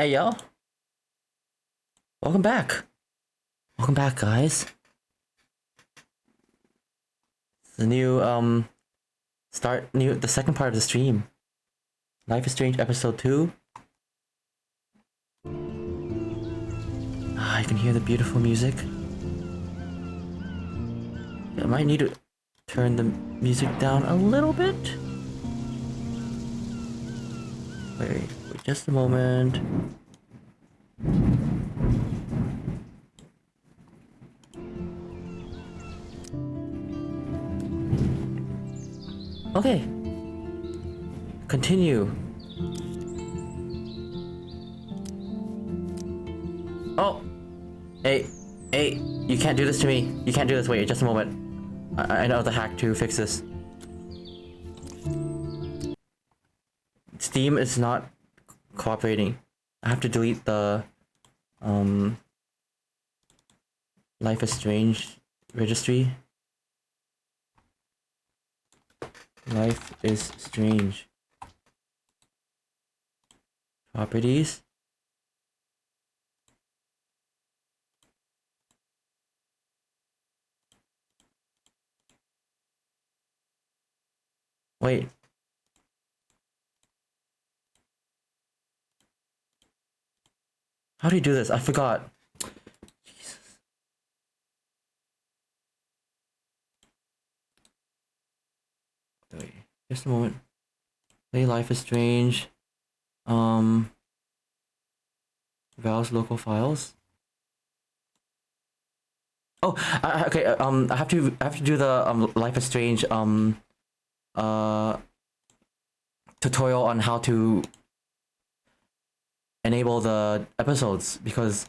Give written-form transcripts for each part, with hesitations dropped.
Hey yo, welcome back. Welcome back, guys. The new the second part of the stream. Life is Strange episode 2. You can hear the beautiful music. I might need to turn the music down a little bit. Wait just a moment. Okay. Continue. Oh! Hey, you can't do this to me. You can't do this. Wait, just a moment. I know the hack to fix this. Steam is not cooperating. I have to delete the Life is Strange registry. Life is Strange. Properties. Wait. How do you do this? I forgot. Jesus. Wait, just a moment. Play Life is Strange. Browse local files. Oh, okay. I have to do the Life is Strange tutorial on how to enable the episodes, because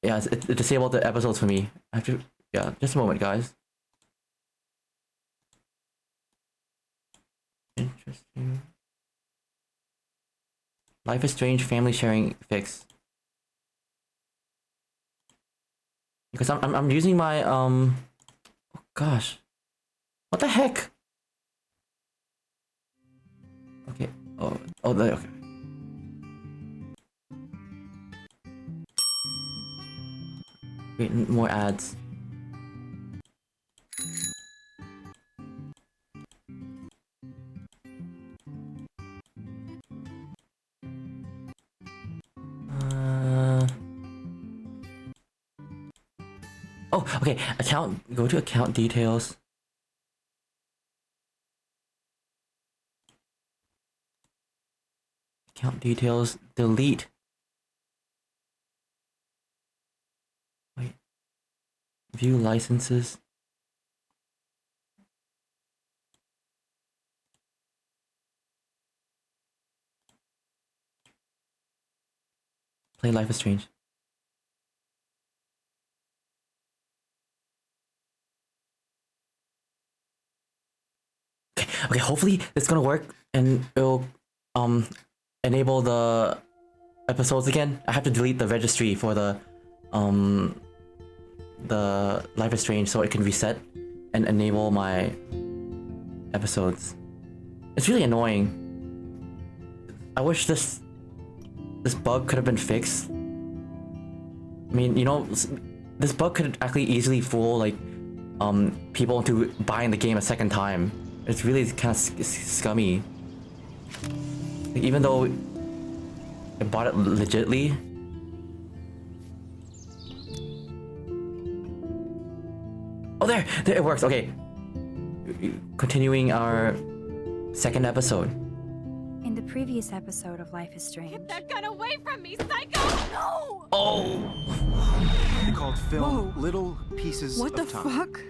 yeah, it disabled the episodes for me. I have to, yeah, just a moment, guys. Interesting. Life is Strange family sharing fix. Because I'm using my oh gosh. What the heck? Okay. Oh there, okay. Wait, more ads. Oh, okay. Account. Go to account details. Account details. Delete. Wait. View licenses. Play Life is Strange. Okay, hopefully it's gonna work and it'll enable the episodes again. I have to delete the registry for the Life is Strange so it can reset and enable my episodes. It's really annoying. I wish this bug could have been fixed. I mean, you know, this bug could actually easily fool like people into buying the game a second time. It's really kind of scummy. Like, even though I bought it legitly. Oh, there it works. Okay, continuing our second episode. In the previous episode of Life is Strange. Get that gun away from me, psycho! No! Oh! He called film little pieces What the of time. fuck?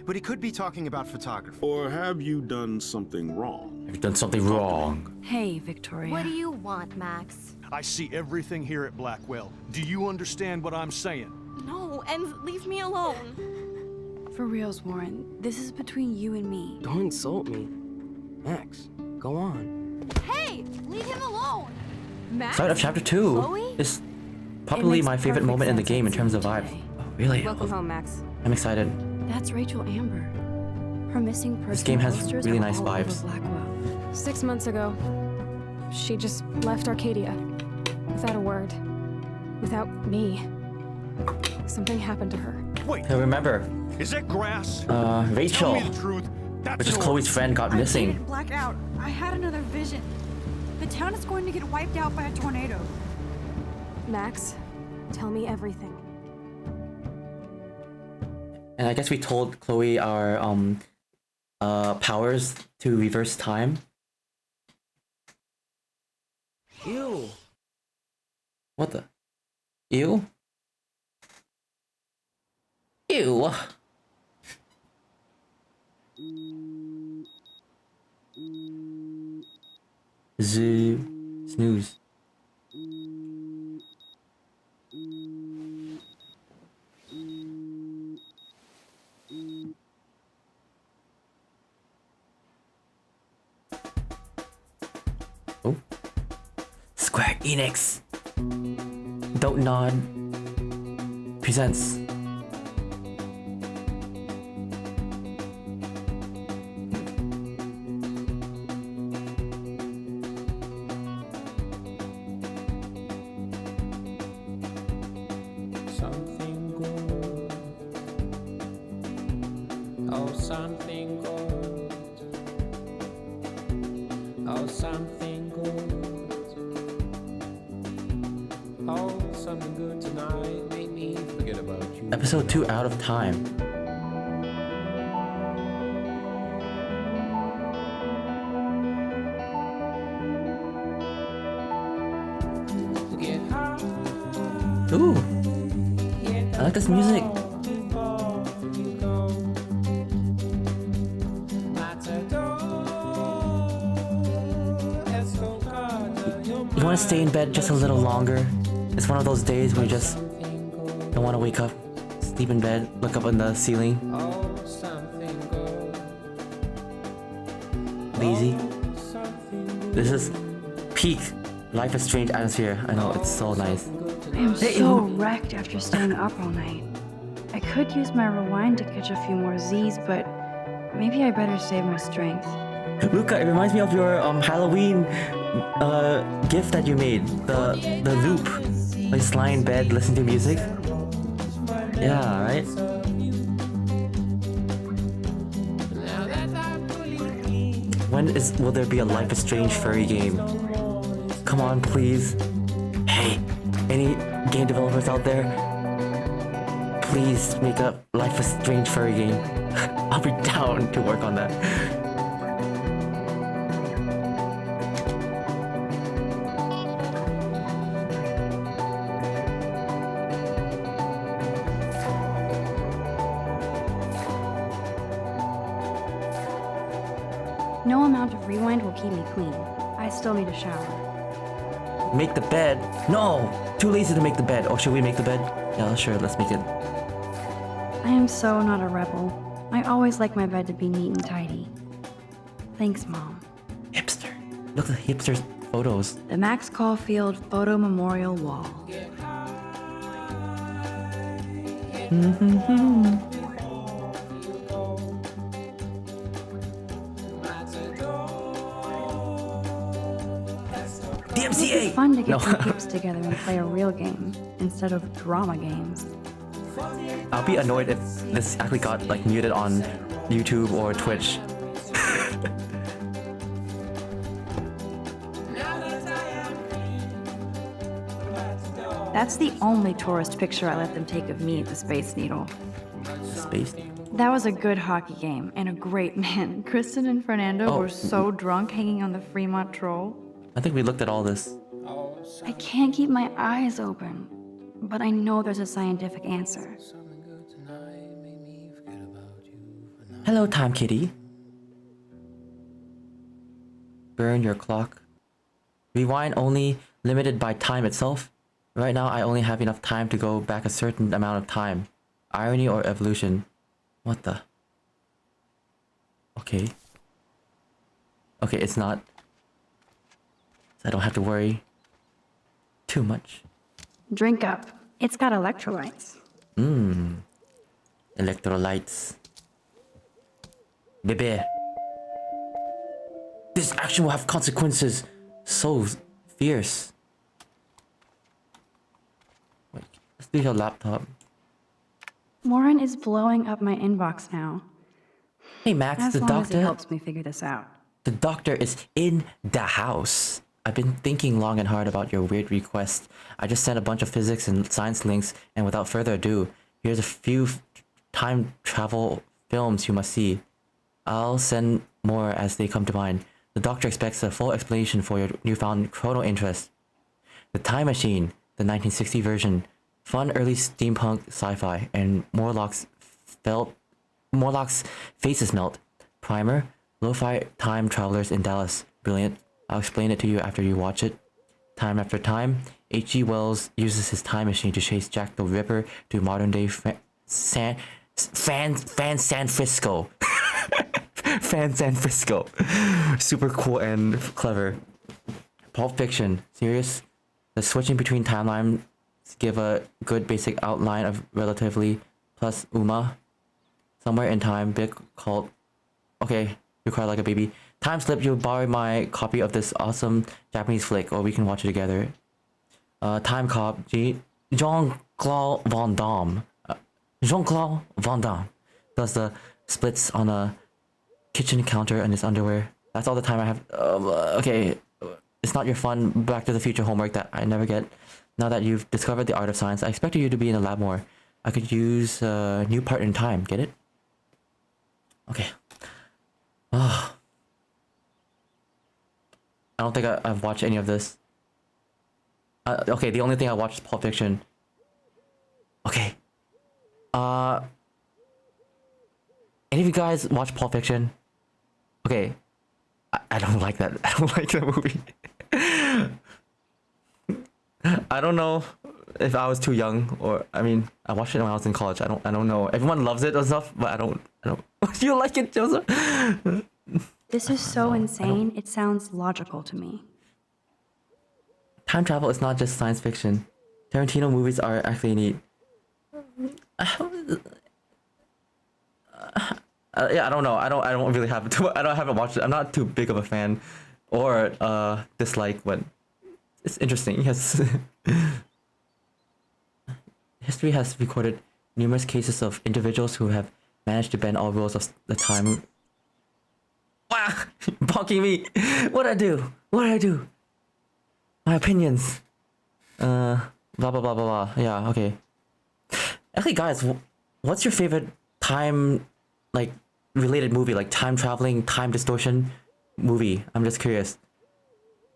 But he could be talking about photography. Or have you done something wrong? Have you done something wrong? Hey, Victoria. What do you want, Max? I see everything here at Blackwell. Do you understand what I'm saying? No, and leave me alone. For reals, Warren, this is between you and me. Don't insult me. Max, go on. Hey, leave him alone. Max? Start of chapter 2 Chloe? is probably It makes my favorite perfect moment in the sense game in I'd terms see of you vibes. today. Oh, really? Welcome home, Max. I'm excited. That's Rachel Amber. Her missing person This game has posters really are nice all over vibes. Blackwell. 6 months ago, she just left Arcadia. Without a word. Without me. Something happened to her. Wait, I remember, is that grass? Rachel, Tell me the truth. That's which is yours. Chloe's friend, got I missing. didn't black out. I had another vision. The town is going to get wiped out by a tornado. Max, tell me everything. And I guess we told Chloe our powers to reverse time. Ew. What the? Ew? Ew. Zoo. Snooze. Oh. Square Enix. Don't Nod presents. Something good. Oh, something good. Oh, something good. Oh, something good tonight. Make me forget about you. Episode 2 Out of Time. Get high. Ooh. I like this music. You want to stay in bed just a little longer? It's one of those days where you just don't want to wake up, sleep in bed, look up in the ceiling. Lazy. This is peak Life is Strange atmosphere. I know, it's so nice. I am so wrecked after staying up all night. I could use my rewind to catch a few more Z's, but maybe I better save my strength. Luca, it reminds me of your Halloween gift that you made. The loop. Like just lie in bed, listen to music. Yeah, right? Will there be a Life is Strange furry game? Come on, please. Hey, any game developers out there? Please make a Life is Strange furry game. I'll be down to work on that. No amount of rewind will keep me clean. I still need a shower. Make the bed? No! Too lazy to make the bed. Oh, should we make the bed? Yeah, sure, let's make it. I am so not a rebel. I always like my bed to be neat and tidy. Thanks, Mom. Hipster. Look at the hipster's photos. The Max Caulfield Photo Memorial Wall. DMCA! It's fun to get No. some peeps together and play a real game instead of drama games. I'll be annoyed if this actually got like muted on YouTube or Twitch. That's the only tourist picture I let them take of me at the Space Needle. Space. That was a good hockey game and a great man. Kristen and Fernando Oh. were so drunk hanging on the Fremont Troll. I think we looked at all this. I can't keep my eyes open, but I know there's a scientific answer. Hello, Time Kitty. Burn your clock. Rewind only limited by time itself. Right now, I only have enough time to go back a certain amount of time. Irony or evolution? What the? Okay. Okay, it's not. So I don't have to worry too much. Drink up. It's got electrolytes. Electrolytes. Bebe. This action will have consequences. so fierce. Wait, let's do your laptop. Warren is blowing up my inbox now. Hey Max, As the long as he doctor. helps me figure this out. The doctor is in the house. I've been thinking long and hard about your weird request. I just sent a bunch of physics and science links, and without further ado, here's a few time travel films you must see. I'll send more as they come to mind. The doctor expects a full explanation for your newfound chrono interest. The Time Machine, the 1960 version. Fun early steampunk sci-fi, and Morlock's faces melt. Primer, lo-fi time travelers in Dallas. Brilliant. I'll explain it to you after you watch it. Time after time, H.G. Wells uses his time machine to chase Jack the Ripper to modern-day San Francisco. San Francisco. Super cool and clever. Pulp Fiction. Serious? The switching between timelines give a good basic outline of relatively plus Uma. Somewhere in time, big called. Okay, you cry like a baby. Time slip, you borrow my copy of this awesome Japanese flick, or we can watch it together. Time Cop, Jean-Claude Van Damme. Jean-Claude Van Damme does the splits on a kitchen counter in his underwear. That's all the time I have. Okay, it's not your fun Back to the Future homework that I never get. Now that you've discovered the art of science, I expected you to be in the lab more. I could use a new part in time. Get it? Okay. Oh. I don't think I've watched any of this. Okay, the only thing I watched is Pulp Fiction. Okay. Any of you guys watch Pulp Fiction? Okay. I don't like that. I don't like that movie. I don't know if I was too young, or I mean, I watched it when I was in college. I don't know. Everyone loves it and stuff, but I don't. You like it, Joseph? This is so insane, it sounds logical to me. Time travel is not just science fiction. Tarantino movies are actually neat. Yeah, I don't know. I don't really have too. I haven't watched it. I'm not too big of a fan, or dislike, but it's interesting. Yes. History has recorded numerous cases of individuals who have managed to bend all rules of the time. Wow, bonking me. What'd I do? What did I do? My opinions. Blah blah blah blah blah. Yeah. Okay. Actually, guys, what's your favorite time, like, related movie, like time traveling, time distortion movie? I'm just curious.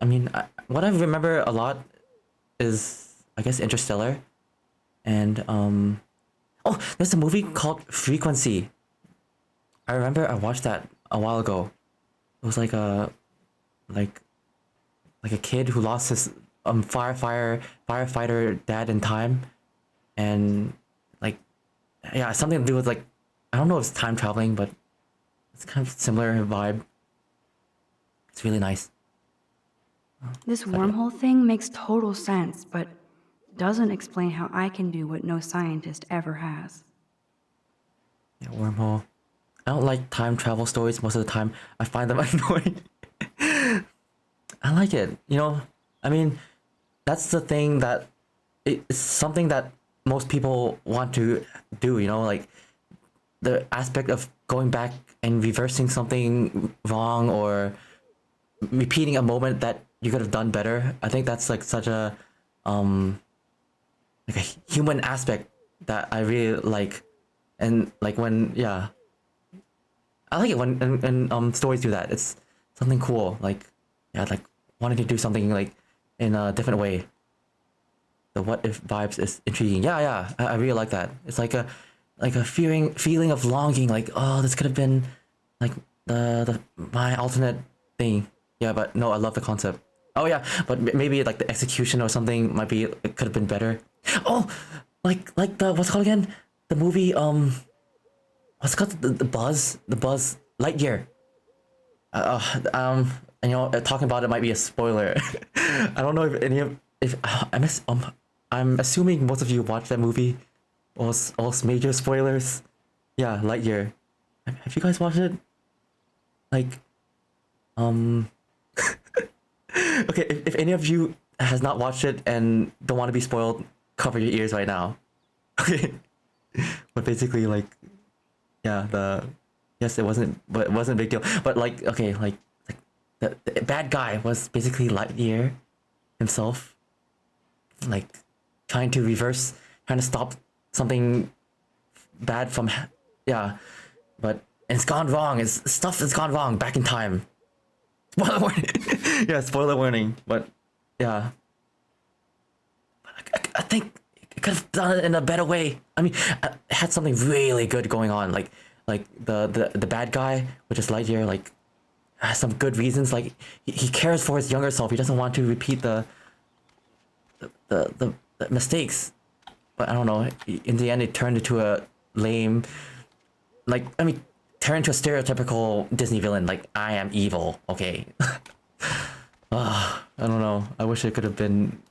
I mean, what I remember a lot is, I guess, Interstellar, and oh, there's a movie called Frequency. I remember I watched that a while ago. It was like a kid who lost his firefighter dad in time, and like, yeah, something to do with, like, I don't know if it's time traveling, but it's kind of similar vibe. It's really nice. This wormhole thing makes total sense, but doesn't explain how I can do what no scientist ever has. Yeah, wormhole. I don't like time travel stories most of the time. I find them annoying. I like it, you know? I mean, that's the thing that it's something that most people want to do, you know? Like, the aspect of going back and reversing something wrong, or repeating a moment that you could have done better. I think that's like such a like a human aspect that I really like. And like, when, yeah, I like it when stories do that. It's something cool, like, yeah, like wanting to do something like in a different way. The what if vibes is intriguing. Yeah, I really like that. It's like a feeling of longing, like, oh, this could have been like the my alternate thing. Yeah, but no, I love the concept. Oh yeah, but maybe like the execution or something might be, it could have been better. Oh, like the, what's it called again? The movie, what's it called? The Buzz Lightyear. And you know, talking about it might be a spoiler. I don't know if I'm assuming most of you watched that movie. All major spoilers. Yeah, Lightyear. Have you guys watched it? Like, Okay, if any of you has not watched it and don't want to be spoiled, cover your ears right now. Okay. But basically, like, yeah, yes, it wasn't, but it wasn't a big deal. But like, okay, like the bad guy was basically Lightyear himself, like trying to stop something bad from, yeah, but it's gone wrong. Stuff has gone wrong back in time. Spoiler warning. Yeah, spoiler warning. But yeah, I think it could have done it in a better way. I mean, it had something really good going on. Like the bad guy, which is Lightyear, like has some good reasons. Like he cares for his younger self. He doesn't want to repeat the mistakes. But I don't know. In the end, it turned into a lame, like, I mean, turned into a stereotypical Disney villain. Like, I am evil. Okay. I don't know. I wish it could have been.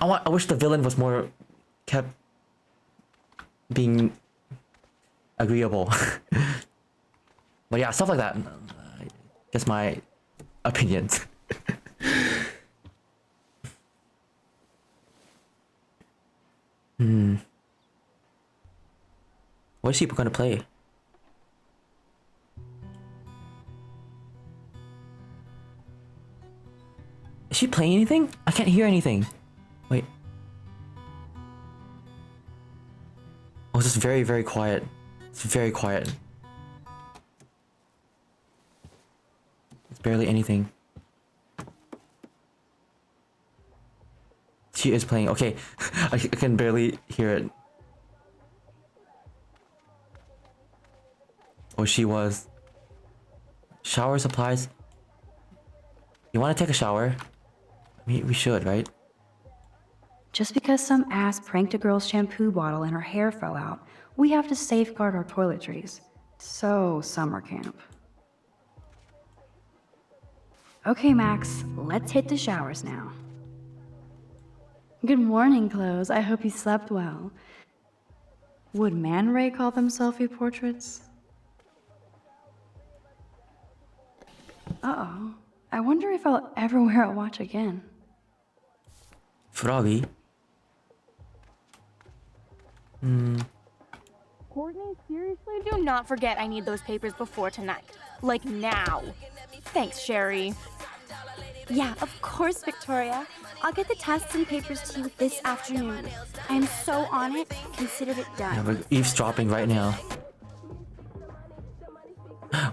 I wish the villain was more kept being agreeable. But yeah, stuff like that. Just my opinions. What is she gonna play? Is she playing anything? I can't hear anything. Wait. Oh, it's just very, very quiet. It's very quiet. It's barely anything. She is playing. Okay. I can barely hear it. Oh, she was. Shower supplies. You want to take a shower? We should, right? Just because some ass pranked a girl's shampoo bottle and her hair fell out, we have to safeguard our toiletries. So, summer camp. Okay, Max, let's hit the showers now. Good morning, Clothes. I hope you slept well. Would Man Ray call them selfie portraits? Uh-oh. I wonder if I'll ever wear a watch again. Froggy. Courtney, seriously? Do not forget I need those papers before tonight. Like now. Thanks, Sherry. Yeah, of course, Victoria. I'll get the tests and papers to you this afternoon. I am so on it, considered it done. Yeah, we're eavesdropping right now.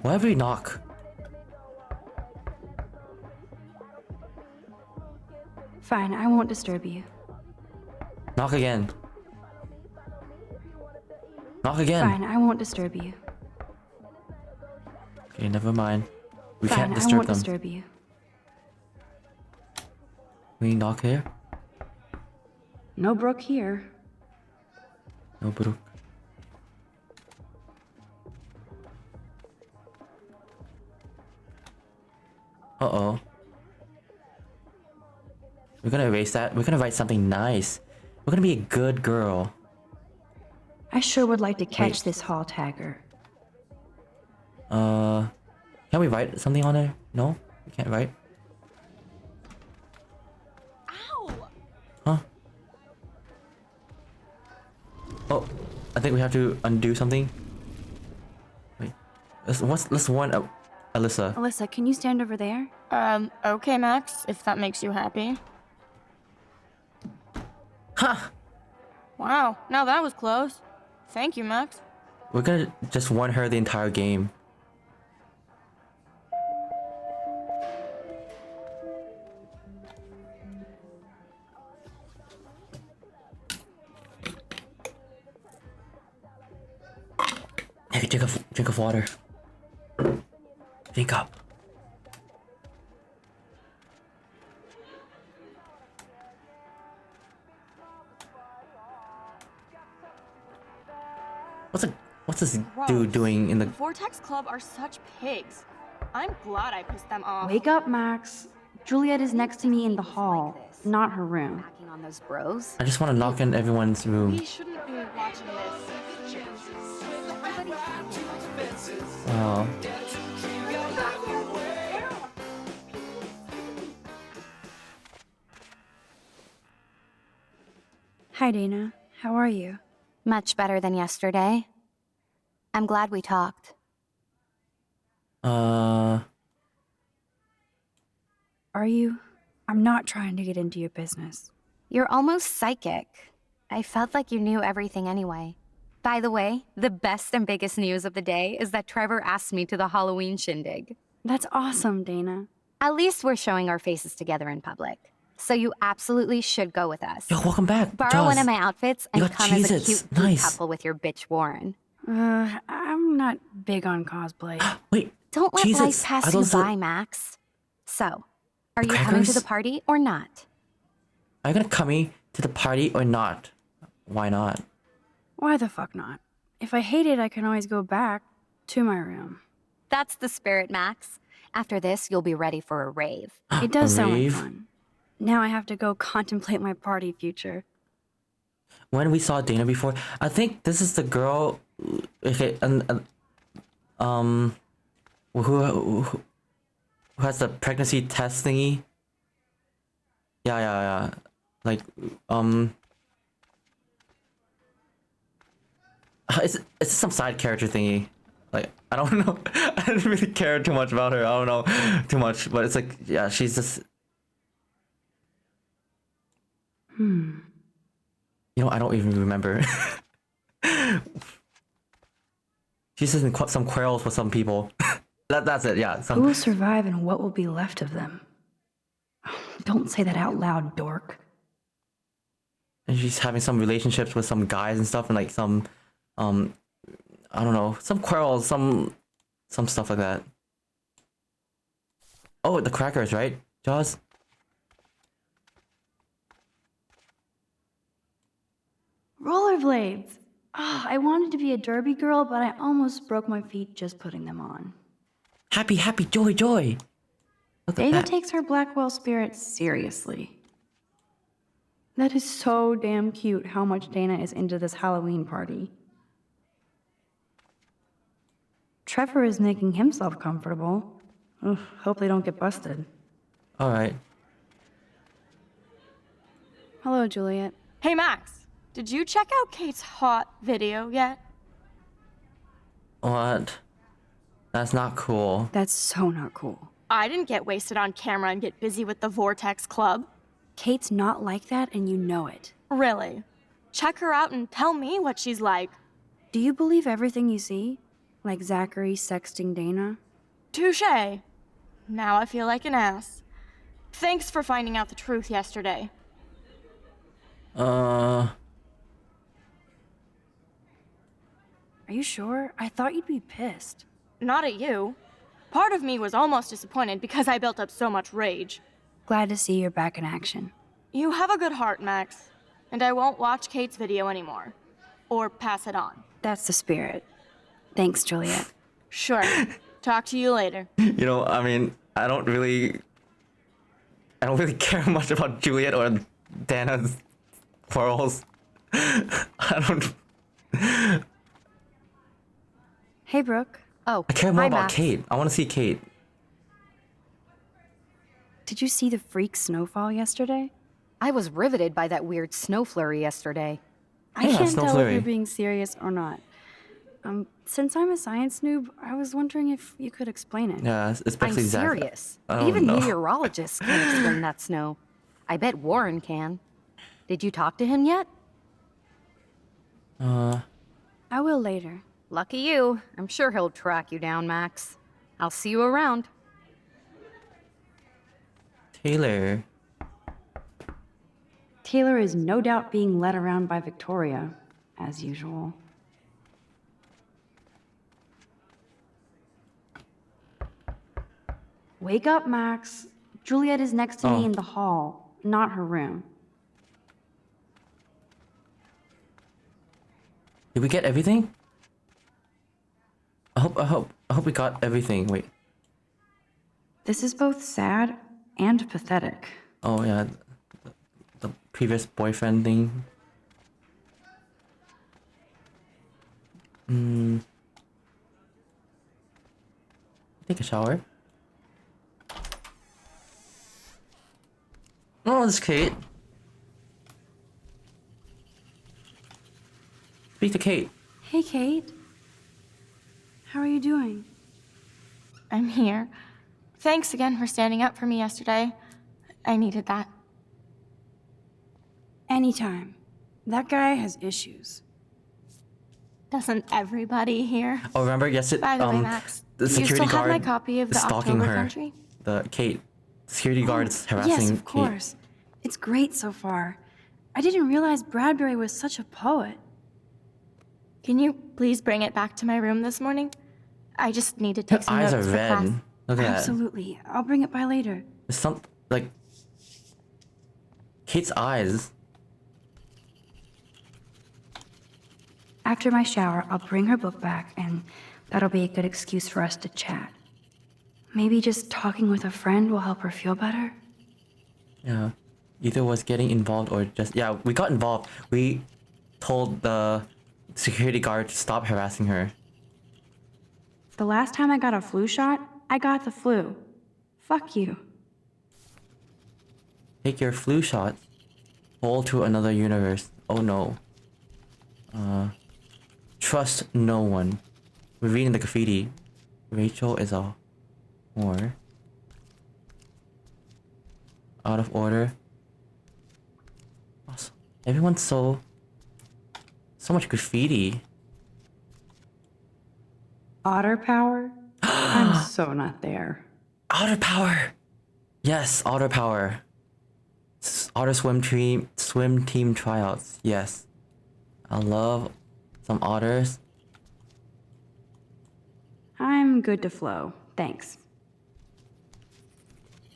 Whenever you knock. Fine, I won't disturb you. Knock again. Knock again. Fine, I won't disturb you. Okay, never mind. We Fine, can't I disturb won't them. disturb you. We knock here? No Brooke here. No, Brooke. Uh-oh. We're gonna erase that. We're gonna write something nice. We're gonna be a good girl. I sure would like to catch Wait. this hall tagger. Can we write something on there? No? We can't write? Ow! Huh? Oh, I think we have to undo something. Wait. Let's warn Alyssa. Alyssa, can you stand over there? Okay, Max, if that makes you happy. Ha! Wow, now that was close. Thank you, Max. We're gonna just warn her the entire game. Hey, drink of water. Drink up. What's this dude doing in the... Vortex Club are such pigs. I'm glad I pissed them off. Wake up, Max. Juliet is next to me in the hall, not her room. Hacking on those bros. I just want to knock in everyone's room. We shouldn't be watching this. Oh. Hi, Dana. How are you? Much better than yesterday. I'm glad we talked. Are you? I'm not trying to get into your business. You're almost psychic. I felt like you knew everything anyway. By the way, the best and biggest news of the day is that Trevor asked me to the Halloween shindig. That's awesome, Dana. At least we're showing our faces together in public. So you absolutely should go with us. Yo, welcome back. Borrow one Jaws. of my outfits You and got come as a Cheez-Its. cute geek Nice. couple with your bitch Warren. I'm not big on cosplay. Wait, Don't let Cheez-Its. life pass Are you those the- by, Max. So, are The you coming to crackers? the party or not? Are you gonna come to the party or not? Why not? Why the fuck not? If I hate it, I can always go back to my room. That's the spirit, Max. After this, you'll be ready for a rave. It does A sound like rave? fun. Now I have to go contemplate my party future. When we saw Dana before, I think this is the girl. Okay, who has the pregnancy test thingy? Yeah. Like, it's some side character thingy. Like, I don't know. I didn't really care too much about her. I don't know too much, but it's like, yeah, she's just. You know, I don't even remember. She's just in some quarrels with some people. That's it, yeah. Who will survive and what will be left of them? Don't say that out loud, dork. And she's having some relationships with some guys and stuff, and like some, I don't know, some quarrels, some stuff like that. Oh, the crackers, right, Jaws? Rollerblades! Oh, I wanted to be a derby girl, but I almost broke my feet just putting them on. Happy, joy. Look at Dana that. takes her Blackwell spirit seriously. That is so damn cute how much Dana is into this Halloween party. Trevor is making himself comfortable. Ugh, hope they don't get busted. All right. Hello, Juliet. Hey, Max, did you check out Kate's hot video yet? What? That's not cool. That's so not cool. I didn't get wasted on camera and get busy with the Vortex Club. Kate's not like that, and you know it. Really? Check her out and tell me what she's like. Do you believe everything you see? Like Zachary sexting Dana? Touché. Now I feel like an ass. Thanks for finding out the truth yesterday. Are you sure? I thought you'd be pissed. Not at you. Part of me was almost disappointed because I built up so much rage. Glad to see you're back in action. You have a good heart, Max. And I won't watch Kate's video anymore. Or pass it on. That's the spirit. Thanks, Juliet. Sure. Talk to you later. You know, I mean, I don't really care much about Juliet or Dana's quarrels. I don't. Hey, Brooke. Oh, I care more hi, about Max. Kate. I want to see Kate. Did you see the freak snowfall yesterday? I was riveted by that weird snow flurry yesterday. I Yeah, can't snow tell flurry. if you're being serious or not. Since I'm a science noob, I was wondering if you could explain it. Yeah, I'm especially Zach. serious. I don't Even know. meteorologists can't explain that snow. I bet Warren can. Did you talk to him yet? I will later. Lucky you. I'm sure he'll track you down, Max. I'll see you around. Taylor. Taylor is no doubt being led around by Victoria, as usual. Wake up, Max. Juliet is next to Oh. me in the hall, not her room. Did we get everything? I hope we got everything. Wait. This is both sad and pathetic. Oh yeah, the previous boyfriend thing. Take a shower. Oh, it's Kate. speak to Kate. Hey, Kate. How are you doing? I'm here. Thanks again for standing up for me yesterday. I needed that. Anytime. That guy has issues. Doesn't everybody here? Oh, remember yesterday? By the way, Max, the do you security still have guard my copy of is the stalking October her. Country? The Kate. Security guards harassing Yes, of Kate. course. It's great so far. I didn't realize Bradbury was such a poet. Can you please bring it back to my room this morning? I just need to Her take some eyes notes are for red. class. Look at that. Absolutely. I'll bring it by later. There's some like Kate's eyes. After my shower, I'll bring her book back, and that'll be a good excuse for us to chat. Maybe just talking with a friend will help her feel better? Yeah. Either was getting involved or just we got involved. We told the security guard to stop harassing her. The last time I got a flu shot, I got the flu. Fuck you. Take your flu shot. Fall to another universe. Oh no. Trust no one. We're reading the graffiti. Rachel is a whore. Out of order. Awesome. Everyone's so much graffiti. Otter power? I'm so not there. Otter power. Yes, otter power. Otter swim team tryouts. Yes. I love some otters. I'm good to flow. Thanks.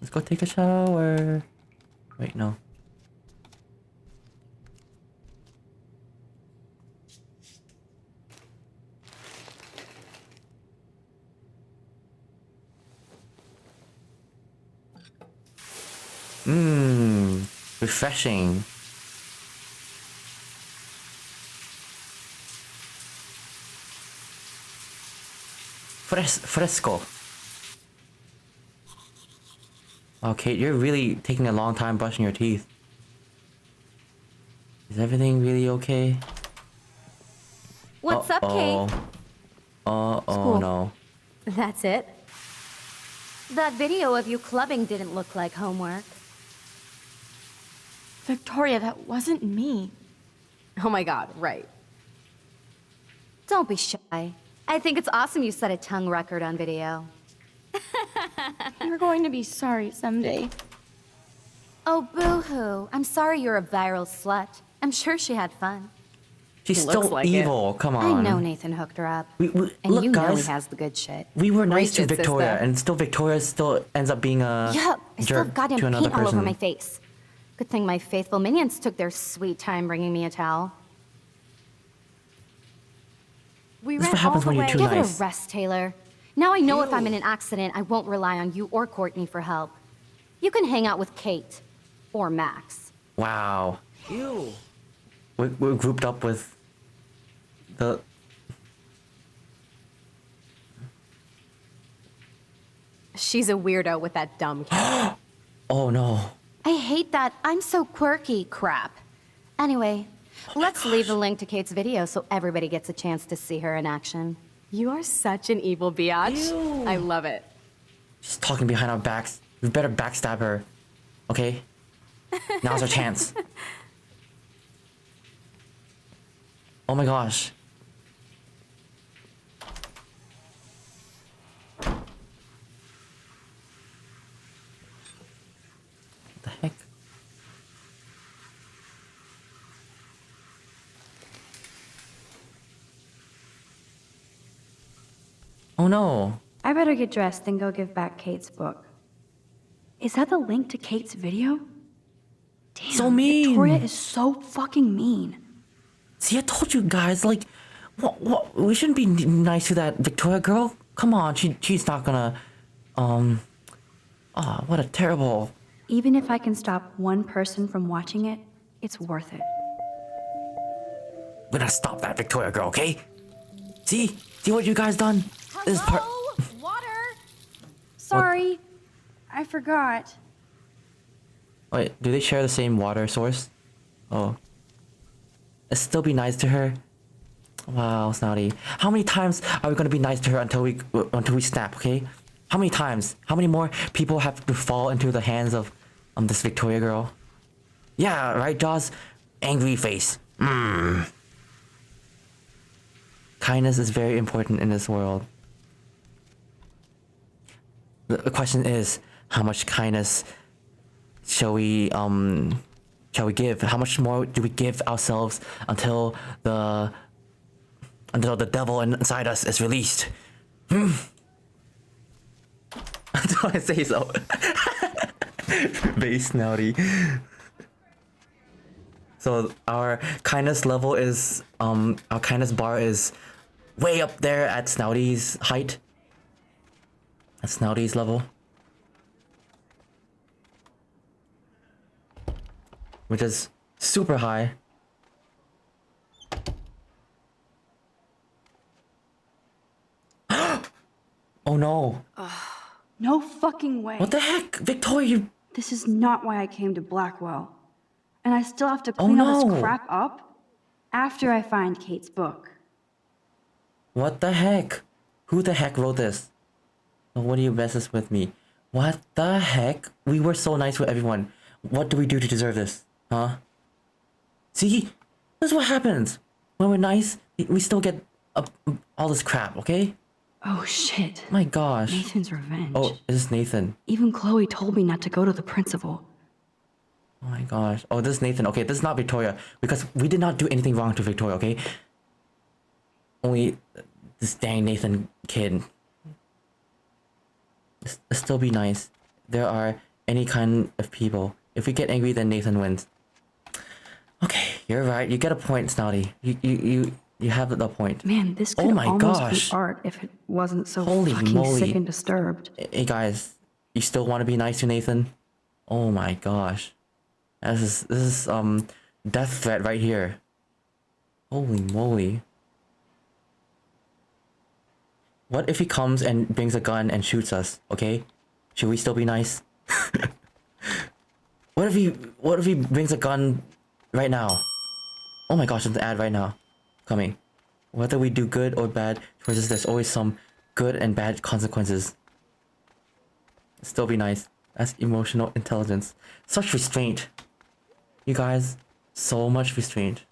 Let's go take a shower. Wait, no. Refreshing. Fresco. Oh, Kate, you're really taking a long time brushing your teeth. Is everything really okay? What's up, Kate? Oh no. That's it? That video of you clubbing didn't look like homework. Victoria, that wasn't me. Oh my god, right. Don't be shy. I think it's awesome you set a tongue record on video. You're going to be sorry someday. Oh, boo-hoo. I'm sorry you're a viral slut. I'm sure she had fun. She's still evil. Come on. I know Nathan hooked her up. We, And look, you know guys, he has the good shit. we were nice Great to shit, Victoria, sister. and still Victoria still ends up being a Yup, I still have jerk goddamn to another paint all person. over my face. Good thing my faithful minions took their sweet time bringing me a towel. We This is ran what happens all when the you're way. too Give nice. it a rest, Taylor. Now I know if I'm in an accident, I won't rely on you or Courtney for help. You can hang out with Kate. Or Max. Wow. Ew. We're grouped up with the... She's a weirdo with that dumb cat. Oh no. I hate that I'm so quirky crap. Anyway, let's leave the link to Kate's video so everybody gets a chance to see her in action. You are such an evil biatch. Ew. I love it. She's talking behind our backs. We better backstab her. Okay? Now's our chance. Oh my gosh. What the heck? Oh no. I better get dressed and go give back Kate's book. Is that the link to Kate's video? Damn, So mean. Victoria is so fucking mean. See, I told you guys, like, what? We shouldn't be nice to that Victoria girl. Come on, she's not gonna, what a terrible. Even if I can stop one person from watching it, it's worth it. We're gonna stop that Victoria girl, okay? See what you guys done? This is part. Water! Sorry, I forgot. Wait, do they share the same water source? Oh. Let's still be nice to her. Wow, Snouty. How many times are we gonna be nice to her until we snap? Okay? How many times? How many more people have to fall into the hands of this Victoria girl? Yeah, right, Jaws? Angry face. Kindness is very important in this world. The question is, how much kindness shall we give? How much more do we give ourselves until the devil inside us is released? That's what I say so. Very snouty. So our kindness level is our kindness bar is way up there at Snouty's height. At Snouty's level. Which is super high. Oh no. No fucking way. What the heck? Victoria, you... This is not why I came to Blackwell. And I still have to clean all no. this crap up after I find Kate's book. What the heck? Who the heck wrote this? Oh, what do you messes with me? What the heck? We were so nice with everyone. What do we do to deserve this? Huh? See? This is what happens. When we're nice, we still get all this crap, okay? Oh shit. My gosh. Nathan's revenge. Oh, is this Nathan? Even Chloe told me not to go to the principal. Oh my gosh. Oh, this is Nathan. Okay, this is not Victoria. Because we did not do anything wrong to Victoria, okay? Only this dang Nathan kid. Still be nice. There are any kind of people. If we get angry, then Nathan wins. Okay, you're right. You get a point, Snouty. You have the point. Man, this could almost be art if it wasn't so fucking sick and disturbed. Hey guys, you still want to be nice to Nathan? Oh my gosh. This is death threat right here. Holy moly. What if he comes and brings a gun and shoots us, okay? Should we still be nice? What if he brings a gun right now? Oh my gosh, there's an ad right now. Coming. Whether we do good or bad towards this, there's always some good and bad consequences. Still be nice. That's emotional intelligence. Such restraint. You guys, so much restraint.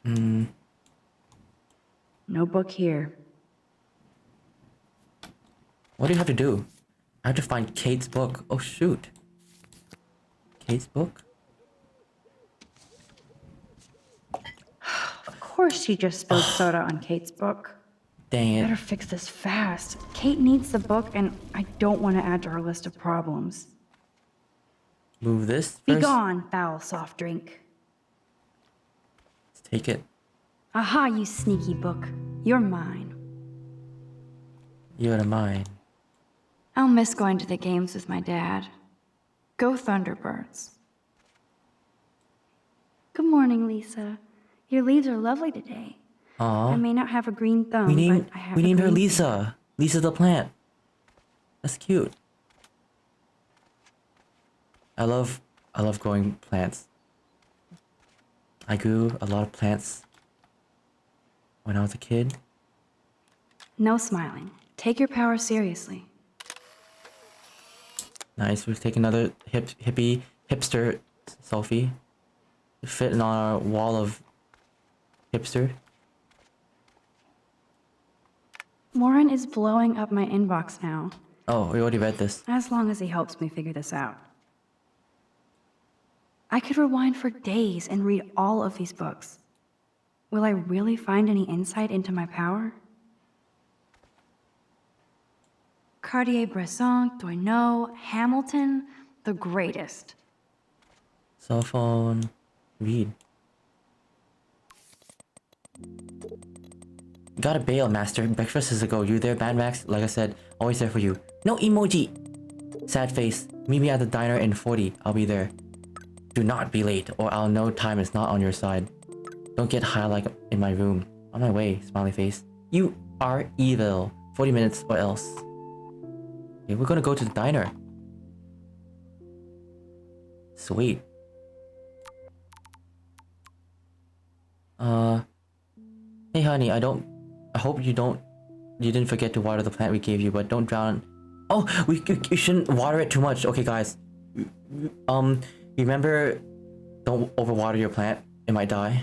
No book here. What do you have to do? I have to find Kate's book. Oh shoot. Kate's book? Of course she just spilled soda on Kate's book. Dang it. Better fix this fast. Kate needs the book and I don't want to add to her list of problems. Move this Be first. gone, foul soft drink. Let's take it. Aha, you sneaky book. You're mine. You're mine. I'll miss going to the games with my dad. Go Thunderbirds. Good morning, Lisa. Your leaves are lovely today. Aw. I may not have a green thumb, We but I have named a her green Lisa. Lisa the plant. That's cute. I love growing plants. I grew a lot of plants when I was a kid. No smiling. Take your power seriously. Nice. We'll take another hipster selfie. Fit on our wall of hipster. Warren is blowing up my inbox now, Oh, we already read this. as long as he helps me figure this out. I could rewind for days and read all of these books. Will I really find any insight into my power? Cartier-Bresson, Doisneau, Hamilton, the greatest. Cell phone. Read. Gotta bail, master. Breakfast is a go. You there, Mad Max? Like I said, always there for you. No emoji! Sad face. Meet me at the diner in 40. I'll be there. Do not be late, or I'll know time is not on your side. Don't get high like in my room. On my way, smiley face. You are evil. 40 minutes or else. Okay, we're gonna go to the diner. Sweet. Hey honey, I hope you didn't forget to water the plant we gave you, but don't drown. Oh, you shouldn't water it too much. Okay, guys. Remember, don't overwater your plant. It might die.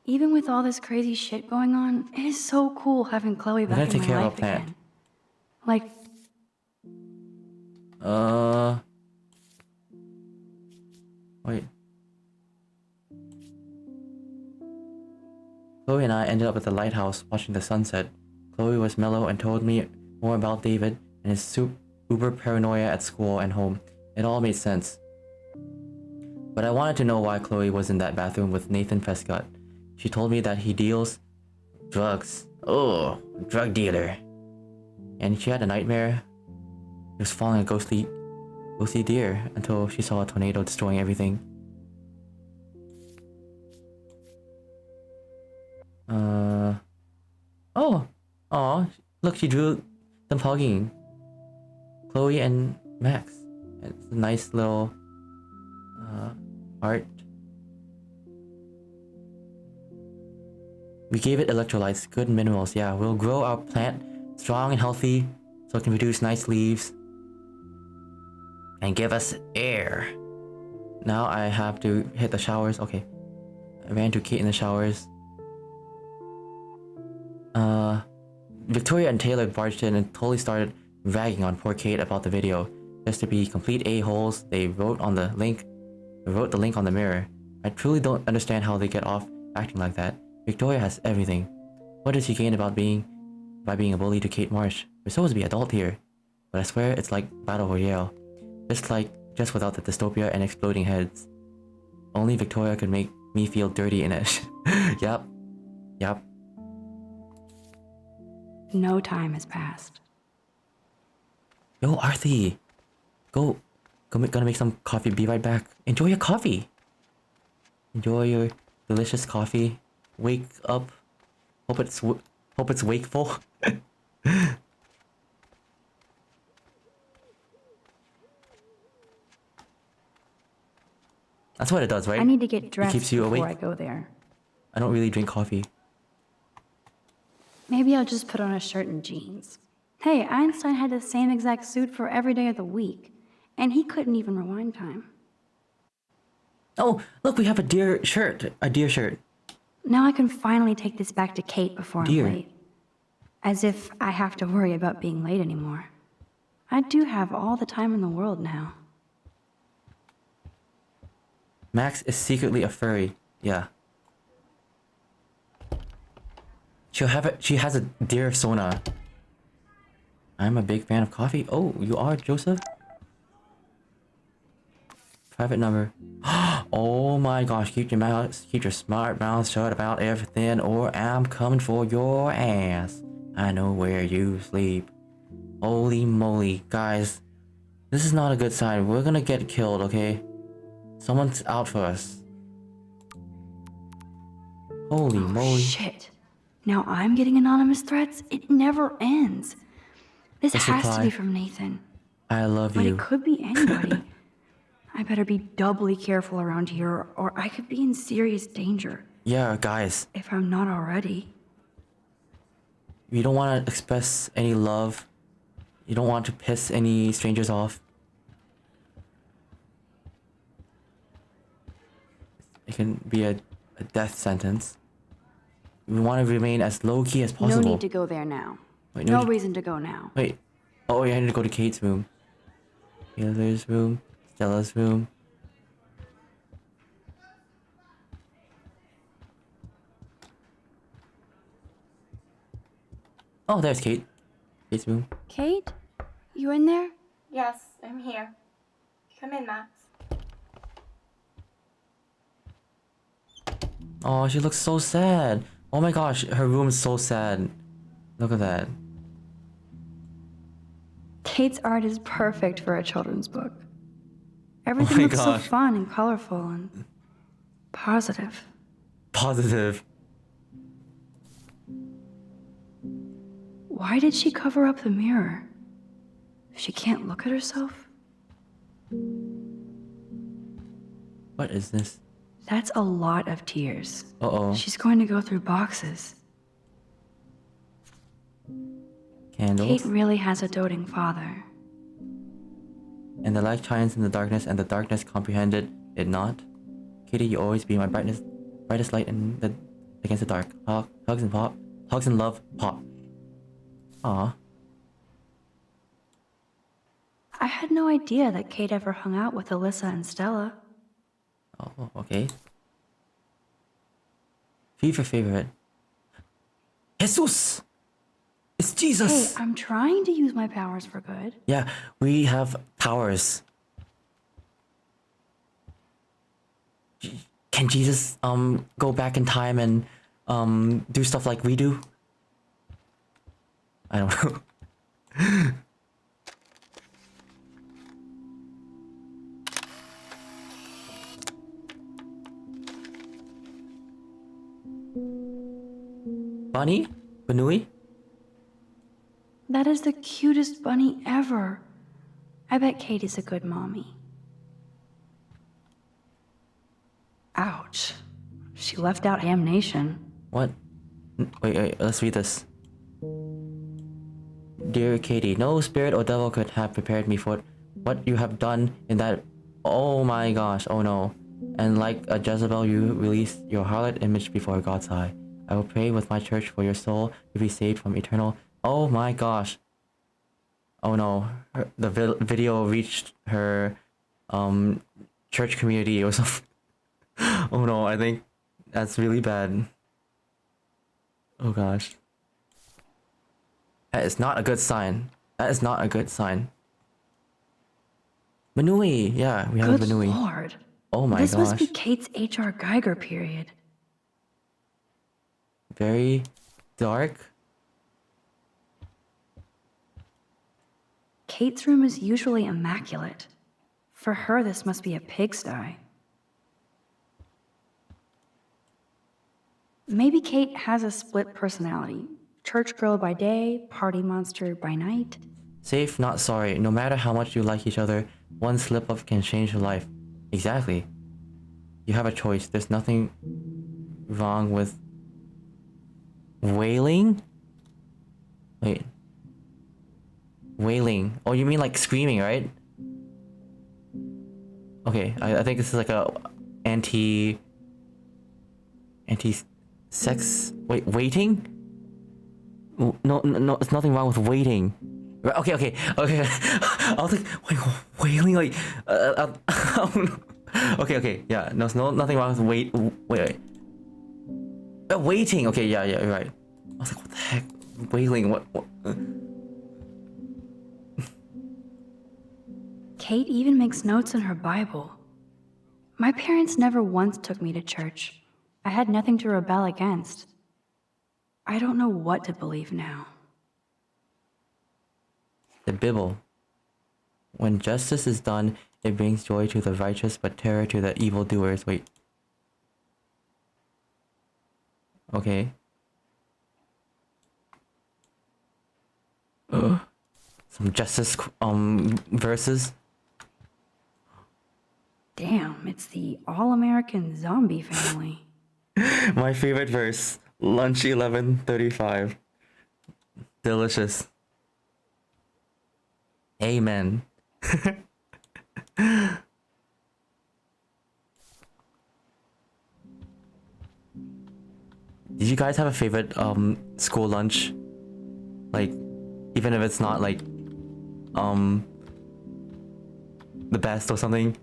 Even with all this crazy shit going on, it is so cool having Chloe back gonna in take my care of life our plant. again. Like, Wait. Chloe and I ended up at the lighthouse watching the sunset. Chloe was mellow and told me more about David and his uber paranoia at school and home. It all made sense. But I wanted to know why Chloe was in that bathroom with Nathan Prescott. She told me that he deals drugs. Oh, drug dealer. And she had a nightmare. He was following a ghostly deer until she saw a tornado destroying everything. Oh, aw, look, she drew them hugging. Chloe and Max. It's a nice little art. We gave it electrolytes, good minerals. Yeah, we'll grow our plant strong and healthy so it can produce nice leaves and give us air. Now I have to hit the showers. Okay, I ran to Kate in the showers. Victoria and Taylor barged in and totally started ragging on poor Kate about the video. Just to be complete a-holes, they wrote the link on the mirror. I truly don't understand how they get off acting like that. Victoria has everything. What does she gain by being a bully to Kate Marsh? We're supposed to be adult here. But I swear it's like Battle Royale. Just without the dystopia and exploding heads. Only Victoria could make me feel dirty in it. Yep. no time has passed. Yo, Arthi. Gonna make some coffee. Be right back. Enjoy your coffee. Enjoy your delicious coffee. Wake up. Hope it's wakeful. That's what it does, right? I need to get dressed keeps you before awake. I go there. I don't really drink coffee. Maybe I'll just put on a shirt and jeans. Hey, Einstein had the same exact suit for every day of the week, and he couldn't even rewind time. Oh, look, we have a deer shirt. A deer shirt. Now I can finally take this back to Kate before Dear. I'm late. As if I have to worry about being late anymore. I do have all the time in the world now. Max is secretly a furry. Yeah. She has a deer sona. I'm a big fan of coffee. Oh, you are, Joseph? Private number. Oh my gosh, keep your smart mouth shut about everything or I'm coming for your ass. I know where you sleep. Holy moly, guys. This is not a good sign. We're gonna get killed, okay? Someone's out for us. Holy moly. Shit. Now I'm getting anonymous threats? It never ends. This Just has to reply, be from Nathan. I love But you. it could be anybody. I better be doubly careful around here or I could be in serious danger. Yeah, guys. If I'm not already. You don't want to express any love. You don't want to piss any strangers off. It can be a death sentence. We want to remain as low-key as possible. No need to go there now. Wait, no reason to go now. Wait. Oh, yeah, I need to go to Kate's room. Taylor's room. Stella's room. Oh, there's Kate. Kate's room. Kate? You in there? Yes, I'm here. Come in, Max. Oh, she looks so sad. Oh my gosh, her room is so sad. Look at that. Kate's art is perfect for a children's book. Everything my looks so gosh. fun and colorful and positive. Positive. Why did she cover up the mirror? She can't look at herself? What is this? That's a lot of tears. Uh-oh. She's going to go through boxes. Candles. Kate really has a doting father. And the light shines in the darkness, and the darkness comprehended it not. Katie, you always be my brightest light against the dark. Hugs and pop. Hugs and love, pop. Aw. I had no idea that Kate ever hung out with Alyssa and Stella. Oh, okay. FIFA favorite. Jesus! It's Jesus! Hey, I'm trying to use my powers for good. Yeah, we have powers. Can Jesus go back in time and do stuff like we do? I don't know. Bunny? Banui? That is the cutest bunny ever. I bet Kate is a good mommy. Ouch. She left out Ham Nation. What? Wait, let's read this. Dear Katie, no spirit or devil could have prepared me for what you have done in that. Oh my gosh, oh no. And like a Jezebel, you released your harlot image before God's eye. I will pray with my church for your soul to be saved from eternal. Oh my gosh. Oh no. The video reached her church community or something. Oh no, I think that's really bad. Oh gosh. That is not a good sign. That is not a good sign. Manui! Yeah, we have Good Manui. Lord. Oh my This gosh. must be Kate's H.R. Geiger period. Very dark. Kate's room is usually immaculate. For her, this must be a pigsty. Maybe Kate has a split personality. Church girl by day, party monster by night. Safe, not sorry. No matter how much you like each other, one slip up can change your life. Exactly. You have a choice. There's nothing wrong with wailing? Wait. Wailing. Oh, you mean like screaming, right? Okay, I think this is like a anti-sex. Wait, waiting? No, it's nothing wrong with waiting. Right, okay. I was like, wait, wailing, like, okay, yeah, no, nothing wrong with wait. Waiting, okay, yeah, you're right. I was like, what the heck? Wailing, what? Kate even makes notes in her Bible. My parents never once took me to church. I had nothing to rebel against. I don't know what to believe now. The Bible. When justice is done, it brings joy to the righteous, but terror to the evildoers. Wait. Okay. Some justice verses. Damn, it's the all-American zombie family. My favorite verse. Lunch 11:35. Delicious. Amen. Did you guys have a favorite school lunch? Like, even if it's not like the best or something.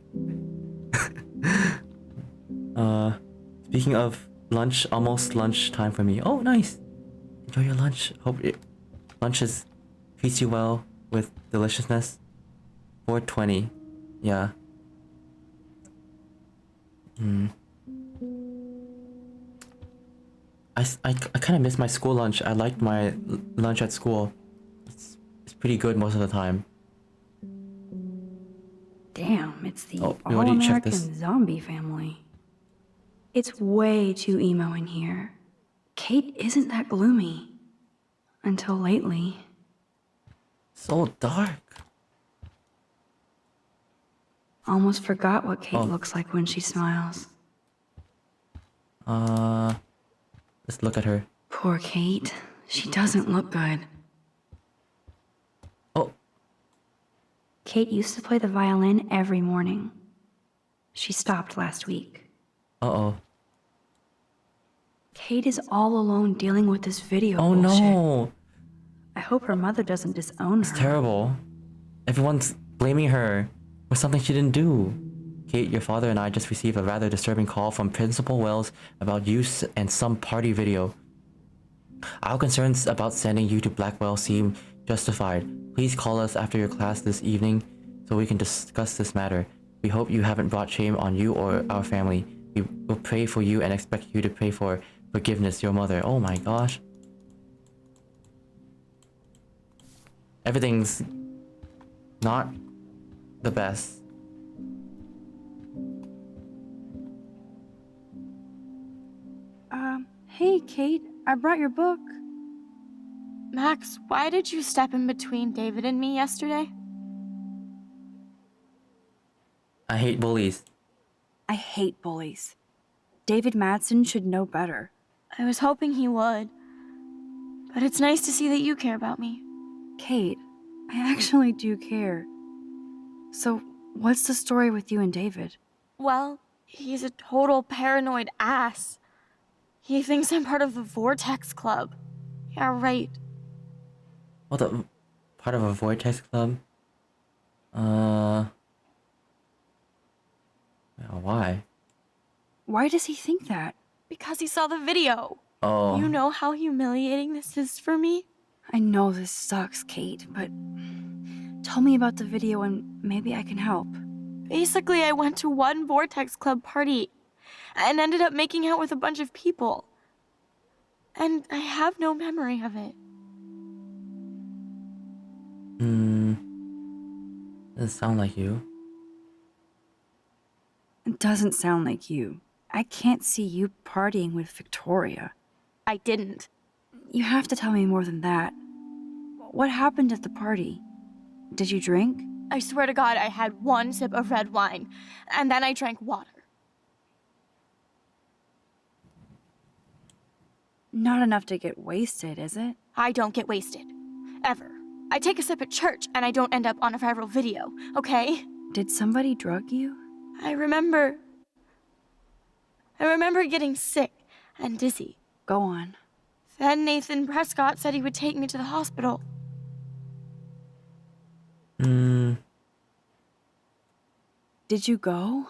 Speaking of lunch, almost lunch time for me. Oh, nice. Enjoy your lunch. Hope lunch treats you well with deliciousness. 4:20. Yeah. I kind of miss my school lunch. I liked my lunch at school. It's pretty good most of the time. Damn, it's the we already checked all-American this. zombie family. It's way too emo in here. Kate isn't that gloomy. Until lately. So dark. Almost forgot what Kate Oh. looks like when she smiles. Let's look at her. Poor Kate. She doesn't look good. Oh, Kate used to play the violin every morning. She stopped last week. uh-oh. Kate is all alone dealing with this video Oh bullshit. no, I hope her mother doesn't disown her. terrible. Everyone's blaming her for something she didn't do. Kate, your father and I just received a rather disturbing call from Principal Wells about you and some party video. Our concerns about sending you to Blackwell seem justified. Please call us after your class this evening so we can discuss this matter. We hope you haven't brought shame on you or our family. We will pray for you and expect you to pray for forgiveness, your mother. Oh my gosh. Everything's not the best. Hey, Kate, I brought your book. Max, why did you step in between David and me yesterday? I hate bullies. I hate bullies. David Madsen should know better. I was hoping he would. But it's nice to see that you care about me. Kate, I actually do care. So, what's the story with you and David? Well, he's a total paranoid ass. He thinks I'm part of the Vortex Club. Yeah, right. What, the part of a Vortex Club? Why? Why does he think that? Because he saw the video. Oh. You know how humiliating this is for me? I know this sucks, Kate, but tell me about the video and maybe I can help. Basically, I went to one Vortex Club party and ended up making out with a bunch of people. And I have no memory of it. Doesn't sound like you. It doesn't sound like you. I can't see you partying with Victoria. I didn't. You have to tell me more than that. What happened at the party? Did you drink? I swear to God, I had one sip of red wine, and then I drank water. Not enough to get wasted, is it? I don't get wasted. Ever. I take a sip at church, and I don't end up on a viral video, okay? Did somebody drug you? I remember getting sick and dizzy. Go on. Then Nathan Prescott said he would take me to the hospital. Did you go?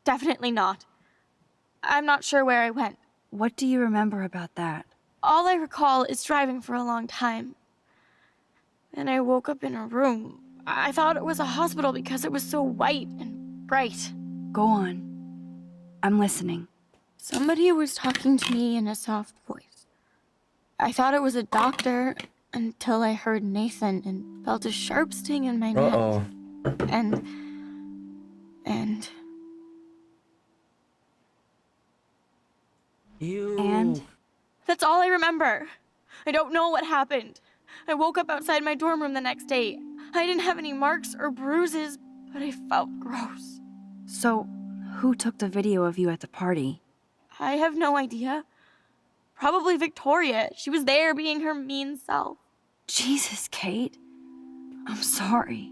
Definitely not. I'm not sure where I went. What do you remember about that? All I recall is driving for a long time. Then I woke up in a room. I thought it was a hospital because it was so white and bright. Go on. I'm listening. Somebody was talking to me in a soft voice. I thought it was a doctor until I heard Nathan and felt a sharp sting in my neck. Uh-oh. And Ew. And? that's all I remember. I don't know what happened. I woke up outside my dorm room the next day. I didn't have any marks or bruises, but I felt gross. So, who took the video of you at the party? I have no idea. Probably Victoria. She was there being her mean self. Jesus, Kate. I'm sorry.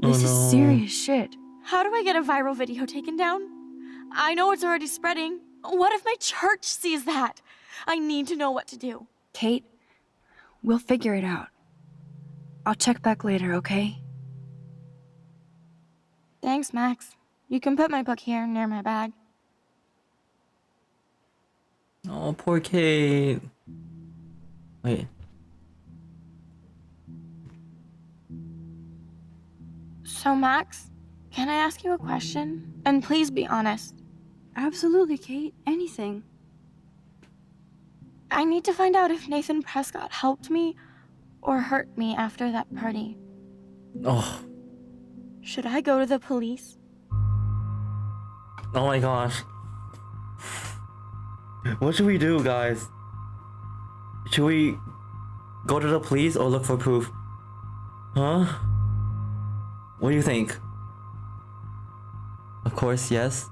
Oh, This no. is serious shit. How do I get a viral video taken down? I know it's already spreading. What if my church sees that? I need to know what to do. Kate, we'll figure it out. I'll check back later, okay? Thanks, Max. You can put my book here near my bag. Oh, poor Kate. Wait. So, Max, can I ask you a question? And please be honest. Absolutely, Kate. Anything. I need to find out if Nathan Prescott helped me or hurt me after that party. Oh. Should I go to the police? Oh my gosh. What should we do, guys? Should we go to the police or look for proof? Huh? What do you think? Of course, yes.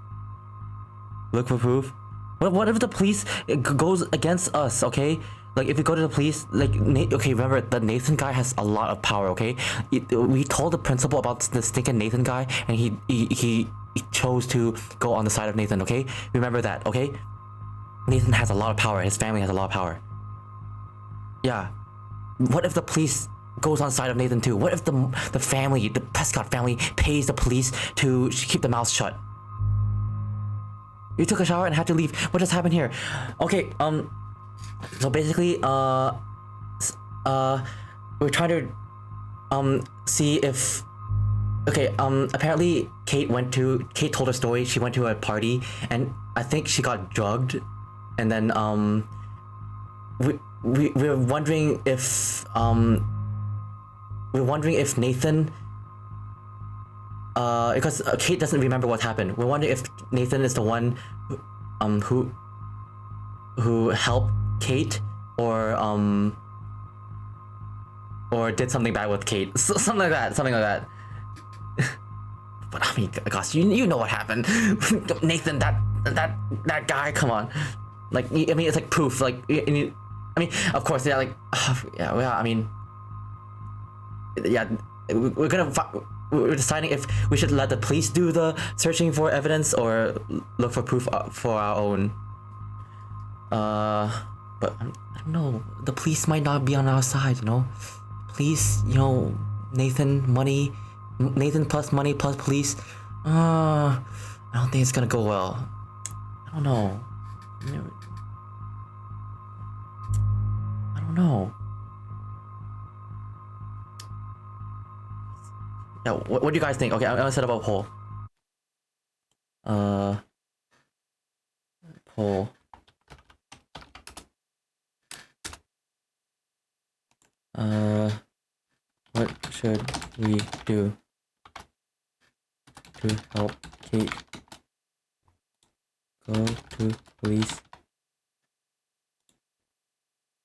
Look for proof. What if the police goes against us? Okay, like if we go to the police, like okay, remember the Nathan guy has a lot of power. Okay, we told the principal about the stinking Nathan guy, and he chose to go on the side of Nathan. Okay, remember that. Okay, Nathan has a lot of power. His family has a lot of power. Yeah. What if the police goes on the side of Nathan too? What if the family, the Prescott family, pays the police to keep the mouth shut? You took a shower and had to leave. What just happened here? Okay, so basically, we're trying to, see if, okay, apparently Kate told her story. She went to a party, and I think she got drugged, and then, we're wondering if, Nathan, because Kate doesn't remember what happened. We're wondering if Nathan is the one who helped Kate, or did something bad with Kate. Something like that. But I mean, gosh, you know what happened. Nathan, that guy, come on. Like, I mean, it's like proof. Like, I mean, of course, yeah, like, yeah, I mean, yeah, we're deciding if we should let the police do the searching for evidence or look for proof for our own. But I don't know. The police might not be on our side, you know. Police, you know, Nathan plus money plus police. I don't think it's gonna go well. I don't know. I don't know. Yeah, what do you guys think? Okay, I'm gonna set up a poll. Poll. What should we do to help Kate? Go to police.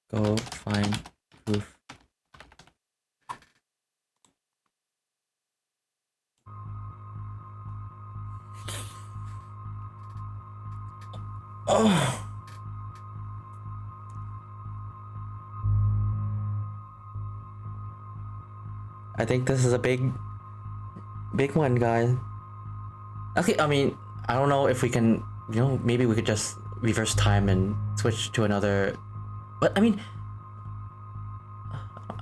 Go find proof. Oh. I think this is a big one, guys. Okay, I mean, I don't know if we can, you know, maybe we could just reverse time and switch to another, but I mean,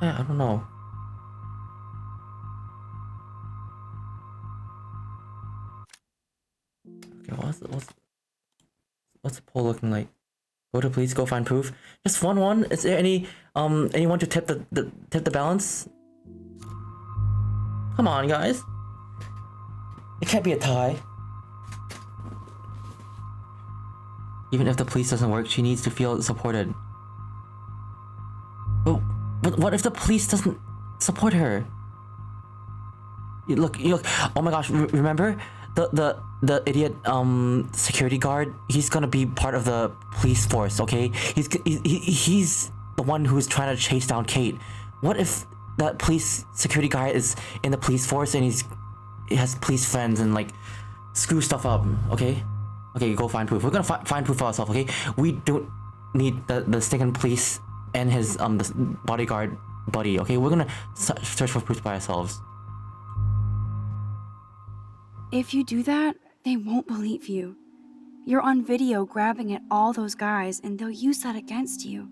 I don't know. Okay, what's the poll looking like? Go to police, go find proof. Just 1-1. Is there anyone to tip the balance? Come on, guys. It can't be a tie. Even if the police doesn't work, she needs to feel supported. But what if the police doesn't support her? You look. Oh my gosh! Remember the idiot security guard? He's gonna be part of the police force. Okay, he's the one who's trying to chase down Kate. What if that police security guy is in the police force and he has police friends and like screw stuff up? Okay, go find proof. We're gonna find proof for ourselves. Okay, we don't need the stinking police and his the bodyguard buddy. Okay, we're gonna search for proof by ourselves. If you do that, they won't believe you. You're on video grabbing at all those guys, and they'll use that against you.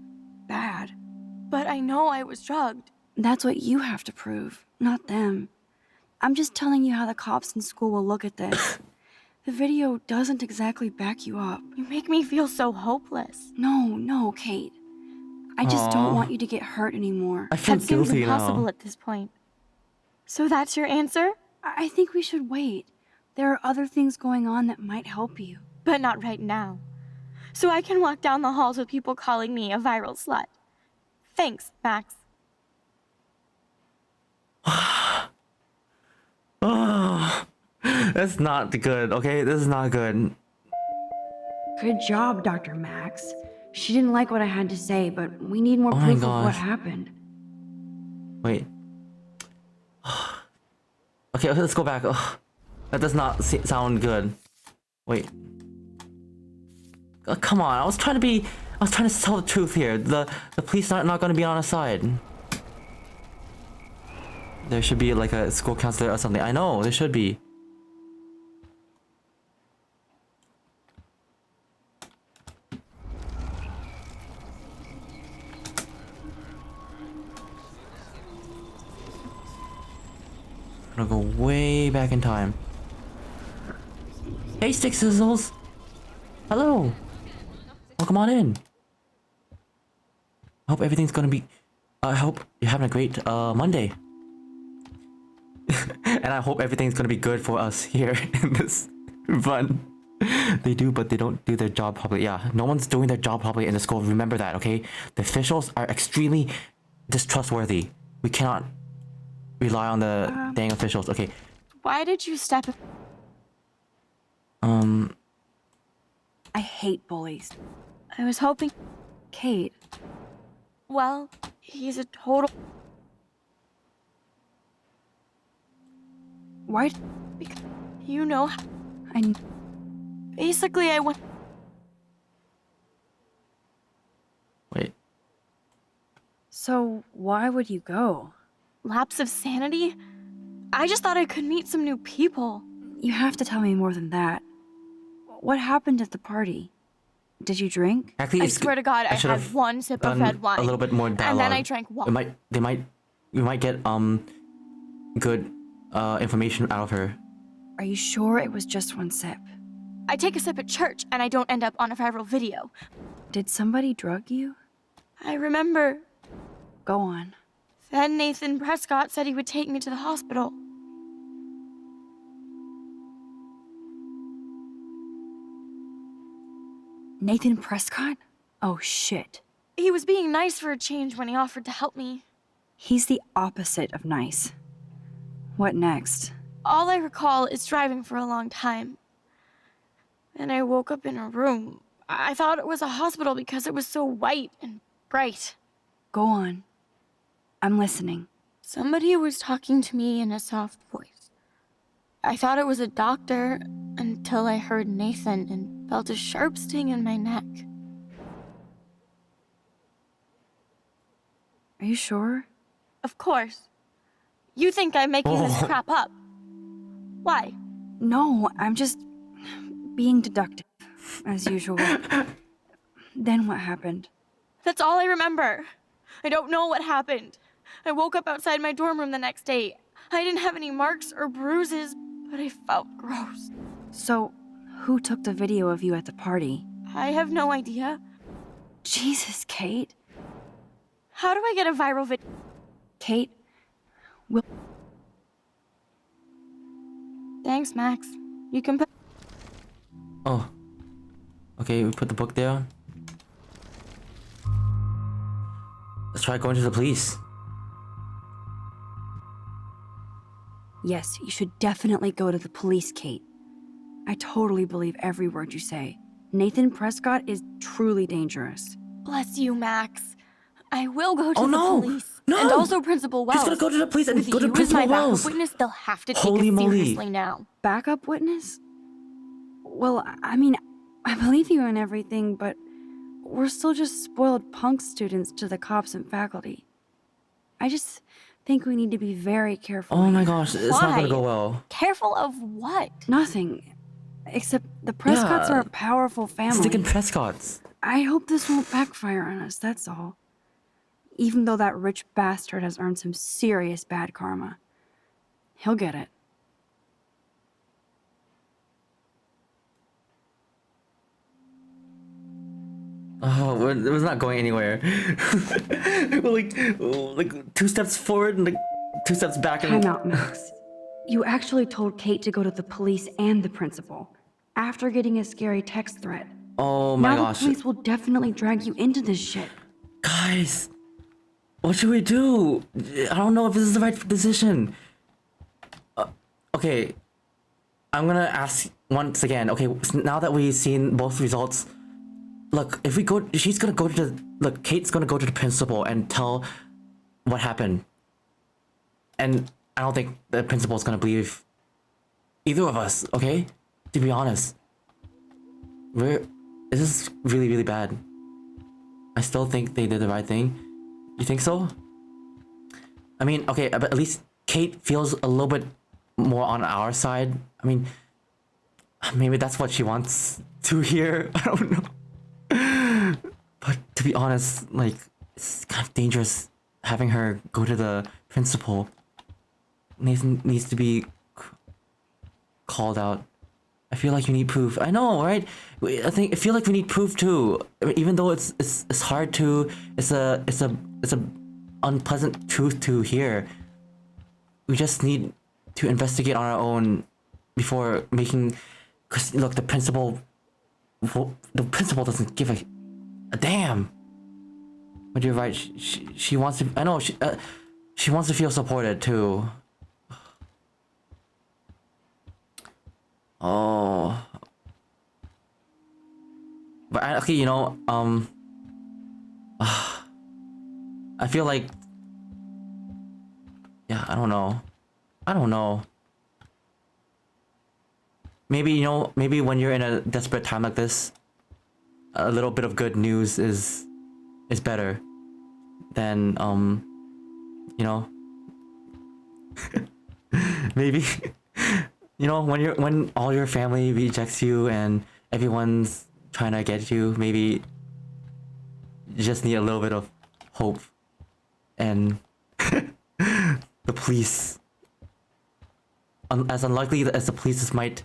Bad. But I know I was drugged. That's what you have to prove, not them. I'm just telling you how the cops in school will look at this. The video doesn't exactly back you up. You make me feel so hopeless. No, Kate. I just don't want you to get hurt anymore. I feel That seems guilty impossible now. at this point. So that's your answer? I think we should wait. There are other things going on that might help you. But not right now. So I can walk down the halls with people calling me a viral slut. Thanks, Max. Oh, that's not good. Okay, this is not good. Good job, Dr. Max. She didn't like what I had to say, but we need more proof of what happened. Wait. Okay, let's go back. Ugh. That does not sound good. Wait. Come on, I was trying to tell the truth here. The police are not gonna be on our side. There should be like a school counselor or something. I know, there should be. I'm gonna go way back in time. Hey, Stick Sizzles! Hello! Welcome on in. I hope everything's gonna be... I hope you're having a great Monday. And I hope everything's gonna be good for us here in this run. They do, but they don't do their job properly. Yeah, no one's doing their job properly in the school. Remember that, okay? The officials are extremely distrustworthy. We cannot rely on the dang officials. Okay. Why did you step... I hate bullies. I was hoping... Kate, Well, he's a total... why? Because you know... I... Basically, I went... Wait. So, why would you go? Lapse of sanity? I just thought I could meet some new people. You have to tell me more than that. What happened at the party? Did you drink? Actually, I it's swear to God, I should had have one sip of done red wine. a little bit more dialogue. And then I drank water. We might get good information out of her. Are you sure it was just one sip? I take a sip at church and I don't end up on a viral video. Did somebody drug you? I remember. Go on. Then Nathan Prescott said he would take me to the hospital. Nathan Prescott? Oh shit. He was being nice for a change when he offered to help me. He's the opposite of nice. What next? All I recall is driving for a long time. And I woke up in a room. I thought it was a hospital because it was so white and bright. Go on. I'm listening. Somebody was talking to me in a soft voice. I thought it was a doctor until I heard Nathan and felt a sharp sting in my neck. Are you sure? Of course. You think I'm making this crap up. Why? No, I'm just being deductive, as usual. Then what happened? That's all I remember. I don't know what happened. I woke up outside my dorm room the next day. I didn't have any marks or bruises, but I felt gross. So, who took the video of you at the party? I have no idea. Jesus, Kate. How do I get a viral video? Kate, will... Thanks, Max. You can put... Oh. Okay, we put the book there. Let's try going to the police. Yes, you should definitely go to the police, Kate. I totally believe every word you say. Nathan Prescott is truly dangerous. Bless you, Max. I will go to Oh, the no! police. No! And also Principal Wells. He's gonna go to the police and With go to you as Principal my backup Wells. witness, they'll have to take Holy us moly. seriously now. Backup witness? Well, I mean, I believe you in everything, but we're still just spoiled punk students to the cops and faculty. I just think we need to be very careful. Oh my gosh, it's not gonna Why? go well. Careful of what? Nothing. Except the Prescotts Yeah. are a powerful family. Sticking Prescotts. I hope this won't backfire on us, that's all. Even though that rich bastard has earned some serious bad karma. He'll get it. Oh, it was not going anywhere. We're like 2 steps forward and like 2 steps back. And Time out, Max. You actually told Kate to go to the police and the principal after getting a scary text threat. Oh my now gosh. the police will definitely drag you into this shit. Guys, what should we do? I don't know if this is the right decision. Okay, I'm gonna ask once again. Okay, now that we've seen both results, look, if we go, she's gonna go to look, Kate's gonna go to the principal and tell what happened. And I don't think the principal's gonna believe either of us, okay? To be honest. this is really, really bad. I still think they did the right thing. You think so? I mean, okay, but at least Kate feels a little bit more on our side. I mean, maybe that's what she wants to hear. I don't know. But to be honest, like, it's kind of dangerous having her go to the principal. Nathan needs to be called out. I feel like you need proof. I know, right? I feel like we need proof too. I mean, even though it's hard to, it's a unpleasant truth to hear. We just need to investigate on our own before making. Cause look, the principal doesn't give a damn. But you're right. She wants to. I know she wants to feel supported too. Oh. But okay, you know, I feel like, yeah, I don't know. Maybe, you know, maybe when you're in a desperate time like this, a little bit of good news is better than, you know, maybe, you know, when all your family rejects you and everyone's trying to get you, maybe you just need a little bit of hope. And the police, as unlikely as the police might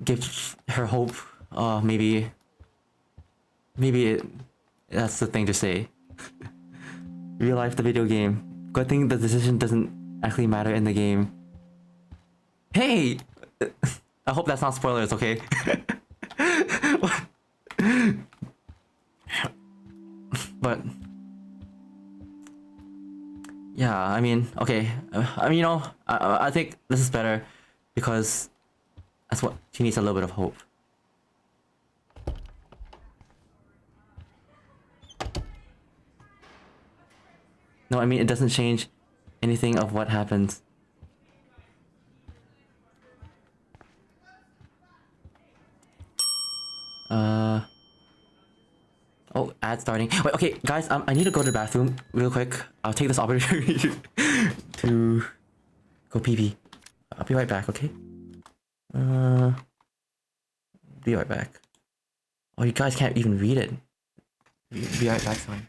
give her hope, maybe that's the thing to say. Real life, the video game. Good thing the decision doesn't actually matter in the game. Hey! I hope that's not spoilers, okay? But yeah, I mean, okay. I mean, you know, I think this is better because that's what she needs, a little bit of hope. No, I mean, it doesn't change anything of what happens. Oh, ad starting. Wait, okay, guys, I need to go to the bathroom real quick. I'll take this opportunity to go pee-pee. I'll be right back, okay? Be right back. Oh, you guys can't even read it. Be right back, son.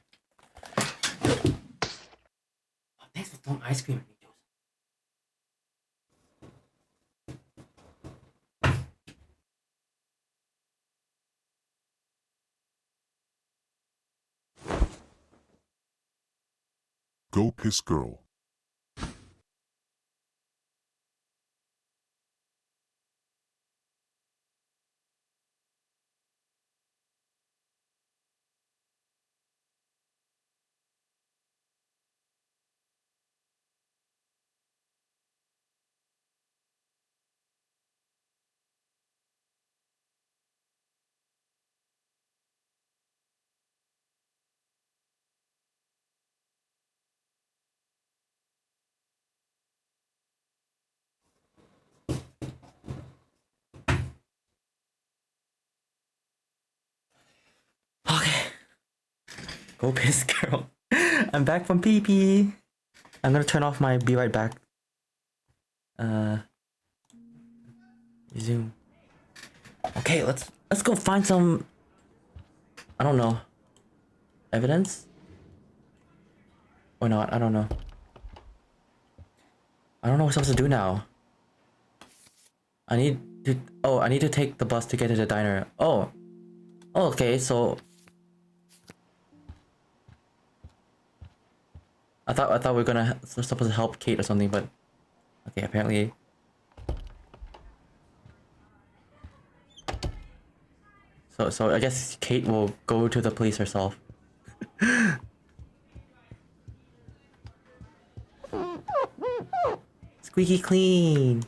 Oh, thanks for throwing ice cream at me, Joseph. Go piss girl. Okay. Go piss, girl. I'm back from pee-pee. I'm gonna turn off my be right back. Resume. Okay, let's go find some, I don't know, evidence? Or not, I don't know. I don't know what I'm supposed to do now. I need to take the bus to get to the diner. Oh, okay, so I thought we were gonna supposed to help Kate or something, but okay, apparently. So I guess Kate will go to the police herself. Squeaky clean.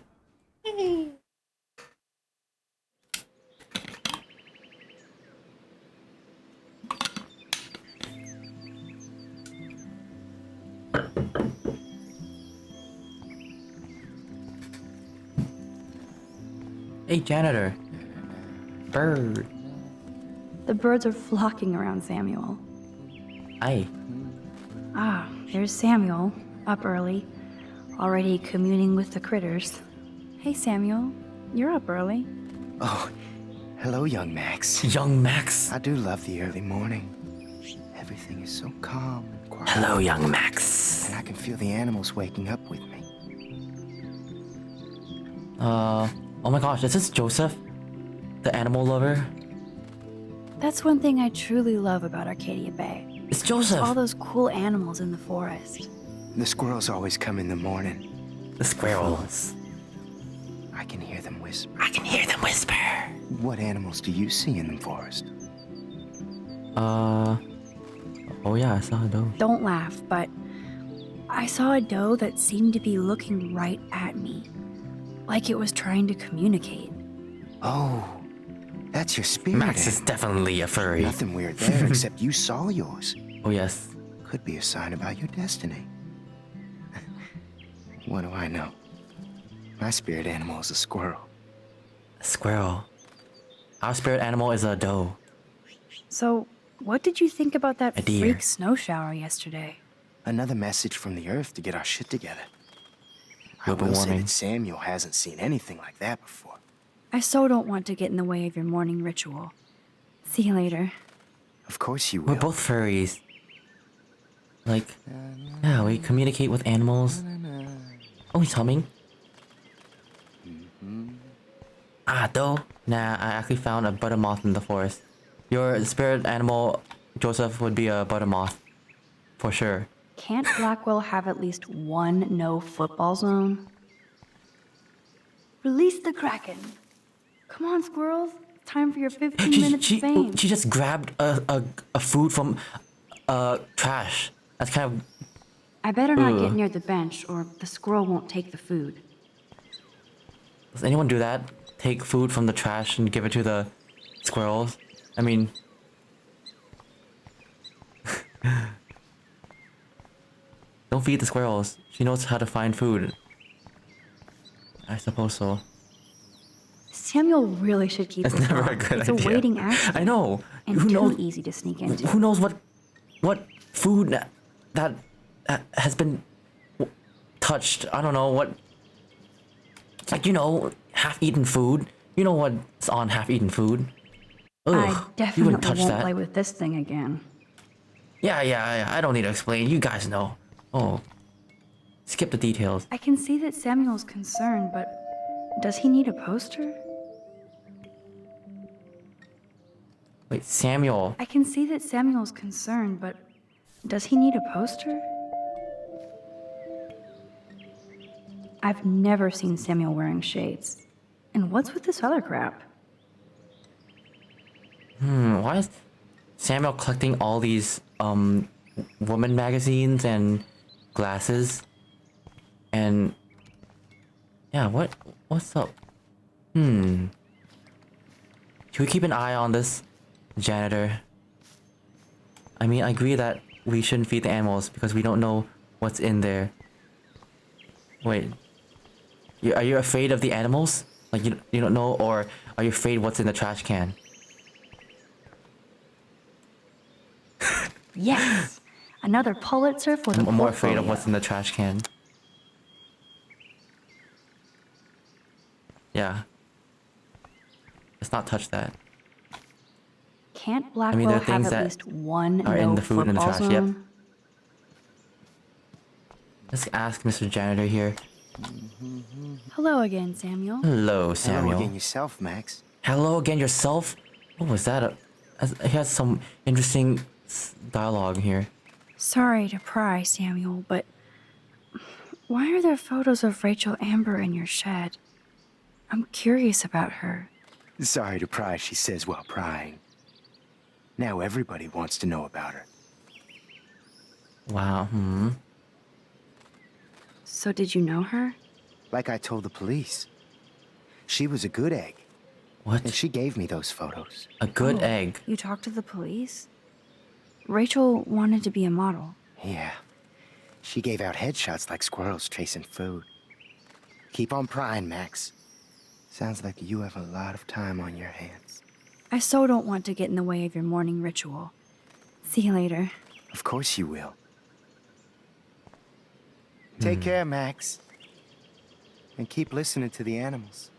Hey, janitor. Bird. The birds are flocking around Samuel. Aye. Ah, there's Samuel, up early, already communing with the critters. Hey, Samuel, you're up early. Oh, hello, young Max. Young Max. I do love the early morning. Everything is so calm and quiet. Hello, young Max. And I can feel the animals waking up with me. Oh my gosh, is this Joseph? The animal lover? That's one thing I truly love about Arcadia Bay. It's Joseph! All those cool animals in the forest. The squirrels always come in the morning. The squirrels. I can hear them whisper. I can hear them whisper. What animals do you see in the forest? Oh yeah, I saw a doe. Don't laugh, but I saw a doe that seemed to be looking right at me. Like it was trying to communicate. Oh, that's your spirit. Max is definitely a furry. Nothing weird there, except you saw yours. Oh yes. Could be a sign about your destiny. What do I know? My spirit animal is a squirrel. A squirrel. Our spirit animal is a doe. So, what did you think about that A deer. freak snow shower yesterday? Another message from the earth to get our shit together. I Global will say warming. that Samuel hasn't seen anything like that before. I so don't want to get in the way of your morning ritual. See you later. Of course you will. We're both furries. Like, yeah, we communicate with animals. Oh, he's humming. Ah, doe. Nah, I actually found a butter moth in the forest. Your spirit animal, Joseph, would be a butter moth. For sure. Can't Blackwell have at least one no football zone? Release the Kraken. Come on, squirrels. Time for your 15 minutes of fame. She just grabbed a food from trash. That's kind of... I better not get Ugh. near the bench or the squirrel won't take the food. Does anyone do that? Take food from the trash and give it to the squirrels? I mean... Don't feed the squirrels. She knows how to find food. I suppose so. Samuel really should keep It's this never on. a good It's idea. a waiting action. I know. And Who too knows? easy to sneak into. Who knows what food that has been touched? I don't know what. Like, you know, half-eaten food. You know what's on half-eaten food? Ugh, I you definitely wouldn't touch won't that. play with this thing again. Yeah. I don't need to explain. You guys know. Oh, skip the details. I can see that Samuel's concerned, but does he need a poster? Wait, Samuel. I can see that Samuel's concerned, but does he need a poster? I've never seen Samuel wearing shades. And what's with this other crap? Why is Samuel collecting all these woman magazines and glasses? And yeah, what's up? Should we keep an eye on this janitor? I mean, I agree that we shouldn't feed the animals because we don't know what's in there. Wait, are you afraid of the animals? Like you don't know, or are you afraid what's in the trash can? Yes! Another Pulitzer for the I'm more afraid of portfolio. what's in the trash can. Yeah. Let's not touch that. Can't Blackwell there are have things at that least one are no in the food in the football trash, yep. zone? Let's ask Mr. Janitor here. Hello again, Samuel. Hello, Samuel. Hello again yourself, Max. Hello again yourself? What was that? He has some interesting dialogue here. Sorry to pry, Samuel, but why are there photos of Rachel Amber in your shed? I'm curious about her. Sorry to pry, she says while prying. Now everybody wants to know about her. Wow, So did you know her? Like I told the police. She was a good egg. What? And she gave me those photos. A good Oh, egg. You talked to the police? Rachel wanted to be a model. Yeah. She gave out headshots like squirrels chasing food. Keep on prying, Max. Sounds like you have a lot of time on your hands. I so don't want to get in the way of your morning ritual. See you later. Of course you will. Take care, Max. And keep listening to the animals.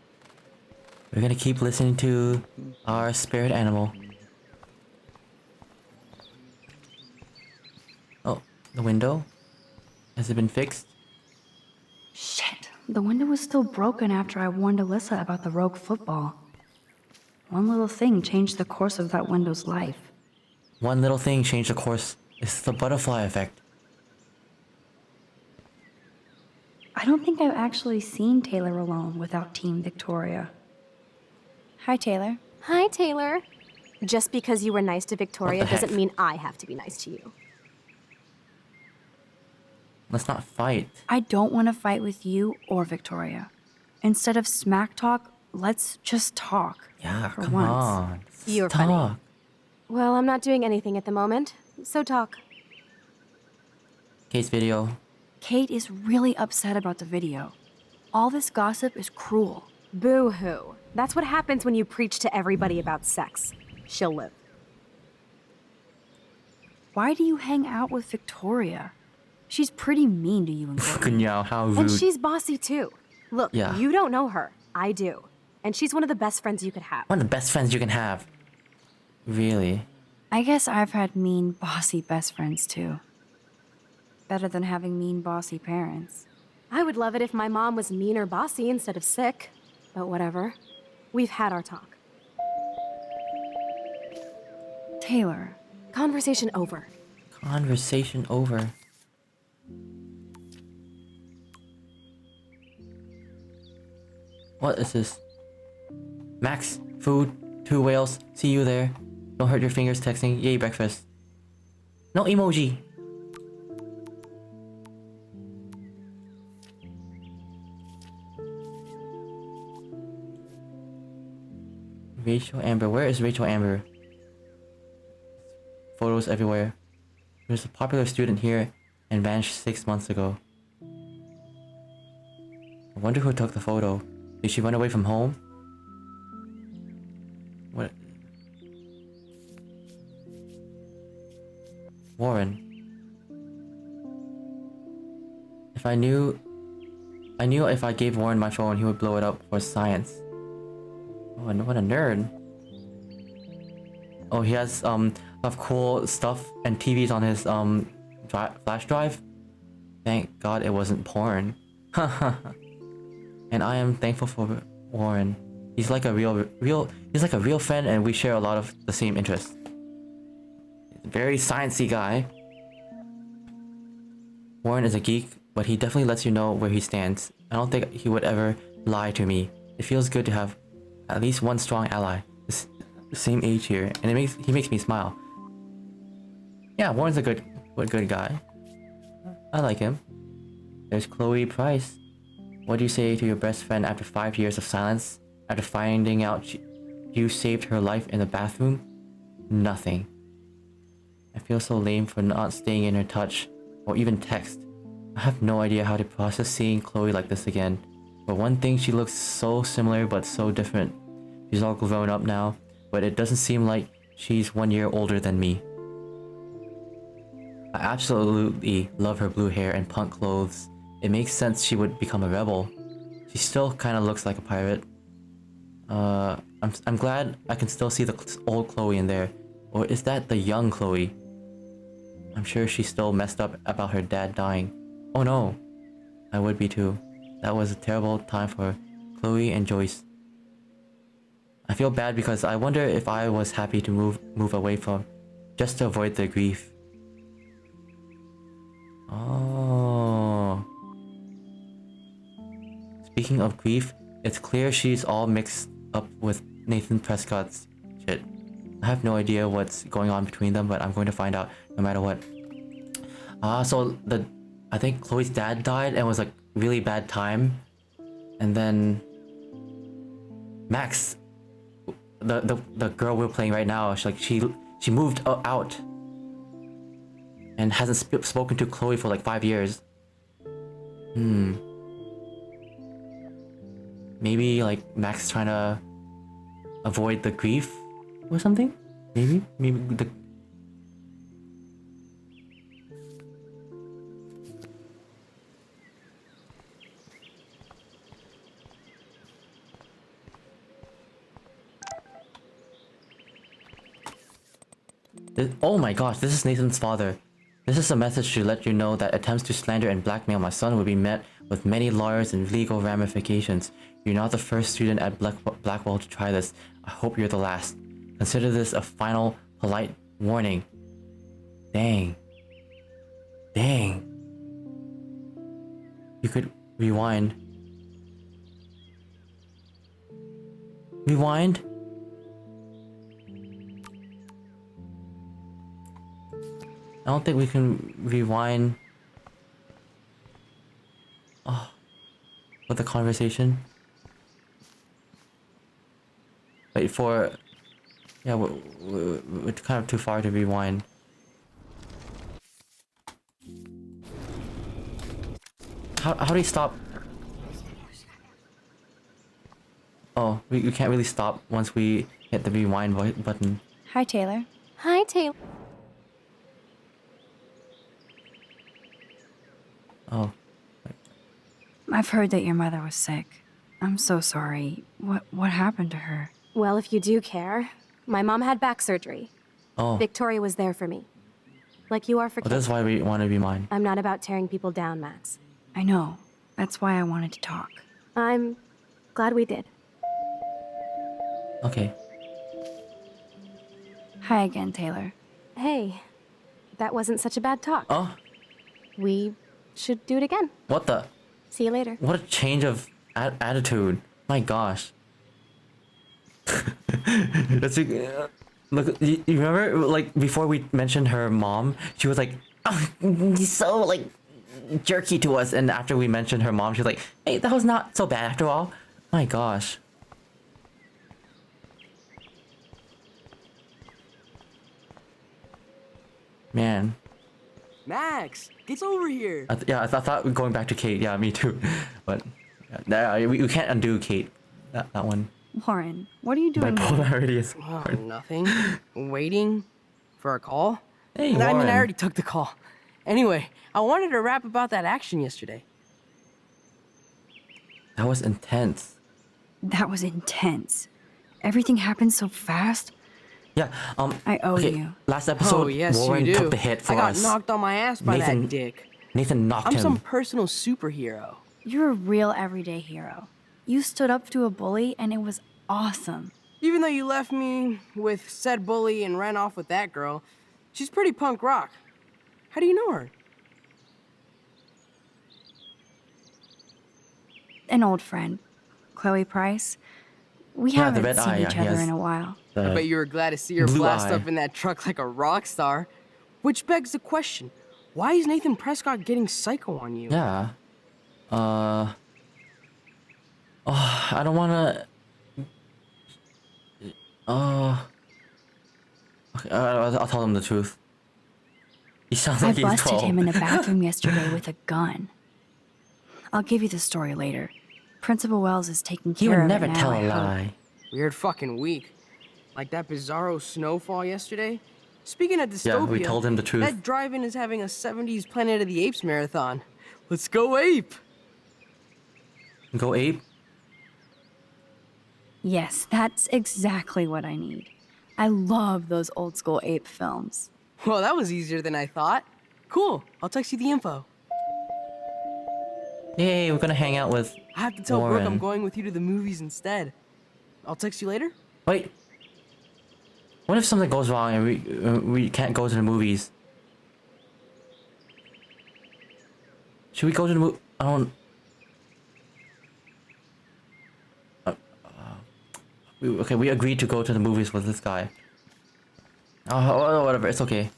We're gonna keep listening to our spirit animal. Oh, the window? Has it been fixed? Shit. The window was still broken after I warned Alyssa about the rogue football. One little thing changed the course of that window's life. One little thing changed the course. It's the butterfly effect. I don't think I've actually seen Taylor alone without Team Victoria. Hi, Taylor. Hi, Taylor. Just because you were nice to Victoria What the doesn't heck? mean I have to be nice to you. Let's not fight. I don't want to fight with you or Victoria. Instead of smack talk, let's just talk. Yeah, for come once. on. You're Talk. funny. Well, I'm not doing anything at the moment, so talk. Kate's video. Kate is really upset about the video. All this gossip is cruel. Boo-hoo. That's what happens when you preach to everybody about sex. She'll live. Why do you hang out with Victoria? She's pretty mean to you and Courtney. Kunyao, how rude. And she's bossy too. Look, Yeah. you don't know her. I do. And she's one of the best friends you could have. One of the best friends you can have. Really? I guess I've had mean, bossy best friends too. Better than having mean, bossy parents. I would love it if my mom was mean or bossy instead of sick. But whatever. We've had our talk. Taylor. Conversation over. Conversation over. What is this? Max, food, 2 whales, see you there. Don't hurt your fingers texting, yay breakfast. No emoji. Rachel Amber, where is Rachel Amber? Photos everywhere. There's a popular student here and vanished 6 months ago. I wonder who took the photo. Did she run away from home? What? Warren. I knew if I gave Warren my phone, he would blow it up for science. Oh, what a nerd. Oh, he has of cool stuff and TVs on his flash drive. Thank God it wasn't porn. And I am thankful for Warren. He's like a real friend, and we share a lot of the same interests. Very sciencey guy. Warren is a geek, but he definitely lets you know where he stands. I don't think he would ever lie to me. It feels good to have at least one strong ally. The same age here, and he makes me smile. Yeah, Warren's a good guy. I like him. There's Chloe Price. What do you say to your best friend after 5 years of silence? After finding out you saved her life in the bathroom? Nothing. I feel so lame for not staying in her touch, or even text. I have no idea how to process seeing Chloe like this again. For one thing, she looks so similar but so different. She's all grown up now, but it doesn't seem like she's 1 year older than me. I absolutely love her blue hair and punk clothes. It makes sense she would become a rebel. She still kind of looks like a pirate. I'm glad I can still see the old Chloe in there. Or is that the young Chloe? I'm sure she's still messed up about her dad dying. Oh no, I would be too. That was a terrible time for Chloe and Joyce. I feel bad because I wonder if I was happy to move away from, just to avoid the grief. Oh. Speaking of grief, it's clear she's all mixed up with Nathan Prescott's shit. I have no idea what's going on between them, but I'm going to find out no matter what. So I think Chloe's dad died and it was like really bad time. And then Max, the girl we're playing right now, she moved out and hasn't spoken to Chloe for like 5 years. Maybe like Max trying to avoid the grief or something? Maybe the. Oh my gosh, this is Nathan's father. This is a message to let you know that attempts to slander and blackmail my son will be met with many lawyers and legal ramifications. You're not the first student at Blackwell to try this. I hope you're the last. Consider this a final, polite warning. Dang. Dang. You could rewind. Rewind? I don't think we can rewind with the conversation. Wait for... Yeah, we're kind of too far to rewind. How do you stop? Oh, we can't really stop once we hit the rewind button. Hi, Taylor. Hi, Taylor. Oh. I've heard that your mother was sick. I'm so sorry. What happened to her? Well, if you do care, my mom had back surgery. Oh. Victoria was there for me. Like you are for Oh, that's why we want to rewind. I'm not about tearing people down, Max. I know. That's why I wanted to talk. I'm glad we did. Okay. Hi again, Taylor. Hey, that wasn't such a bad talk. Oh. We should do it again. What the? See you later. What a change of attitude. My gosh. That's look, you remember like before we mentioned her mom, she was like, oh, he's so like jerky to us, and after we mentioned her mom, she was like, hey, that was not so bad after all. My gosh. Man. Max, get over here. I thought going back to Kate. Yeah, me too. But we can't undo Kate. That one. Warren, what are you doing? Bipolarity is nothing. Waiting for a call. Hey, I Warren. mean, I already took the call. Anyway, I wanted to rap about that action yesterday. That was intense. That was intense. Everything happened so fast. Yeah, I owe okay, you. Last episode, Oh, yes, Warren you do. took the hit for I got us. knocked on my ass by Nathan- that dick. Nathan knocked I'm him. some personal superhero. You're a real everyday hero. You stood up to a bully and it was awesome. Even though you left me with said bully and ran off with that girl, she's pretty punk rock. How do you know her? An old friend, Chloe Price. We Yeah, the haven't red seen eye, each yeah, he other has in a while. the I bet you were glad to see her blue blast eye. up in that truck like a rock star. Which begs the question, why is Nathan Prescott getting psycho on you? Yeah. Oh, I don't wanna. Okay, I'll tell him the truth. He sounds I like he's busted 12. him in the bathroom yesterday with a gun. I'll give you the story later. Principal Wells is taking He care would of never it now, tell I a hope. lie. Weird fucking week. Like that bizarro snowfall yesterday. Speaking of dystopia, Yeah, we told him the truth. that drive-in is having a 70s Planet of the Apes marathon. Let's go ape! Go ape? Yes, that's exactly what I need. I love those old school ape films. Well, that was easier than I thought. Cool, I'll text you the info. Yay, we're gonna hang out with I have to tell Brooke I'm Warren. going with you to the movies instead. I'll text you later? Wait. What if something goes wrong and we can't go to the movies? Should we go to the movie? I don't. Okay, we agreed to go to the movies with this guy. Oh, whatever. It's okay.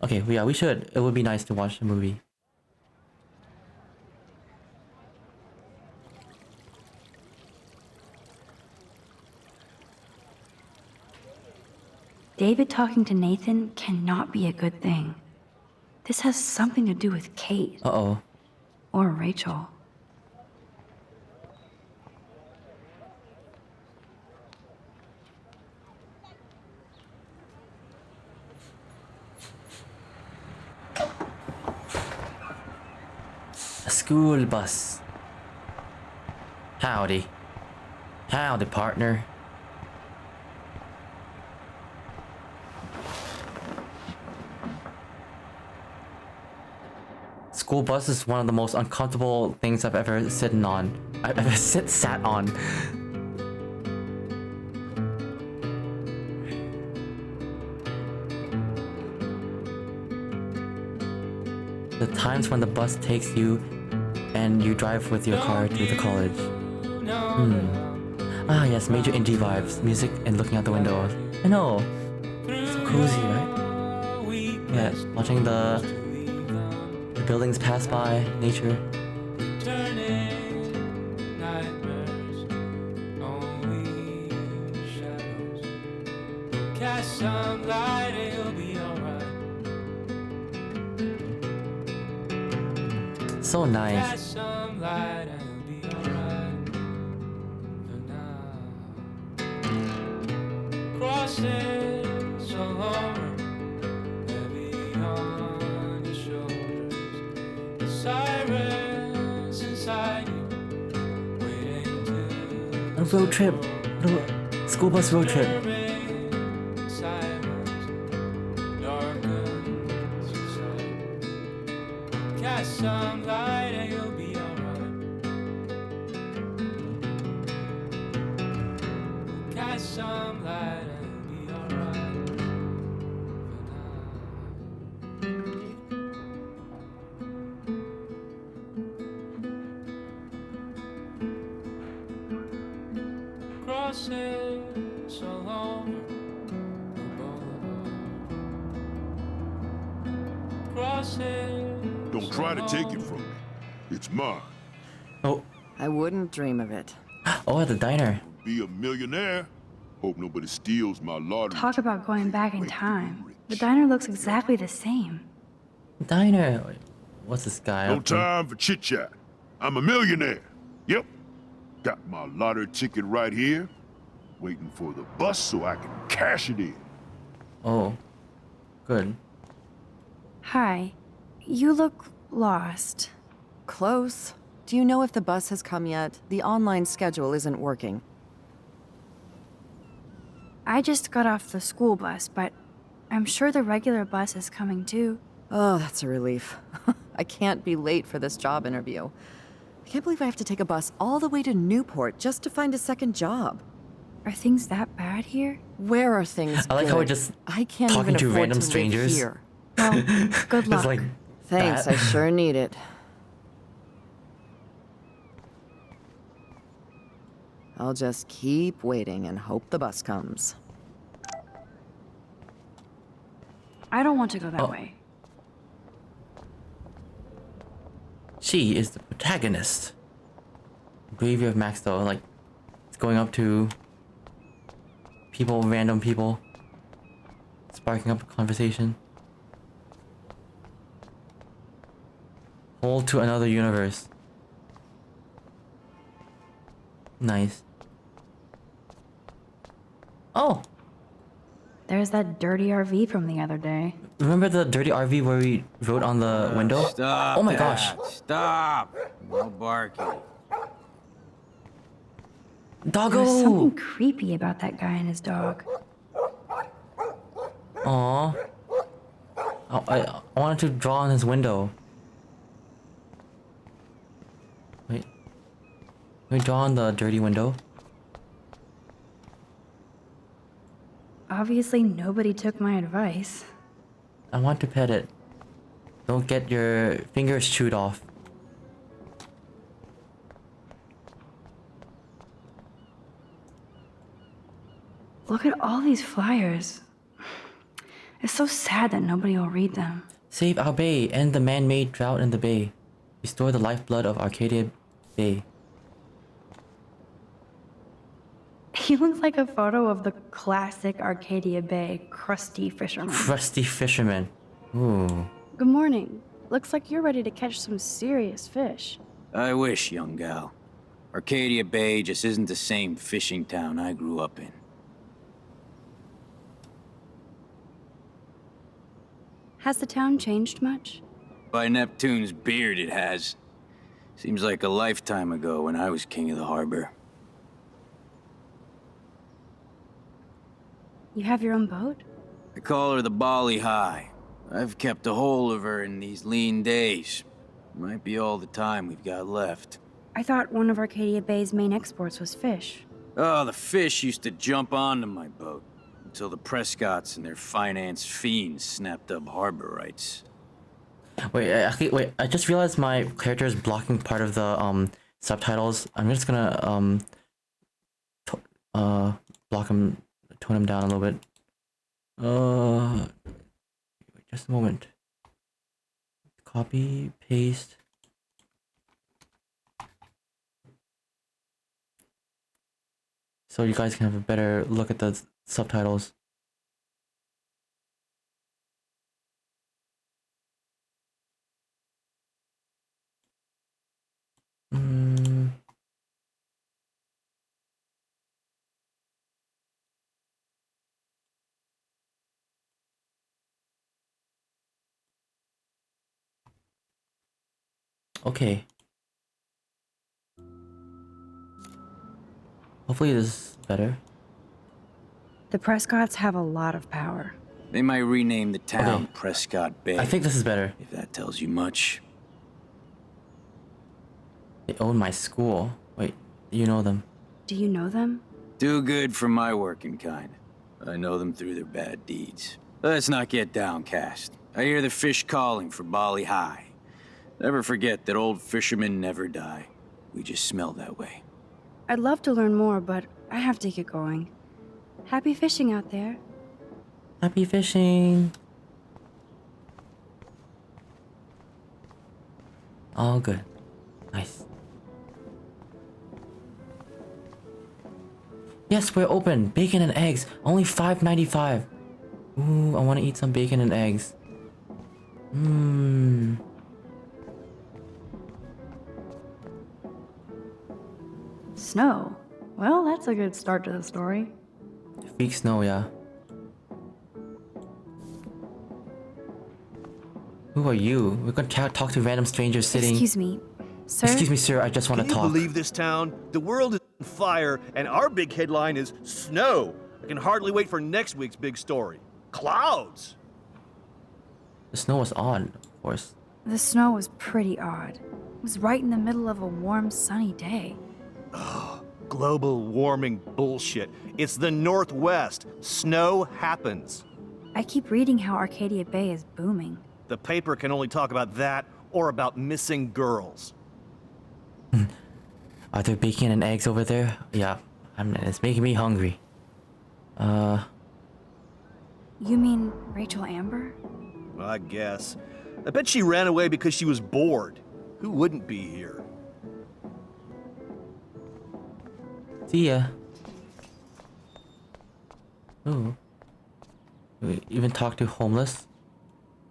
Okay, yeah, we should. It would be nice to watch the movie. David talking to Nathan cannot be a good thing. This has something to do with Kate Uh-oh. or Rachel. school bus. Howdy. Howdy, partner. School bus is one of the most uncomfortable things I've ever sat on. I've ever sat on. The times when the bus takes you and you drive with your car to the college. Ah yes, major indie vibes. Music and looking out the window. I know. So cozy, right? Yeah, watching the buildings pass by, nature. So nice. A road trip. School bus road trip. Don't try to take it from me. It's mine. Oh. I wouldn't dream of it. Oh, at the diner. Be a millionaire. Hope nobody steals my lottery. Talk about going back in time. The diner looks exactly the same. Diner. What's this guy? No up to? time for chit chat. I'm a millionaire. Yep. Got my lottery ticket right here. Waiting for the bus so I can cash it in. Oh. Good. Hi. You look lost. Close. Do you know if the bus has come yet? The online schedule isn't working. I just got off the school bus, but I'm sure the regular bus is coming too. Oh, that's a relief. I can't be late for this job interview. I can't believe I have to take a bus all the way to Newport just to find a second job. Are things that bad here? Where are things I like good? how we're just I can't talking even to afford random to strangers. live here. Well, good luck. It's like Thanks, that. I sure need it. I'll just keep waiting and hope the bus comes. I don't want to go that way. She is the protagonist. Bravery of Max though, like it's going up to people, random people, sparking up a conversation. Hold to another universe. Nice. Oh! There's that dirty RV from the other day. Remember the dirty RV where we wrote on the window? Stop. Oh my that. gosh. Stop. No barking. Doggo! There's something creepy about that guy and his dog. Aww. I wanted to draw on his window. Wait. Can we draw on the dirty window? Obviously, nobody took my advice. I want to pet it. Don't get your fingers chewed off. Look at all these flyers. It's so sad that nobody will read them. Save our bay, end the man-made drought in the bay. Restore the lifeblood of Arcadia Bay. He looks like a photo of the classic Arcadia Bay crusty fisherman. Crusty fisherman. Ooh. Good morning. Looks like you're ready to catch some serious fish. I wish, young gal. Arcadia Bay just isn't the same fishing town I grew up in. Has the town changed much? By Neptune's beard, it has. Seems like a lifetime ago when I was king of the harbor. You have your own boat? I call her the Bali High. I've kept a hold of her in these lean days. Might be all the time we've got left. I thought one of Arcadia Bay's main exports was fish. Oh, the fish used to jump onto my boat until the Prescotts and their finance fiends snapped up harbor rights. Wait, I just realized my character is blocking part of the subtitles. I'm just gonna block him, tone him down a little bit. Wait just a moment. Copy, paste. So you guys can have a better look at the subtitles. Okay. Hopefully this is better. The Prescotts have a lot of power. They might rename the town Prescott Bay. I think this is better. If that tells you much. They own my school. Wait, you know them? Do you know them? Do good for my working kind. I know them through their bad deeds. Let's not get downcast. I hear the fish calling for Bali High. Never forget that old fishermen never die. We just smell that way. I'd love to learn more, but I have to get going. Happy fishing out there. Happy fishing. All good. Nice. Yes, we're open. Bacon and eggs. Only $5.95. Ooh, I want to eat some bacon and eggs. Snow. Well, that's a good start to the story. Fake snow, yeah. Who are you? We're gonna talk to random strangers sitting. Excuse me, sir? Excuse me, sir. I just want to Can talk. you believe this town? The world is on fire, and our big headline is snow. I can hardly wait for next week's big story. Clouds! The snow was on, of course. The snow was pretty odd. It was right in the middle of a warm, sunny day. Global warming bullshit. It's the Northwest. Snow happens. I keep reading how Arcadia Bay is booming. The paper can only talk about that or about missing girls. Are there bacon and eggs over there? Yeah, it's making me hungry. You mean Rachel Amber? I guess. I bet she ran away because she was bored. Who wouldn't be here? See ya. Ooh. We even talk to homeless.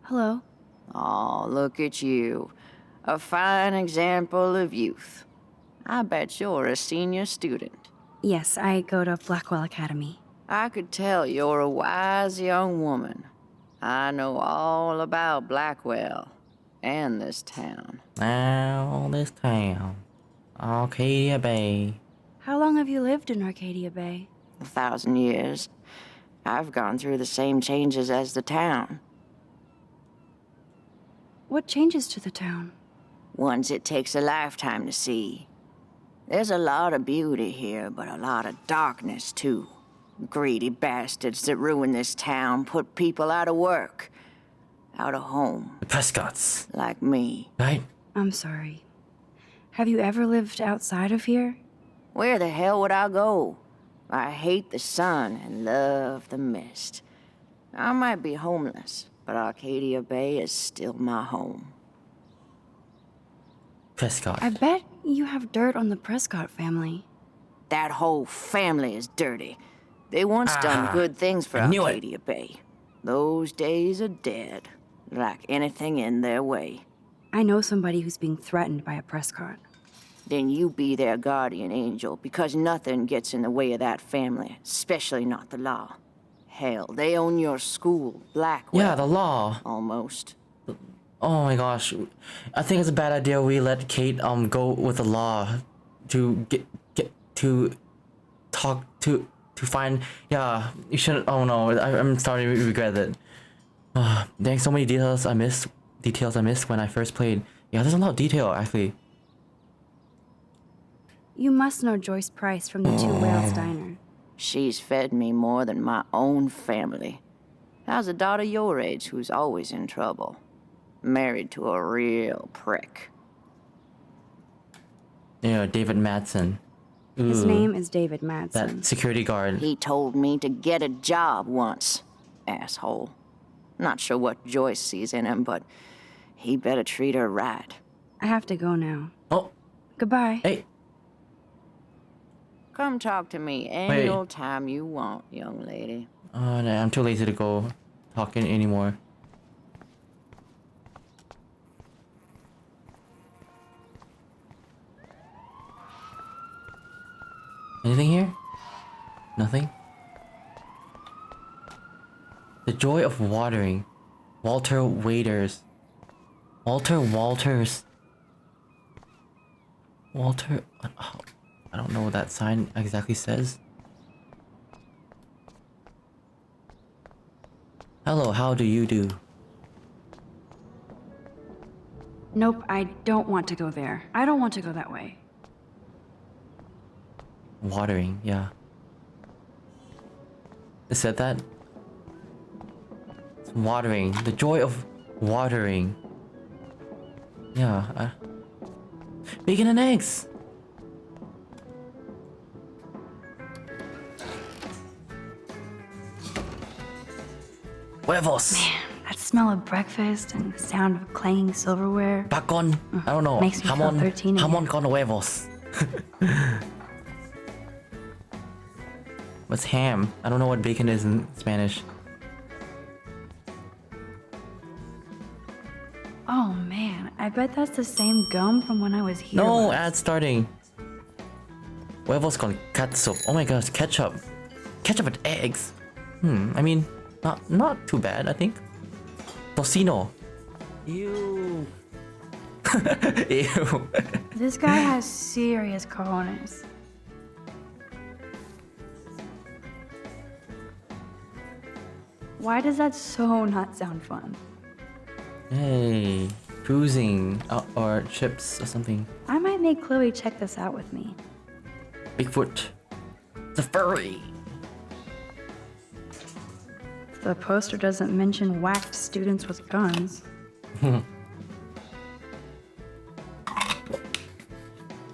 Hello. Oh, look at you. A fine example of youth. I bet you're a senior student. Yes, I go to Blackwell Academy. I could tell you're a wise young woman. I know all about Blackwell and this town. Now, this town. Arcadia Bay. How long have you lived in Arcadia Bay? 1,000 years. I've gone through the same changes as the town. What changes to the town? Ones it takes a lifetime to see. There's a lot of beauty here, but a lot of darkness, too. Greedy bastards that ruin this town, put people out of work, out of home. The Prescotts. Like me. Right? I'm sorry. Have you ever lived outside of here? Where the hell would I go? I hate the sun and love the mist. I might be homeless, but Arcadia Bay is still my home. Prescott. I bet you have dirt on the Prescott family. That whole family is dirty. They once done good things for Arcadia Bay. Those days are dead, like anything in their way. I know somebody who's being threatened by a Prescott. Then you be their guardian angel, because nothing gets in the way of that family, especially not the law. Hell, they own your school, Blackwell. Yeah, the law. Almost. Oh my gosh, I think it's a bad idea we let Kate go with the law to get to talk to find. Yeah, you shouldn't. Oh no, I'm starting to regret it. There's so many details I missed when I first played. Yeah, there's a lot of detail actually. You must know Joyce Price from the Two Whales Diner. She's fed me more than my own family. How's a daughter your age who's always in trouble? Married to a real prick. Yeah, David Madsen. His Ooh, name is David Madsen. that security guard. He told me to get a job once. Asshole. Not sure what Joyce sees in him, but he better treat her right. I have to go now. Oh. Goodbye. Hey. Come talk to me any old time you want, young lady. Oh, no, I'm too lazy to go talking anymore. Anything here? Nothing? The Joy of Watering. Walter Waiters. Walter Walters. Walter... Oh, I don't know what that sign exactly says. Hello, how do you do? Nope, I don't want to go there. I don't want to go that way. Watering, yeah. It said that? It's watering. The joy of watering. Yeah. Bacon and eggs! Huevos! Man, that smell of breakfast and the sound of clanging silverware. Bacon! I don't know. Makes me feel 13 again. Jamon con huevos. What's ham? I don't know what bacon is in Spanish. Oh man, I bet that's the same gum from when I was here. No, last. ad starting. Huevos con catsup. Oh my gosh, ketchup. Ketchup with eggs. I mean, not too bad, I think. Tocino. Ew. Ew. This guy has serious cojones. Why does that so not sound fun? Hey, cruising or chips or something. I might make Chloe check this out with me. Bigfoot. The furry. The poster doesn't mention whacked students with guns. I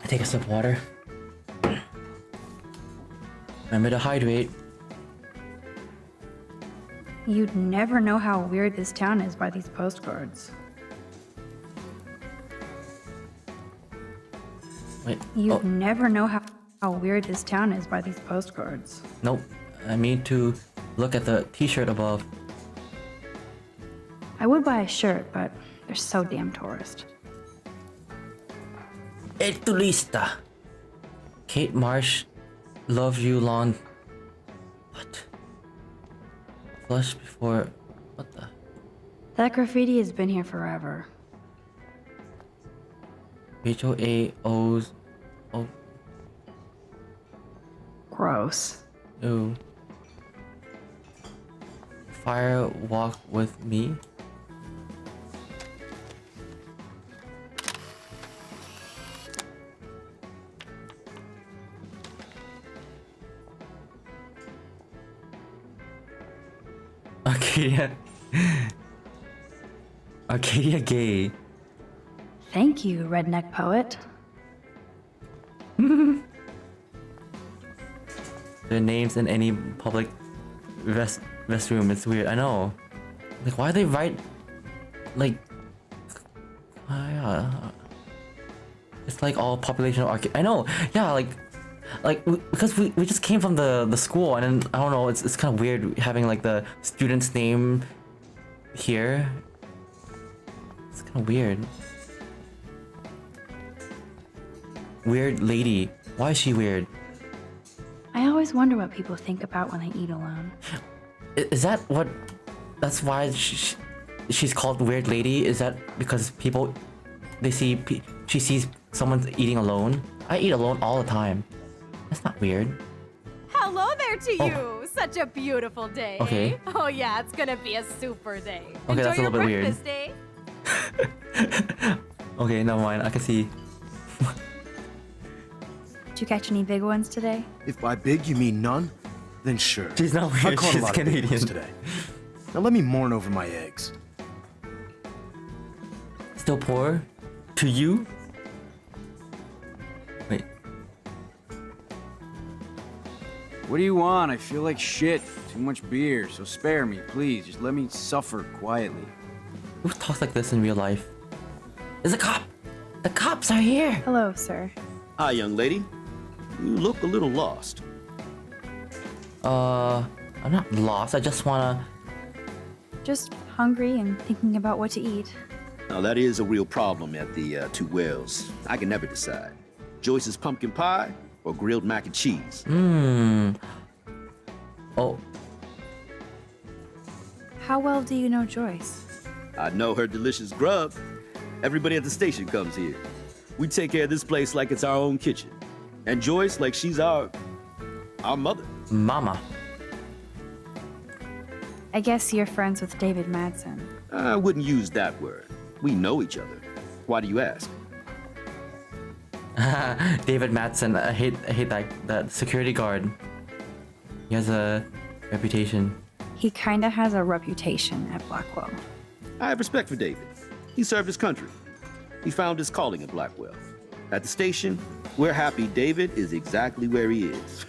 take a sip of water. Remember to hydrate. You'd never know how weird this town is by these postcards. Wait. You'd never know how weird this town is by these postcards. Nope. I need to look at the t-shirt above. I would buy a shirt, but they're so damn tourist. El turista. Kate Marsh, love you long. What? Flush before. What the? That graffiti has been here forever. Rachel A. O's. Oh. Gross. Ooh. Fire walk with me. Arcadia. Arcadia Gay. Thank you, redneck poet. Their names in any public restroom. It's weird. I know. Like, why they write like? It's like all population of I know. Yeah, like because we just came from the school, and then I don't know. It's kind of weird having like the student's name here. It's kind of weird. Weird lady. Why is she weird? I always wonder what people think about when they eat alone. Is that what? That's why she she's called Weird Lady? Is that because people, she sees someone eating alone? I eat alone all the time. That's not weird. Hello there to Oh. you. Such a beautiful day. Okay. Oh yeah, it's gonna be a super day. Okay, Enjoy that's a your little bit weird. breakfast, eh? Okay, never mind. I can see. Did you catch any big ones today? If by big you mean none, then sure. She's not I weird, caught a she's lot of big ones Canadian. today. Now let me mourn over my eggs. Still poor? To you? Wait. What do you want? I feel like shit. Too much beer, so spare me, please. Just let me suffer quietly. Who talks like this in real life? There's a cop! The cops are here! Hello, sir. Hi, young lady. You look a little lost. I'm not lost. I just wanna. Just hungry and thinking about what to eat. Now, that is a real problem at the Two Wells. I can never decide. Joyce's pumpkin pie or grilled mac and cheese. Oh. How well do you know Joyce? I know her delicious grub. Everybody at the station comes here. We take care of this place like it's our own kitchen. And Joyce like she's our mother. Mama. I guess you're friends with David Madsen. I wouldn't use that word. We know each other. Why do you ask? David Madsen. I hate that security guard. He has a reputation. He kinda has a reputation at Blackwell. I have respect for David. He served his country. He found his calling at Blackwell. At the station, we're happy David is exactly where he is.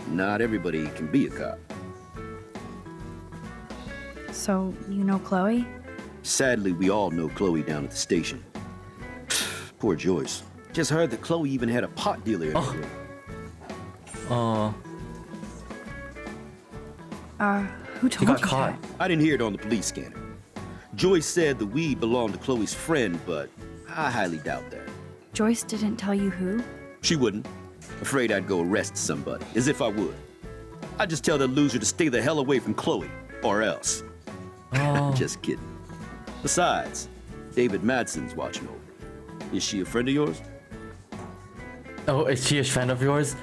Not everybody can be a cop. So, you know Chloe? Sadly, we all know Chloe down at the station. Poor Joyce. Just heard that Chloe even had a pot dealer in her room. Who told got you caught. that? I didn't hear it on the police scanner. Joyce said the weed belonged to Chloe's friend, but I highly doubt that. Joyce didn't tell you who? She wouldn't. Afraid I'd go arrest somebody, as if I would. I'd just tell that loser to stay the hell away from Chloe, or else. Just kidding. Besides, David Madsen's watching over her. Is she a friend of yours? Oh, is she a friend of yours?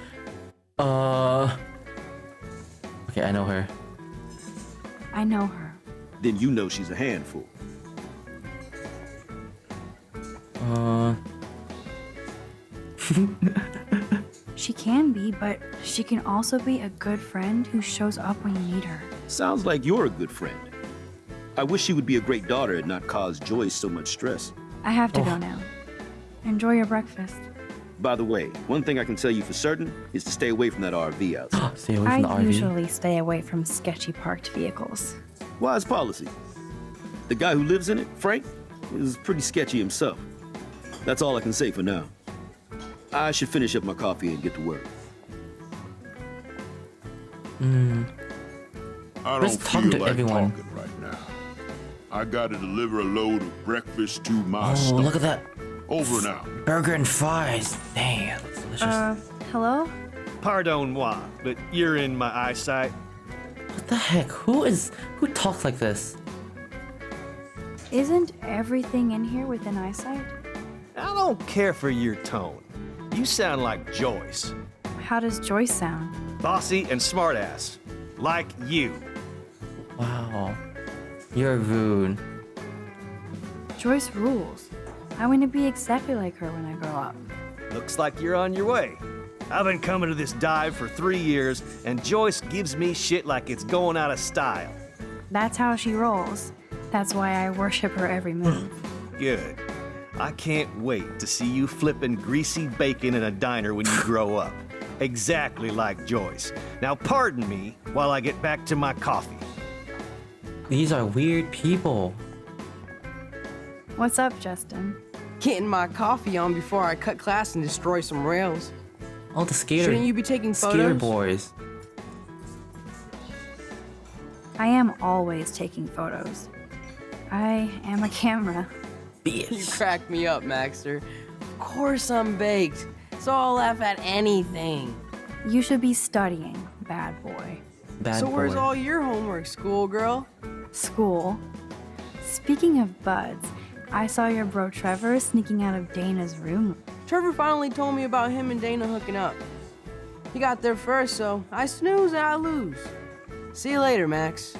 Okay, I know her. I know her. Then you know she's a handful. She can be, but she can also be a good friend who shows up when you need her. Sounds like you're a good friend. I wish she would be a great daughter and not cause Joyce so much stress. I have to go now. Enjoy your breakfast. By the way, one thing I can tell you for certain is to stay away from that RV outside. Stay away from the I RV. usually stay away from sketchy parked vehicles. Wise policy. The guy who lives in it, Frank, is pretty sketchy himself. That's all I can say for now. I should finish up my coffee and get to work. I Let's don't talk feel to like everyone. talking right now. I gotta deliver a load of breakfast to my Oh, stomach. look at that. Over and out. Burger and fries. Dang, that looks delicious. Hello? Pardon moi, but you're in my eyesight. What the heck? Who talks like this? Isn't everything in here within eyesight? I don't care for your tone. You sound like Joyce. How does Joyce sound? Bossy and smartass. Like you. Wow. You're rude. Joyce rules. I want to be exactly like her when I grow up. Looks like you're on your way. I've been coming to this dive for 3 years, and Joyce gives me shit like it's going out of style. That's how she rolls. That's why I worship her every move. Good. I can't wait to see you flipping greasy bacon in a diner when you grow up. Exactly like Joyce. Now pardon me while I get back to my coffee. These are weird people. What's up, Justin? Getting my coffee on before I cut class and destroy some rails. Oh, the skater. Shouldn't you be taking skater photos? boys. I am always taking photos. I am a camera. You crack me up, Maxter. Of course I'm baked, so I'll laugh at anything. You should be studying, bad boy. Bad so boy. where's all your homework, schoolgirl? School. Speaking of buds, I saw your bro Trevor sneaking out of Dana's room. Trevor finally told me about him and Dana hooking up. He got there first, so I snooze and I lose. See you later, Max.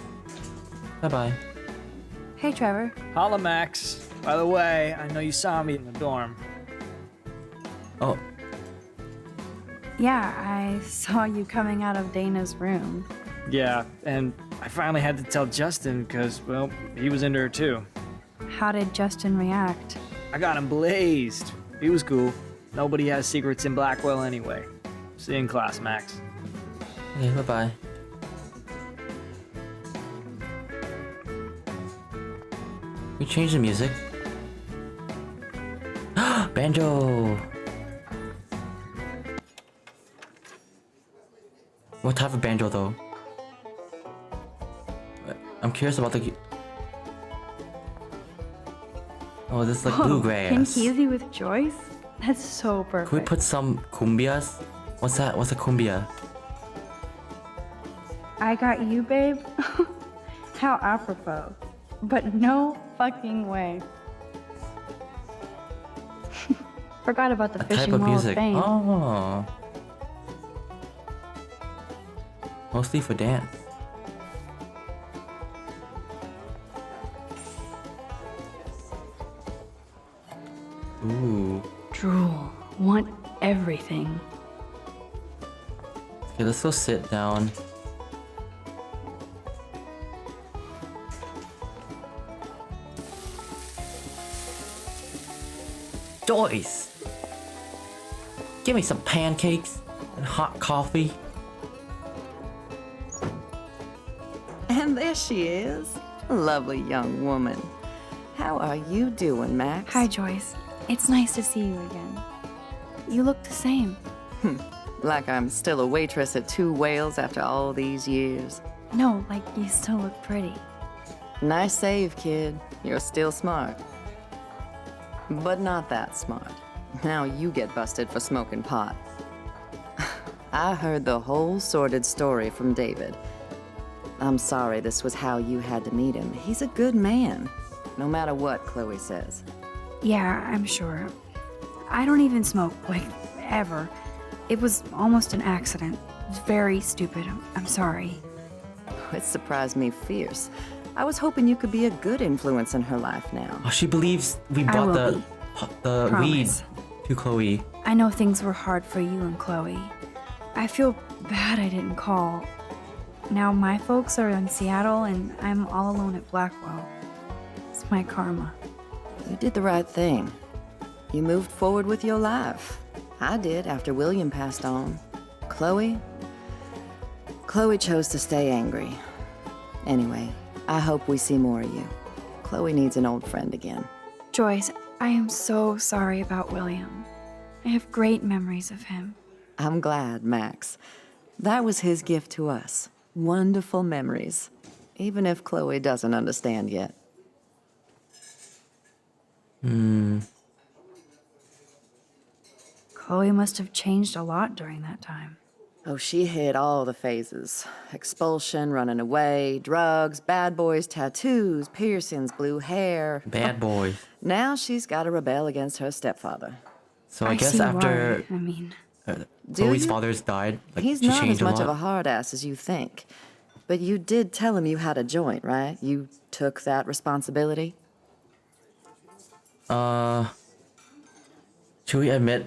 Bye-bye. Hey, Trevor. Holla, Max. By the way, I know you saw me in the dorm. Oh. Yeah, I saw you coming out of Dana's room. Yeah, and I finally had to tell Justin because, well, he was into her too. How did Justin react? I got him blazed. He was cool. Nobody has secrets in Blackwell anyway. See you in class, Max. Okay, bye-bye. We change the music. Banjo! What type of banjo though? I'm curious about the... Oh, this is like bluegrass. Pinkeezy with Joyce? That's so perfect. Could we put some cumbias? What's that? What's a cumbia? I got you, babe? How apropos. But no fucking way. Forgot about the A Fishing type of Wall music. of Fame. Oh. Mostly for dance. Ooh. Drool. Want everything. Okay, let's go sit down. Joyce! Give me some pancakes and hot coffee. And there she is. A lovely young woman. How are you doing, Max? Hi, Joyce. It's nice to see you again. You look the same. Like I'm still a waitress at Two Whales after all these years. No, like you still look pretty. Nice save, kid. You're still smart. But not that smart. Now you get busted for smoking pot. I heard the whole sordid story from David. I'm sorry this was how you had to meet him. He's a good man, no matter what Chloe says. Yeah, I'm sure. I don't even smoke, like, ever. It was almost an accident. It was very stupid. I'm sorry. It surprised me fierce. I was hoping you could be a good influence in her life now. Oh, she believes we I brought will the weed Promise. to Chloe. I know things were hard for you and Chloe. I feel bad I didn't call. Now my folks are in Seattle and I'm all alone at Blackwell. It's my karma. You did the right thing. You moved forward with your life. I did after William passed on. Chloe chose to stay angry. Anyway, I hope we see more of you. Chloe needs an old friend again. Joyce, I am so sorry about William. I have great memories of him. I'm glad, Max. That was his gift to us. Wonderful memories. Even if Chloe doesn't understand yet. Chloe must have changed a lot during that time. Oh, she hit all the phases. Expulsion, running away, drugs, bad boys, tattoos, piercings, blue hair. Bad boy. Now she's got to rebel against her stepfather. So I guess after why. I mean, Chloe's you? father's died, like He's she not as changed a much of a lot. hard ass as you think. But you did tell him you had a joint, right? You took that responsibility? Should we admit?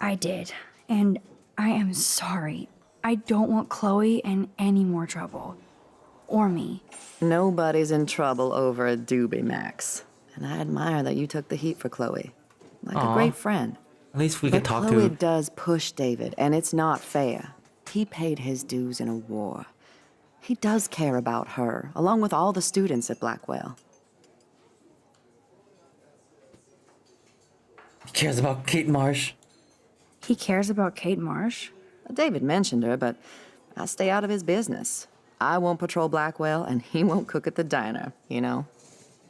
I did. And I am sorry. I don't want Chloe in any more trouble. Or me. Nobody's in trouble over a doobie, Max. And I admire that you took the heat for Chloe. Like Aw. a great friend. At least we could But talk Chloe to. does push David, and it's not fair. He paid his dues in a war. He does care about her, along with all the students at Blackwell. He cares about Kate Marsh. He cares about Kate Marsh? David mentioned her, but I stay out of his business. I won't patrol Blackwell, and he won't cook at the diner, you know?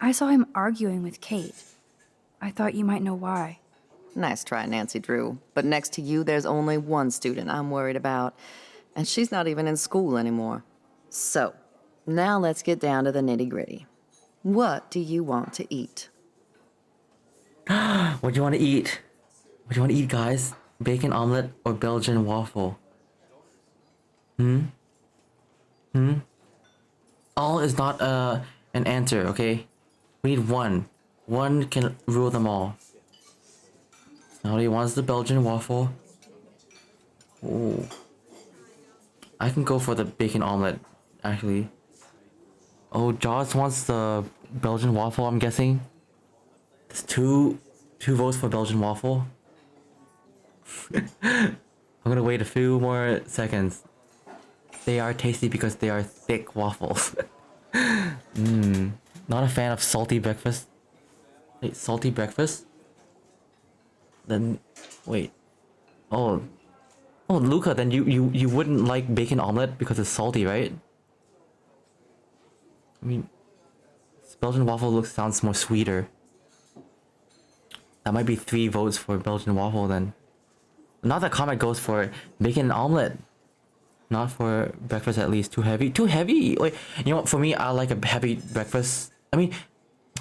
I saw him arguing with Kate. I thought you might know why. Nice try, Nancy Drew. But next to you, there's only one student I'm worried about. And she's not even in school anymore. So, now let's get down to the nitty-gritty. What do you want to eat? What do you want to eat? What do you want to eat, guys? Bacon omelet or Belgian waffle? All is not an answer, okay? We need one. One can rule them all. Nobody wants the Belgian waffle. Ooh. I can go for the bacon omelet, actually. Oh, Jaws wants the Belgian waffle, I'm guessing. There's two votes for Belgian waffle. I'm gonna wait a few more seconds. They are tasty because they are thick waffles. Not a fan of salty breakfast. Wait, salty breakfast? Then, wait. Oh, Luca, then you wouldn't like bacon omelet because it's salty, right? I mean, Belgian waffle sounds more sweeter. That might be 3 votes for Belgian waffle then. Not that comment goes for bacon omelet. Not for breakfast at least. Too heavy. Too heavy. Wait, you know what? For me, I like a heavy breakfast. I mean,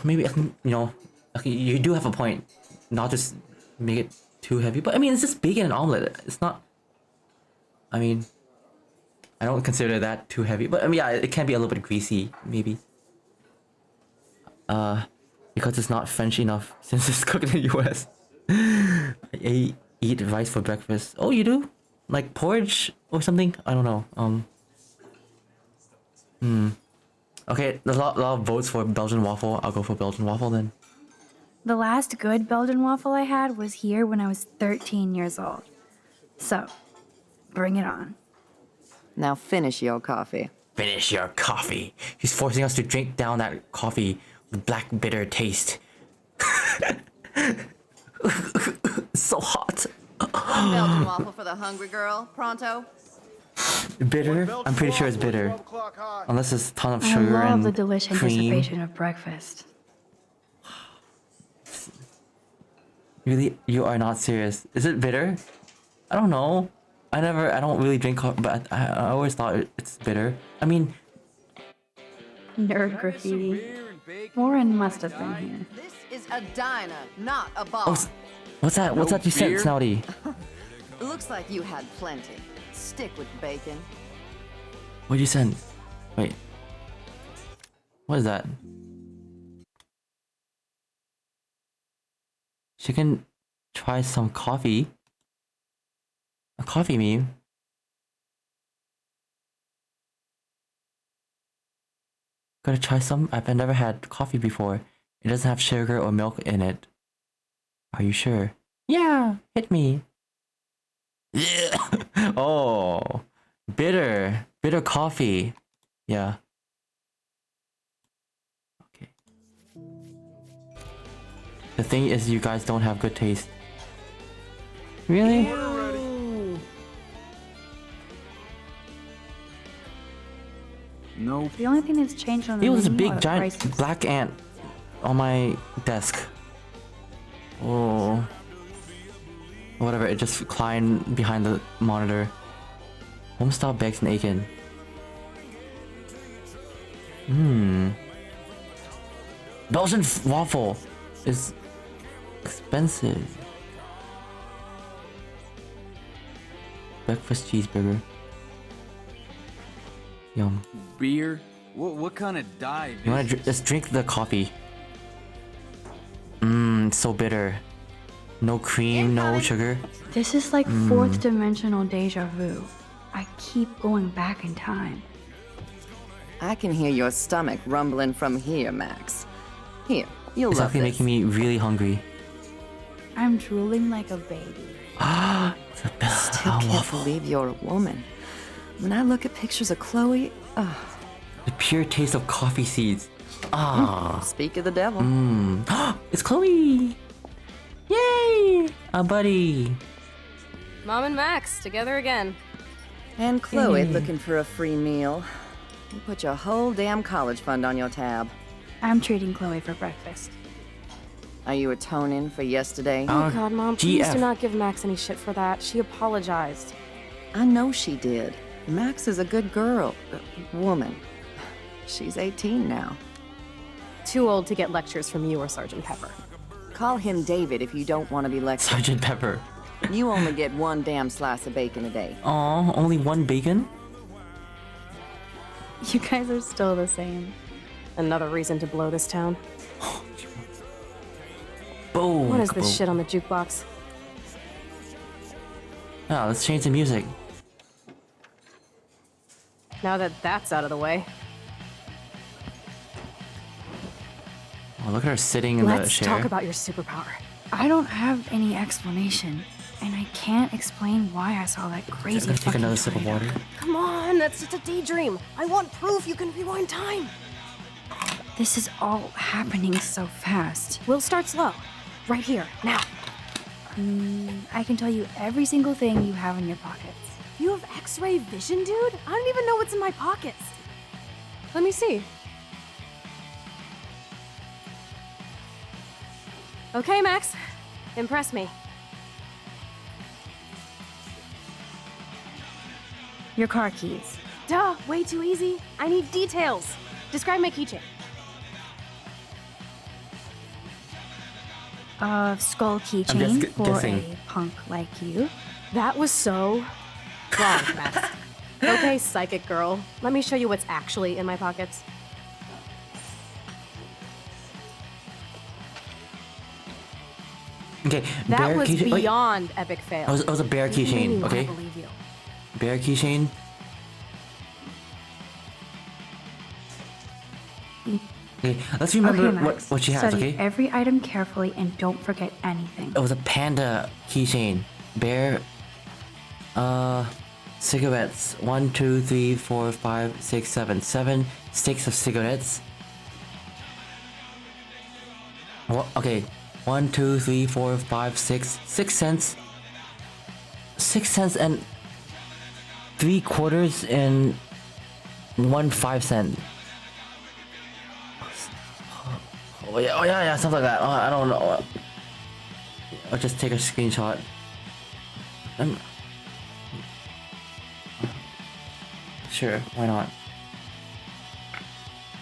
maybe okay, you do have a point. Not just make it too heavy, but I mean, it's just bacon and omelet. It's not. I mean, I don't consider that too heavy, but I mean, yeah, it can be a little bit greasy, maybe. Because it's not French enough since it's cooked in the US. I eat rice for breakfast. Oh, you do? Like porridge or something? I don't know. Okay, there's a lot of votes for Belgian waffle. I'll go for Belgian waffle then. The last good Belgian waffle I had was here when I was 13 years old. So, bring it on. Now finish your coffee. Finish your coffee. He's forcing us to drink down that coffee with black bitter taste. So hot. Belgian waffle for the hungry girl. Pronto? Bitter? I'm pretty sure it's bitter. Unless there's a ton of I sugar love and the delicious cream. anticipation of breakfast. Really? You are not serious. Is it bitter? I don't know. I don't really drink coffee, but I always thought it's bitter. I mean... Nerd graffiti. Warren must have been here. This is a diner, not a bar. Oh, what's that? What's that you sent, Snouty? Looks like you had plenty. Stick with bacon. What'd you send? Wait. What is that? She can try some coffee. A coffee meme. Gotta try some? I've never had coffee before. It doesn't have sugar or milk in it. Are you sure? Yeah, hit me. Yeah. Oh, bitter coffee. Yeah. Okay. The thing is, you guys don't have good taste. Really? Nope. The only thing that's changed on the It was a menu are big the giant prices. black ant on my desk. Oh. Whatever, it just climbed behind the monitor. Homestyle Bakes and Aiken. Belgian waffle is expensive. Breakfast cheeseburger. Yum. Beer? What kind of dive You wanna is this? just drink the coffee. So bitter. No cream, no sugar. This is like fourth dimensional deja vu. I keep going back in time. I can hear your stomach rumbling from here, Max. Here, you'll It's love actually this. making me really hungry. I'm drooling like a baby. Still can't believe you're a woman. When I look at pictures of Chloe, The pure taste of coffee seeds. Speak of the devil. It's Chloe! Yay! A buddy. Mom and Max, together again. And Chloe Yay. looking for a free meal. You put your whole damn college fund on your tab. I'm treating Chloe for breakfast. Are you atoning for yesterday? Oh God, Mom, please GF. do not give Max any shit for that. She apologized. I know she did. Max is a good girl. Woman. She's 18 now. Too old to get lectures from you or Sergeant Pepper. Call him David if you don't want to be lectured. Sergeant Pepper. You only get one damn slice of bacon a day. Aw, only one bacon? You guys are still the same. Another reason to blow this town. Boom. What is this kaboom. shit on the jukebox? Oh, let's change the music. Now that that's out of the way, Oh, look at her sitting in the let's chair. talk about your superpower. I don't have any explanation, and I can't explain why I saw that crazy Let's take fucking another sip of tornado. water. Come on, that's just a daydream. I want proof you can rewind time. This is all happening so fast. We'll start slow. Right here, now. I can tell you every single thing you have in your pockets. You have X-ray vision, dude? I don't even know what's in my pockets. Let me see. Okay, Max. Impress me. Your car keys. Duh, way too easy. I need details. Describe my keychain. A skull just keychain for guessing. a punk like you. That was so wrong, Max. Okay, psychic girl. Let me show you what's actually in my pockets. Okay, That bear was keychain. Wait, beyond epic fail. it was a bear You made me keychain, wanna okay? believe you. Bear keychain. Okay, let's remember Okay, Max. what she has, Study okay? every item carefully and don't forget anything. It was a panda keychain. Bear. Cigarettes. 1, 2, 3, 4, 5, 6, 7. 7 sticks of cigarettes. Okay. 1, 2, 3, 4, 5, 6. 6 cents. 6 cents and 3 quarters and 1 5 cent. Oh yeah, something like that. I don't know. I'll just take a screenshot. Sure, why not?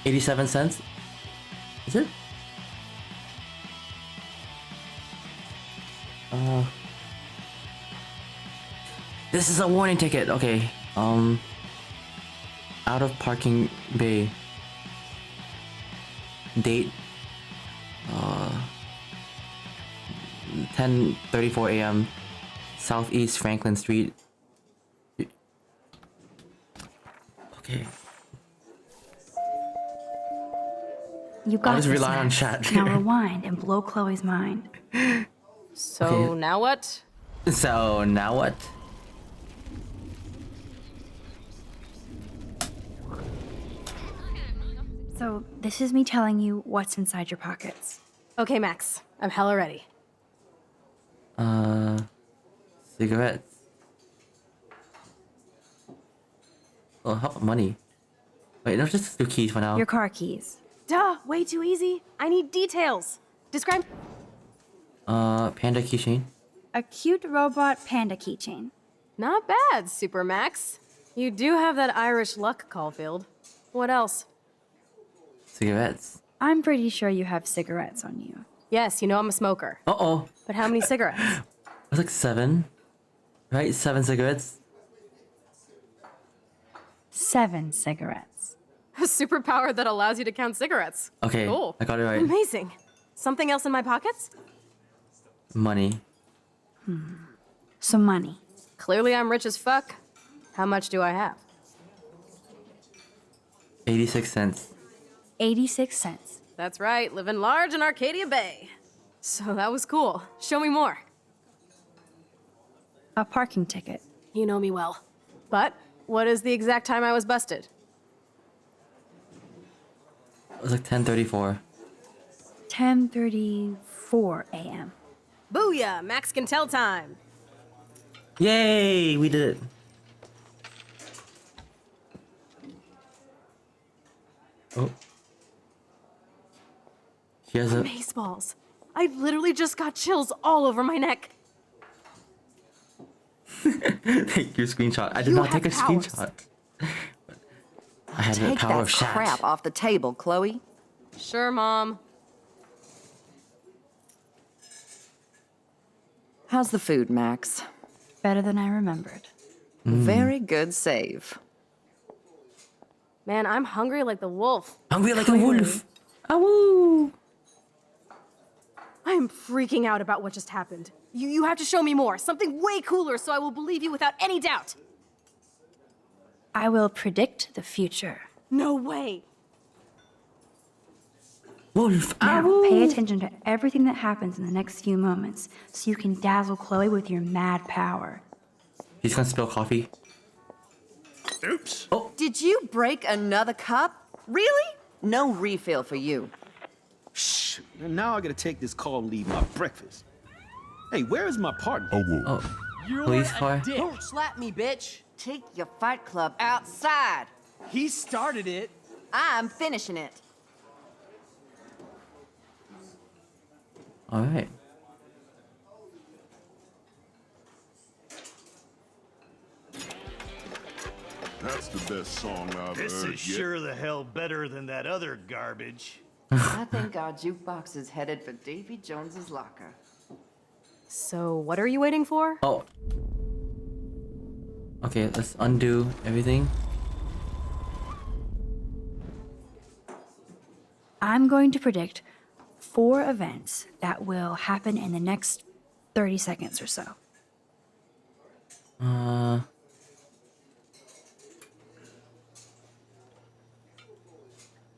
87 cents? Is it? This is a warning ticket. Okay. Out of parking bay. Date. 10:34 a.m. Southeast Franklin Street. Okay. You got I'll just this, rely on Max. chat. Now rewind and blow Chloe's mind. So Okay. now what? So now what? So this is me telling you what's inside your pockets. Okay, Max. I'm hella ready. Cigarettes. Oh, how about money? Wait, no, just do keys for now. Your car keys. Duh, way too easy. I need details. Describe. Panda keychain. A cute robot panda keychain. Not bad, Super Max. You do have that Irish luck, Caulfield. What else? Cigarettes. I'm pretty sure you have cigarettes on you. Yes, you know I'm a smoker. Uh-oh. But how many cigarettes? It's like 7. Right? 7 cigarettes. 7 cigarettes. A superpower that allows you to count cigarettes. Okay, Cool. I got it right. Amazing. Something else in my pockets? Money. Some money. Clearly I'm rich as fuck. How much do I have? 86 cents. 86 cents. That's right, living large in Arcadia Bay. So that was cool. Show me more. A parking ticket. You know me well. But what is the exact time I was busted? It was like 10:34. 10:34 a.m. Booyah! Max can tell time. Yay! We did it. Oh. She has a... Amazeballs. I literally just got chills all over my neck. Take your screenshot. I did You not have take a powers. screenshot. I had the Take power that of chat. crap off the table, Chloe. Sure, Mom. How's the food, Max? Better than I remembered. Very good save. Man, I'm hungry like the wolf. Hungry like a wolf. Awoo. I am freaking out about what just happened. You have to show me more, something way cooler, so I will believe you without any doubt. I will predict the future. No way. Wolf. Now, pay attention to everything that happens in the next few moments so you can dazzle Chloe with your mad power. He's gonna spill coffee. Oops. Oh. Did you break another cup? Really? No refill for you. Shh. And now I gotta take this call and leave my breakfast. Hey, where is my partner? Oh. Police car. Don't slap me, bitch. Take your fight club outside. He started it. I'm finishing it. All right. That's the best song I've This heard is yet. sure the hell better than that other garbage. I think our jukebox is headed for Davy Jones's locker. So, what are you waiting for? Oh. Okay, let's undo everything. I'm going to predict 4 events that will happen in the next 30 seconds or so.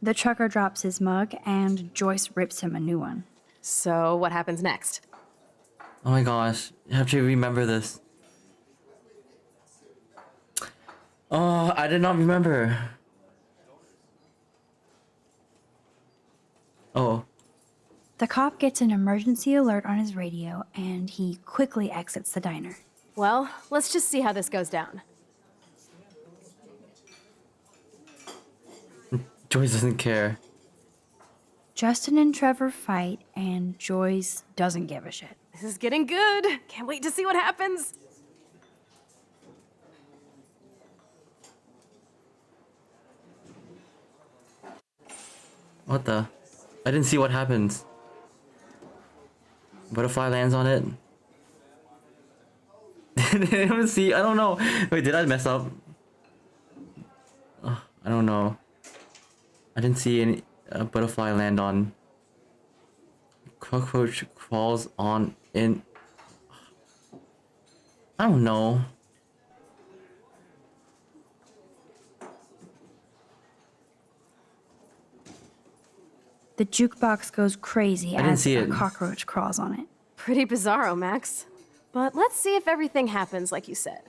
The trucker drops his mug and Joyce rips him a new one. So, what happens next? Oh my gosh, I have to remember this. Oh, I did not remember. Oh. The cop gets an emergency alert on his radio and he quickly exits the diner. Well, let's just see how this goes down. Joyce doesn't care. Justin and Trevor fight and Joyce doesn't give a shit. This is getting good. Can't wait to see what happens. What the? I didn't see what happens. Butterfly lands on it. Did anyone see? I don't know. Wait, did I mess up? I don't know. I didn't see any butterfly land on. Cockroach crawls on in. I don't know. The jukebox goes crazy I didn't as see a it. cockroach crawls on it. Pretty bizarro, Max. But let's see if everything happens like you said.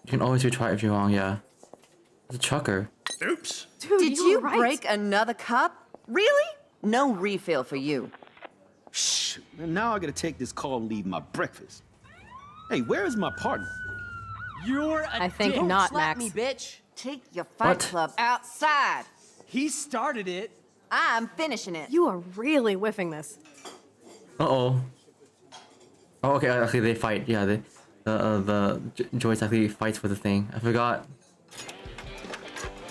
You can always retry if you're wrong, yeah. It's a trucker. Oops. Dude, Did you you were right. break another cup? Really? No refill for you. Shh. And now I gotta take this call and leave my breakfast. Hey, where is my partner? You're a I think dick. not, Don't slap Max. me, bitch. Take your fight What? club outside. He started it. I'm finishing it. You are really whiffing this. Uh-oh. Oh, okay, actually they fight. Yeah, Joyce actually fights for the thing. I forgot.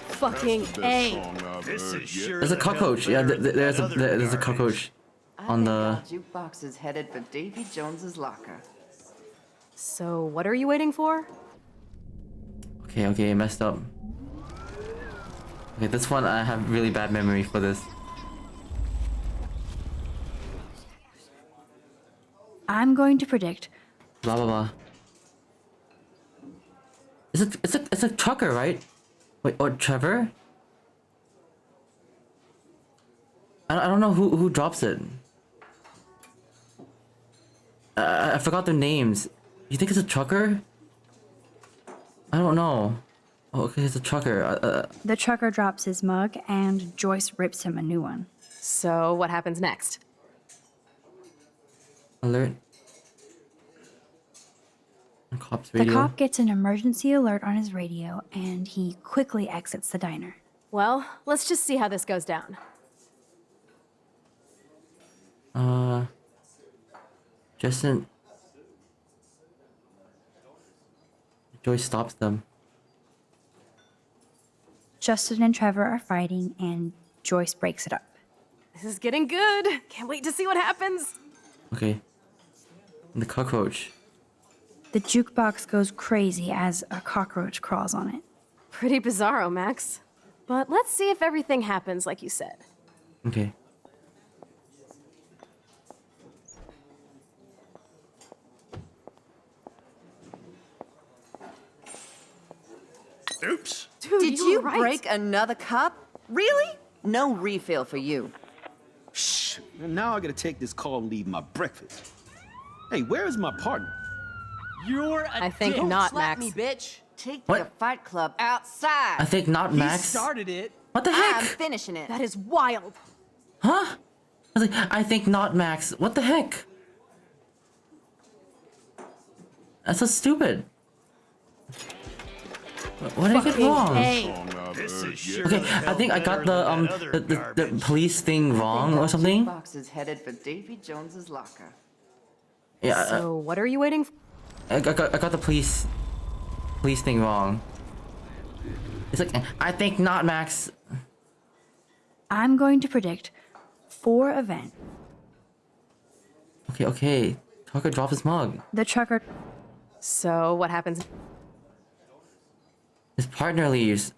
Fucking That's the best A. song I've This heard is yet. sure There's a the hell cockroach. Yeah, better than there's that a other there's a garbage. cockroach I on think the. our jukebox is headed for Davy Jones's locker. So, what are you waiting for? Okay, I messed up. Okay, this one I have really bad memory for this. I'm going to predict Blah blah blah. It's a trucker, right? Wait, or Trevor? I don't know who drops it. I forgot their names. You think it's a trucker? I don't know. Oh, okay, it's a trucker. the trucker drops his mug and Joyce rips him a new one. So, what happens next? Alert. Cop's The radio. cop gets an emergency alert on his radio and he quickly exits the diner. Well, let's just see how this goes down. Justin. Joyce stops them. Justin and Trevor are fighting and Joyce breaks it up. This is getting good. Can't wait to see what happens. Okay. The cockroach. The jukebox goes crazy as a cockroach crawls on it. Pretty bizarro, Max. But let's see if everything happens like you said. Okay. Oops. Dude, Did you you were right. break another cup? Really? No refill for you. Shh. And now I gotta take this call and leave my breakfast. Hey, where is my partner? You're I think Don't not, slap Max. me, bitch. Take What? your fight club outside. I think not Max. He started it. What the I'm heck? finishing it. That is wild. Huh? I think not Max. What the heck? That's so stupid. What did I get wrong? This is sure Okay, the hell I think I got better than that the other the garbage. police thing wrong or something. Box is headed for Davy Jones's locker. Yeah, So what are you waiting for? I got the police thing wrong. It's like I think not Max. I'm going to predict 4 events. Okay. Tucker dropped his mug. The trucker. So what happens? His partner leaves.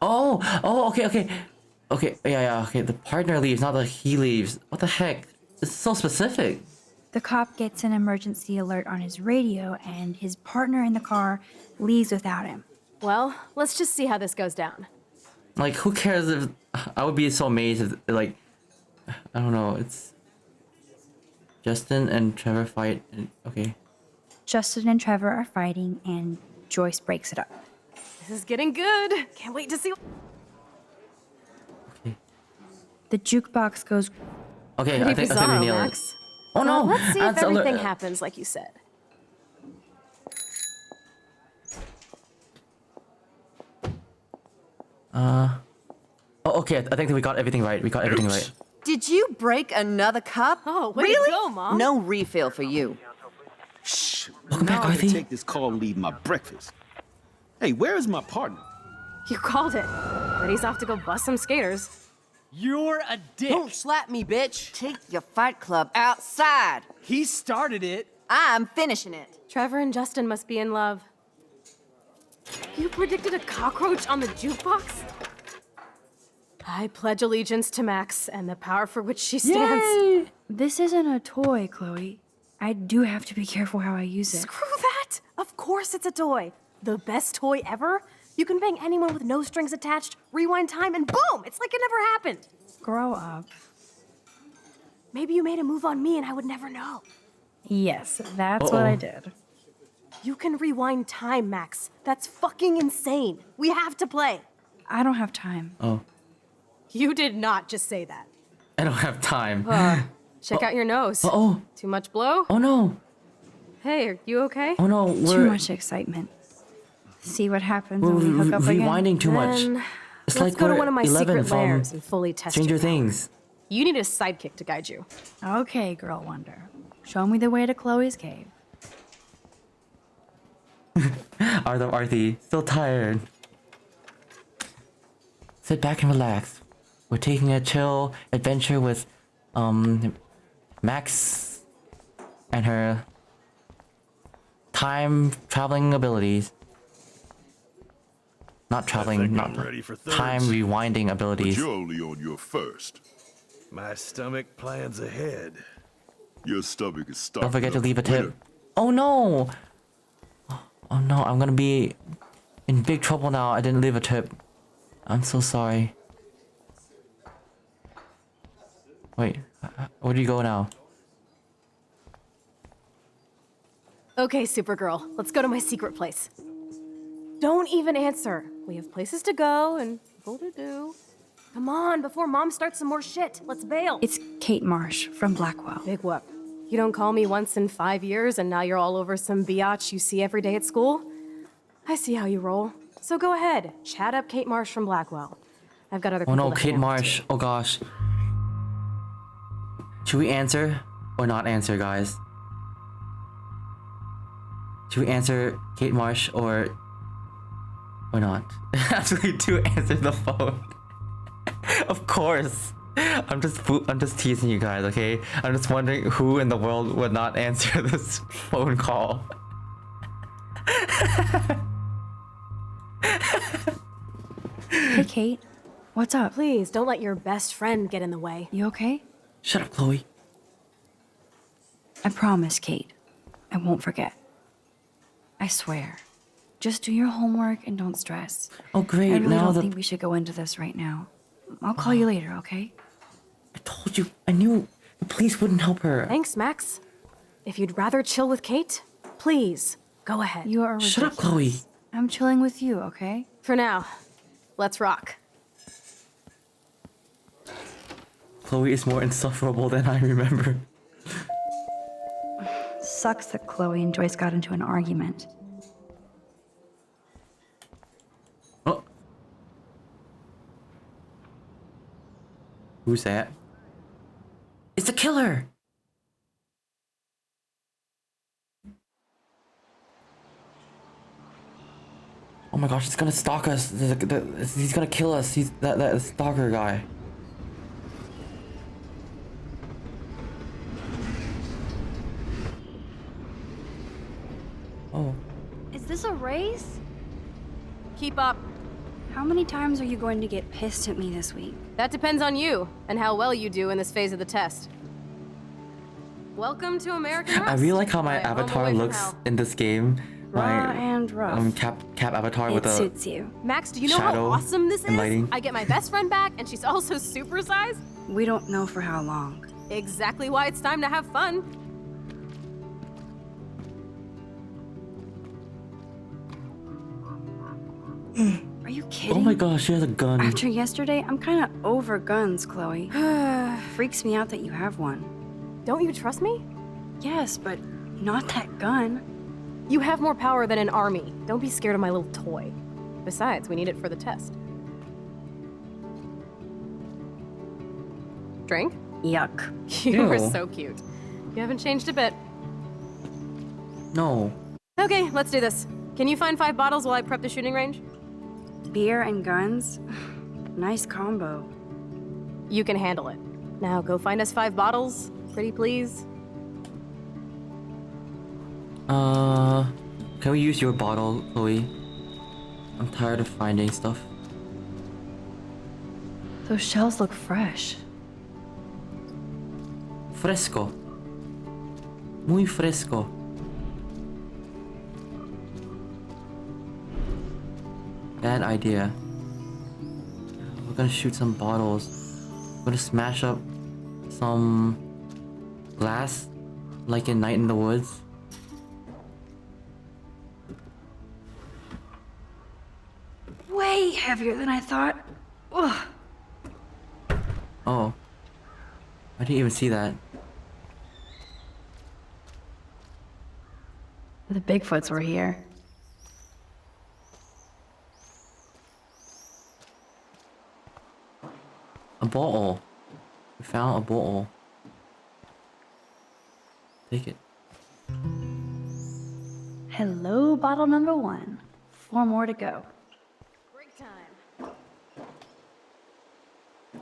Oh, okay. Okay, yeah, okay. The partner leaves, not that he leaves. What the heck? It's so specific. The cop gets an emergency alert on his radio and his partner in the car leaves without him. Well, let's just see how this goes down. Like, who cares if... I would be so amazed if, like... I don't know, it's... Justin and Trevor fight... Okay. Justin and Trevor are fighting and Joyce breaks it up. This is getting good. Can't wait to see. The jukebox goes... Okay, Pretty I think we bizarro, nailed it. Max. Oh no! Well, let's see if That's a everything li- happens like you said. Oh, okay, I think we got everything right. We got everything right. Did you break another cup? Oh, way to really? go, Mom. No refill for you. Shh. Welcome now back, I gotta Arthie. take this call and leave my breakfast. Hey, where is my partner? You called it. But he's off to go bust some skaters. You're a dick. Don't slap me, bitch. Take your fight club outside. He started it. I'm finishing it. Trevor and Justin must be in love. You predicted a cockroach on the jukebox? I pledge allegiance to Max and the power for which she stands. Yay! This isn't a toy, Chloe. I do have to be careful how I use it. Screw that! Of course it's a toy. The best toy ever? You can bang anyone with no strings attached, rewind time, and boom! It's like it never happened. Grow up. Maybe you made a move on me and I would never know. Yes, that's what I did. You can rewind time, Max. That's fucking insane. We have to play. I don't have time. Oh, You did not just say that. I don't have time. Check out your nose. Oh, Too much blow? oh no. Hey, are you okay? Oh no, Too we're much excitement. See what happens we're when we hook up again. rewinding too much. Then It's let's like go to we're one of my 11 secret from lairs and fully test Stranger your power. Things. You need a sidekick to guide you. Okay, Girl Wonder. Show me the way to Chloe's cave. Arthie, still tired. Sit back and relax. We're taking a chill adventure with, Max and her time traveling abilities. Not traveling, not I'm ready for time thirds. rewinding But abilities. you're only on your first. My stomach plans ahead. Your stomach is starting. Don't forget to up leave a winter. tip. Oh no! Oh no, I'm gonna be in big trouble now. I didn't leave a tip. I'm so sorry. Wait, where do you go now? Okay, Supergirl, let's go to my secret place. Don't even answer. We have places to go and people to do. Come on, before Mom starts some more shit. Let's bail. It's Kate Marsh from Blackwell. Big whoop. You don't call me once in 5 years, and now you're all over some biatch you see every day at school? I see how you roll. So go ahead, chat up Kate Marsh from Blackwell. I've got other Oh people no, to Kate hang out Marsh. Oh gosh. Should we answer or not answer, guys? Should we answer Kate Marsh or not? Actually, do answer the phone. Of course. I'm just teasing you guys, okay? I'm just wondering who in the world would not answer this phone call. Hey, Kate. What's up? Please, don't let your best friend get in the way. You okay? Shut up, Chloe. I promise, Kate. I won't forget. I swear. Just do your homework and don't stress. Oh, great. I really Now don't the- think we should go into this right now. I'll call you later, okay? I told you. I knew the police wouldn't help her. Thanks, Max. If you'd rather chill with Kate, please, go ahead. You are Shut up, ridiculous. Chloe. I'm chilling with you, okay? For now, let's rock. Chloe is more insufferable than I remember. Sucks that Chloe and Joyce got into an argument. Oh. Who's that? It's the killer! Oh my gosh, he's gonna stalk us. He's gonna kill us. He's that stalker guy. Oh. Is this a race? Keep up. How many times are you going to get pissed at me this week? That depends on you and how well you do in this phase of the test. Welcome to American Rust. I really like how my home avatar away from looks hell. in this game. Raw and rough. cap avatar with It a suits you. Max, do you know shadow how awesome this and is? lighting. I get my best friend back, and she's also supersized. We don't know for how long. Exactly why it's time to have fun. Are you kidding? Oh my gosh, she has a gun. After yesterday, I'm kind of over guns, Chloe. Freaks me out that you have one. Don't you trust me? Yes, but not that gun. You have more power than an army. Don't be scared of my little toy. Besides, we need it for the test. Drink? Yuck. You are Ew. so cute. You haven't changed a bit. No. Okay, let's do this. Can you find 5 bottles while I prep the shooting range? Beer and guns? Nice combo. You can handle it. Now go find us 5 bottles, pretty please. Can we use your bottle, Chloe? I'm tired of finding stuff. Those shells look fresh. Fresco. Muy fresco. Bad idea. We're gonna shoot some bottles. We're gonna smash up some glass, like in Night in the Woods. Way heavier than I thought. Ugh. Oh. I didn't even see that. The Bigfoots were here. A bottle. We found a bottle. Take it. Hello, bottle number 1. 4 more to go. Break time.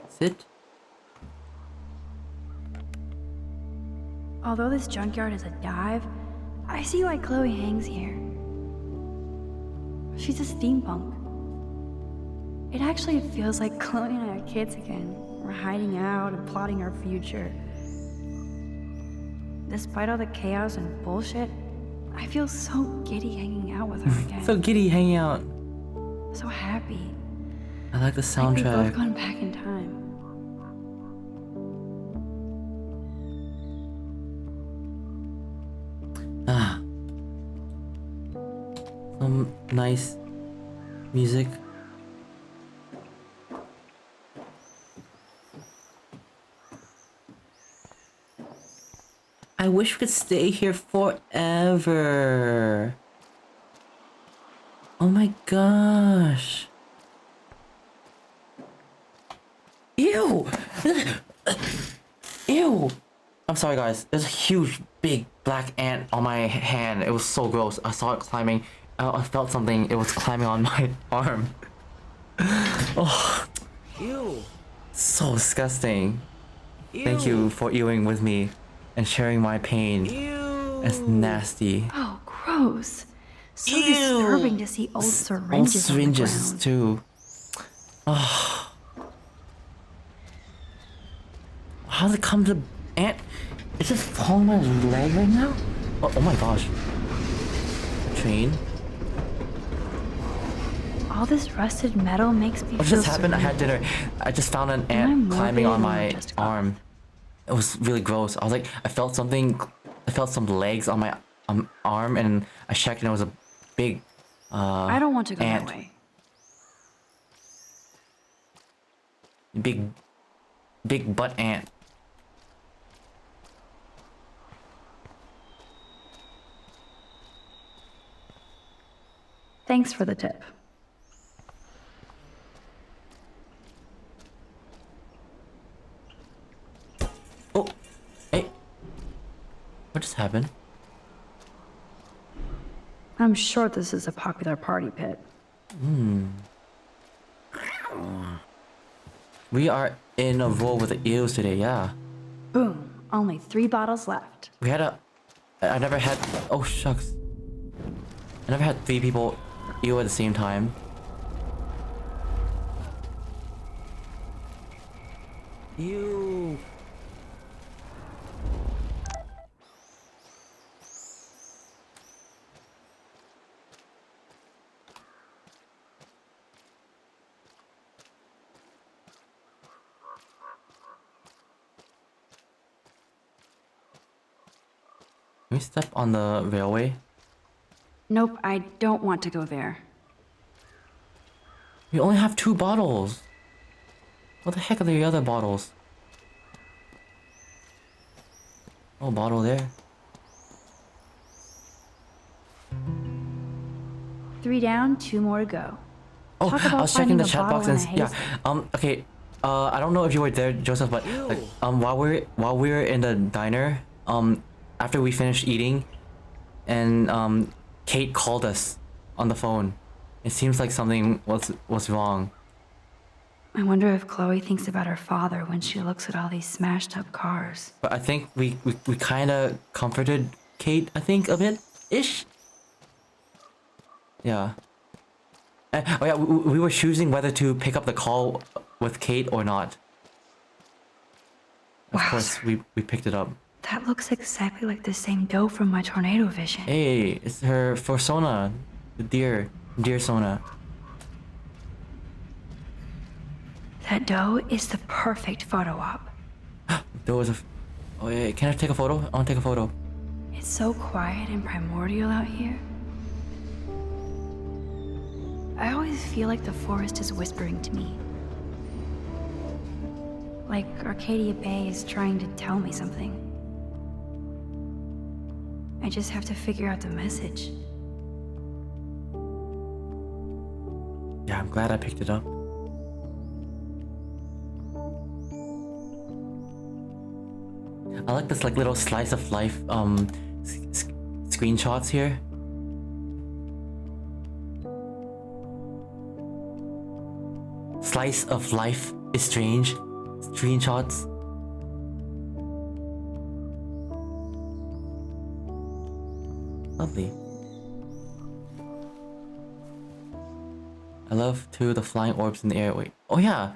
Sit. Although this junkyard is a dive, I see why Chloe hangs here. She's a steampunk. It actually feels like Chloe and I are kids again. We're hiding out and plotting our future. Despite all the chaos and bullshit, I feel so giddy hanging out with her again. So giddy hanging out. So happy. I like the Like we've both soundtrack. gone back in time. Ah. Some nice music. I I wish we could stay here forever. Oh my gosh. Ew! Ew! I'm sorry guys, there's a huge big black ant on my hand. It was so gross. I saw it climbing. I felt something. It was climbing on my arm. Oh. Ew. So disgusting. Thank Ew. you for ewing with me and sharing my pain. Ew. It's nasty. Oh, gross. So Ew. disturbing to see old syringes, Old syringes on the ground. too. Oh. How did it come to ant? Is it falling on my leg right now? Oh my gosh. A train? All this rusted metal makes me What feel just happened? I had surreal. dinner. I just found an I'm ant climbing on motivated my and just arm. It was really gross. I was like, I felt something. I felt some legs on my arm, and I checked, and it was a big. I don't want to go ant. that way. Big butt ant. Thanks for the tip. Oh, hey. What just happened? I'm sure this is a popular party pit. We are in a row with the eels today, yeah. Boom. Only 3 bottles left. We had I never had. Oh shucks. I never had 3 people eel at the same time. Ew. Can we step on the railway? Nope, I don't want to go there. We only have 2 bottles. What the heck are the other bottles? Oh, bottle there. 3 down, 2 more to go. Oh, Talk I about was checking finding the a chat bottle box in and a yeah. haze. Okay. I don't know if you were there, Joseph, but like, while we were in the diner, after we finished eating, and Kate called us on the phone. It seems like something was wrong. I wonder if Chloe thinks about her father when she looks at all these smashed up cars. But I think we kind of comforted Kate, I think, a bit-ish. Yeah. Oh yeah, we were choosing whether to pick up the call with Kate or not. Of course, we picked it up. That looks exactly like the same doe from my tornado vision. Hey, it's her for Sona, the deer Sona. That doe is the perfect photo op. There was a. Oh yeah, can I take a photo? I want to take a photo. It's so quiet and primordial out here. I always feel like the forest is whispering to me. Like Arcadia Bay is trying to tell me something. I just have to figure out the message. Yeah, I'm glad I picked it up. I like this like little slice of life screenshots here. Slice of life is strange. Screenshots. Lovely. I love too the flying orbs in the air. Wait. Oh yeah.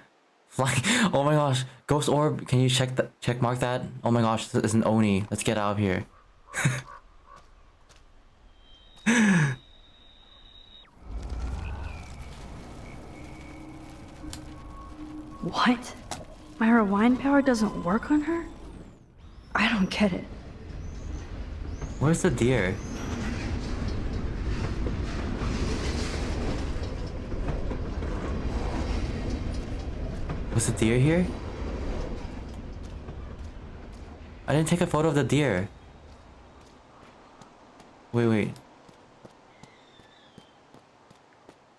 Flying. Oh my gosh. Ghost orb. Can you check mark that? Oh my gosh. This is an Oni. Let's get out of here. What? My rewind power doesn't work on her? I don't get it. Where's the deer? Was the deer here? I didn't take a photo of the deer. Wait.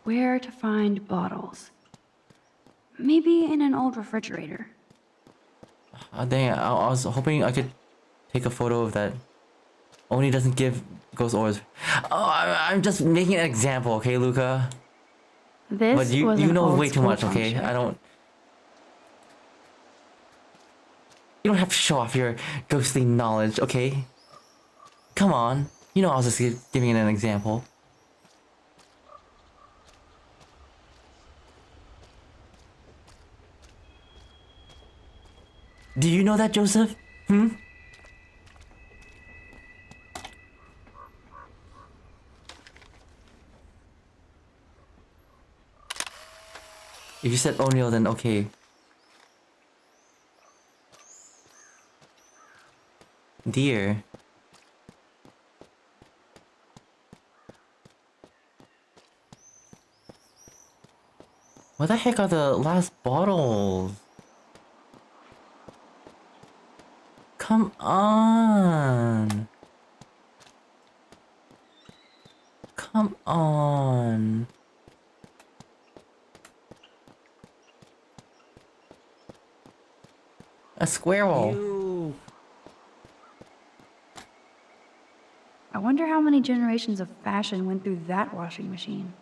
Where to find bottles? Maybe in an old refrigerator. Dang it, I was hoping I could take a photo of that. Oni doesn't give ghost orders. Oh, I'm just making an example, okay, Luca? This but you was you an know old way too school much, okay? function. I don't. You don't have to show off your ghostly knowledge, okay? Come on. You know I was just giving it an example. Do you know that, Joseph? If you said O'Neill, then okay. Dear. What the heck are the last bottles? Come on. Come on. A squirrel. I wonder how many generations of fashion went through that washing machine.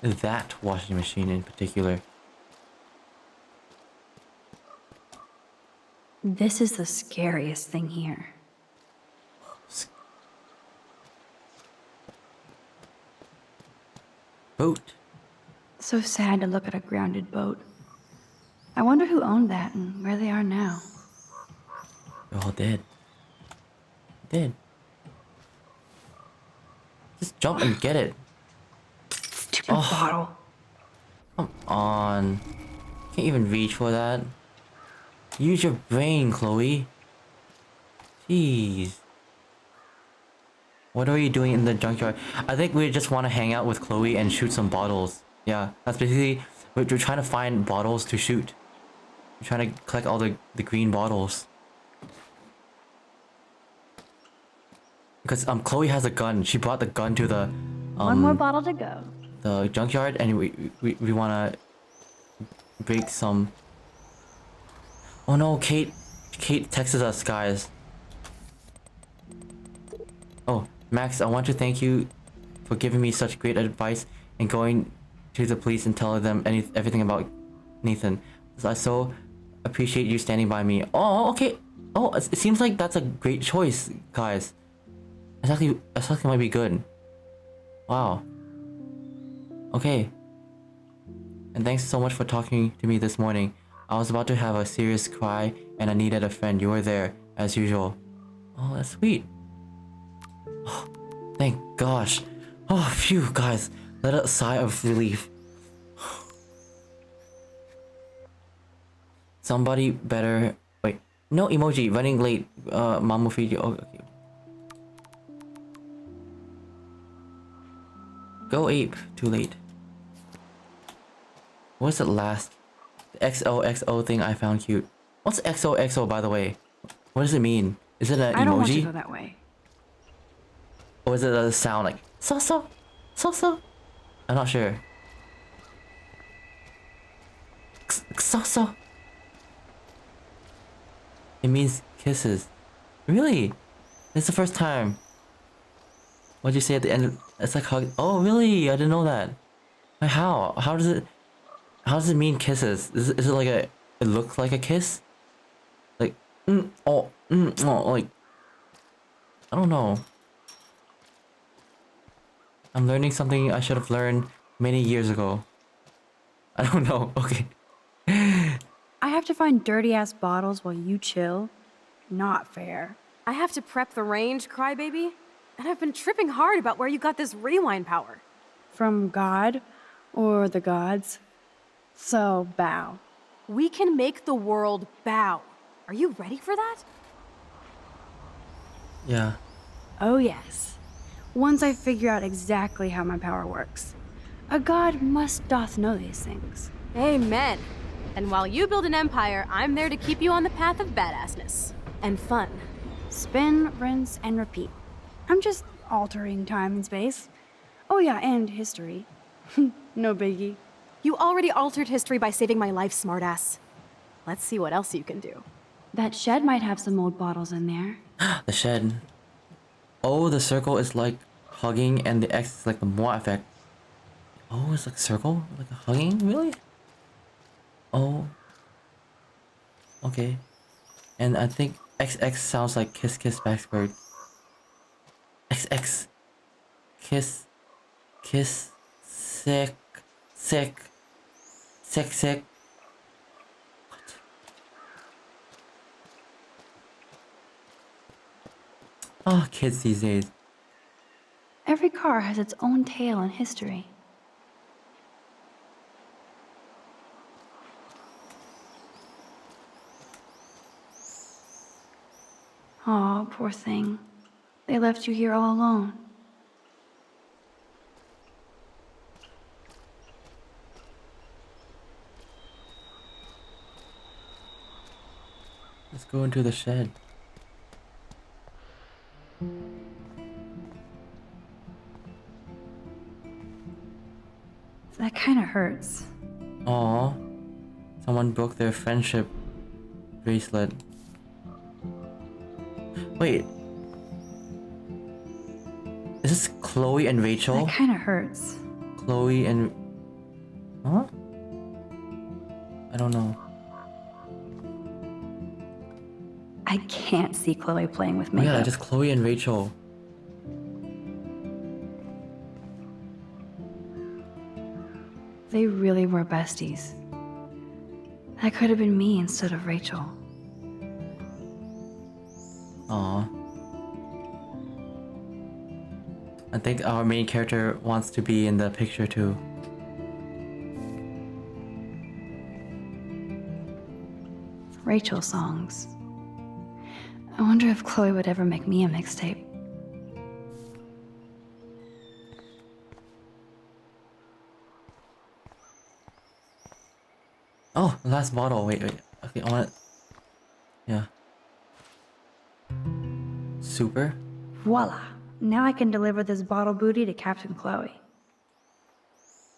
That washing machine in particular. This is the scariest thing here. Boat. So sad to look at a grounded boat. I wonder who owned that and where they are now. They're all dead. Dead. Just jump and get it. Stupid bottle. Come on. Can't even reach for that. Use your brain, Chloe. Jeez. What are you doing in the junkyard? I think we just want to hang out with Chloe and shoot some bottles. Yeah, that's basically... We're trying to find bottles to shoot. We're trying to collect all the green bottles. Because Chloe has a gun. She brought the gun to the... One more bottle to go. The junkyard, and we want to break some... Oh no, Kate texted us, guys. Oh, Max, I want to thank you for giving me such great advice and going to the police and telling them everything about Nathan. I so appreciate you standing by me. Oh, okay. Oh, it seems like that's a great choice, guys. It's actually might be good. Wow. Okay. And thanks so much for talking to me this morning. I was about to have a serious cry and I needed a friend. You were there, as usual. Oh, that's sweet. Oh, thank gosh. Oh, phew, guys. Let a sigh of relief. Somebody better... Wait. No emoji. Running late. Mamu Fiji. Oh, okay. Go ape. Too late. What's the last... The XOXO thing I found cute. What's XOXO, by the way? What does it mean? Is it an emoji? I don't want to go that way. Or is it a sound like... So? I'm not sure. So. It means kisses. Really? It's the first time. What'd you say at the end? It's like hug. Oh, really? I didn't know that. Like how? How does it mean kisses? Is it like a... It looks like a kiss? Like... like... I don't know. I'm learning something I should have learned many years ago. I don't know. Okay. I have to find dirty-ass bottles while you chill? Not fair. I have to prep the range, crybaby. And I've been tripping hard about where you got this rewind power. From God? Or the gods? So, bow. We can make the world bow. Are you ready for that? Yeah. Oh yes. Once I figure out exactly how my power works. A god doth know these things. Amen. And while you build an empire, I'm there to keep you on the path of badassness. And fun. Spin, rinse, and repeat. I'm just altering time and space. Oh yeah, and history. No biggie. You already altered history by saving my life, smartass. Let's see what else you can do. That shed might have some old bottles in there. The shed. Oh, the circle is like hugging and the X is like the moi effect. Oh, it's like circle? Like a hugging? Really? Oh. Okay. And I think XX sounds like kiss kiss backwards. XX. Kiss. Kiss. Sick. Sick. Sick sick. What? Oh, kids these days. Every car has its own tale and history. Oh, poor thing. They left you here all alone. Let's go into the shed. That kind of hurts. Aw. Someone broke their friendship bracelet. Wait. Is this Chloe and Rachel? That kind of hurts. Chloe and... Huh? I don't know. I can't see Chloe playing with Oh makeup. yeah, just Chloe and Rachel. They really were besties. That could have been me instead of Rachel. Aw. I think our main character wants to be in the picture too. Rachel songs. I wonder if Chloe would ever make me a mixtape. Oh, the last bottle. Wait. Okay, I want it. Yeah. Super. Voila! Now I can deliver this bottle booty to Captain Chloe.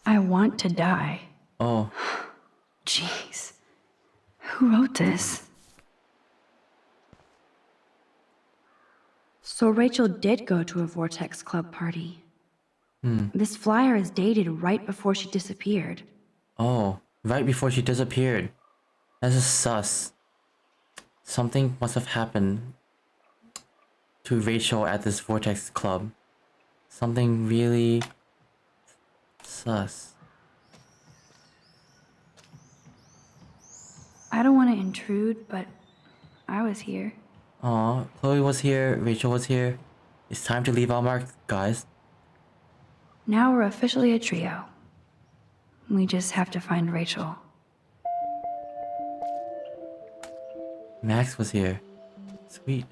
I want to die. Oh. Jeez. Who wrote this? So Rachel did go to a Vortex Club party. This flyer is dated right before she disappeared. Oh, right before she disappeared. That's just sus. Something must have happened to Rachel at this Vortex Club. Something really sus. I don't want to intrude, but I was here. Aw, Chloe was here, Rachel was here. It's time to leave our mark, guys. Now we're officially a trio. We just have to find Rachel. Max was here. Sweet.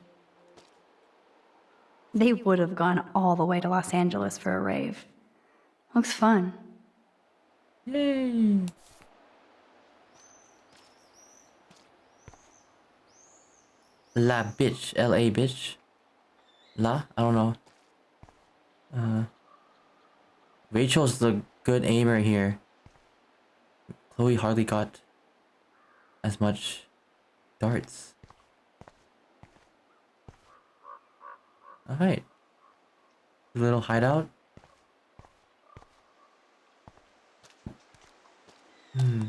They would have gone all the way to Los Angeles for a rave. Looks fun. Yay! La bitch, LA bitch. La? I don't know. Rachel's the good aimer here. Chloe hardly got as much darts. Alright. Little hideout. Let's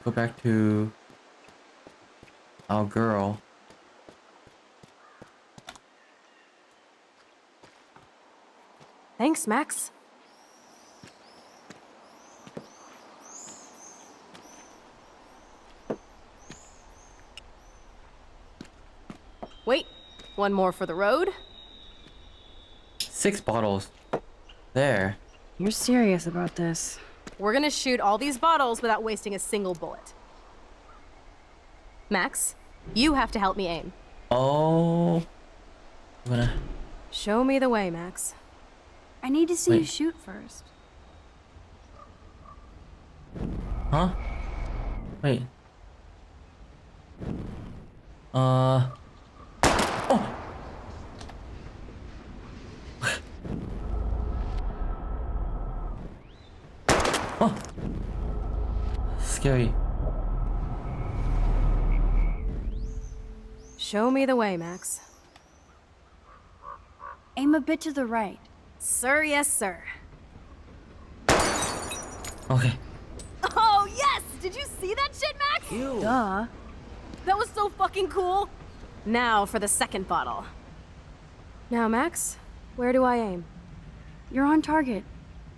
go back to our girl. Thanks, Max. Wait, one more for the road. 6 bottles. There. You're serious about this. We're gonna shoot all these bottles without wasting a single bullet. Max, you have to help me aim. Oh. I'm gonna... Show me the way, Max. I need to see you Wait. shoot first. Huh? Wait. Oh! Oh! Scary. Show me the way, Max. Aim a bit to the right. Sir, yes, sir. Okay. Oh, yes! Did you see that shit, Max? Duh. That was so fucking cool. Now for the second bottle. Now, Max, where do I aim? You're on target.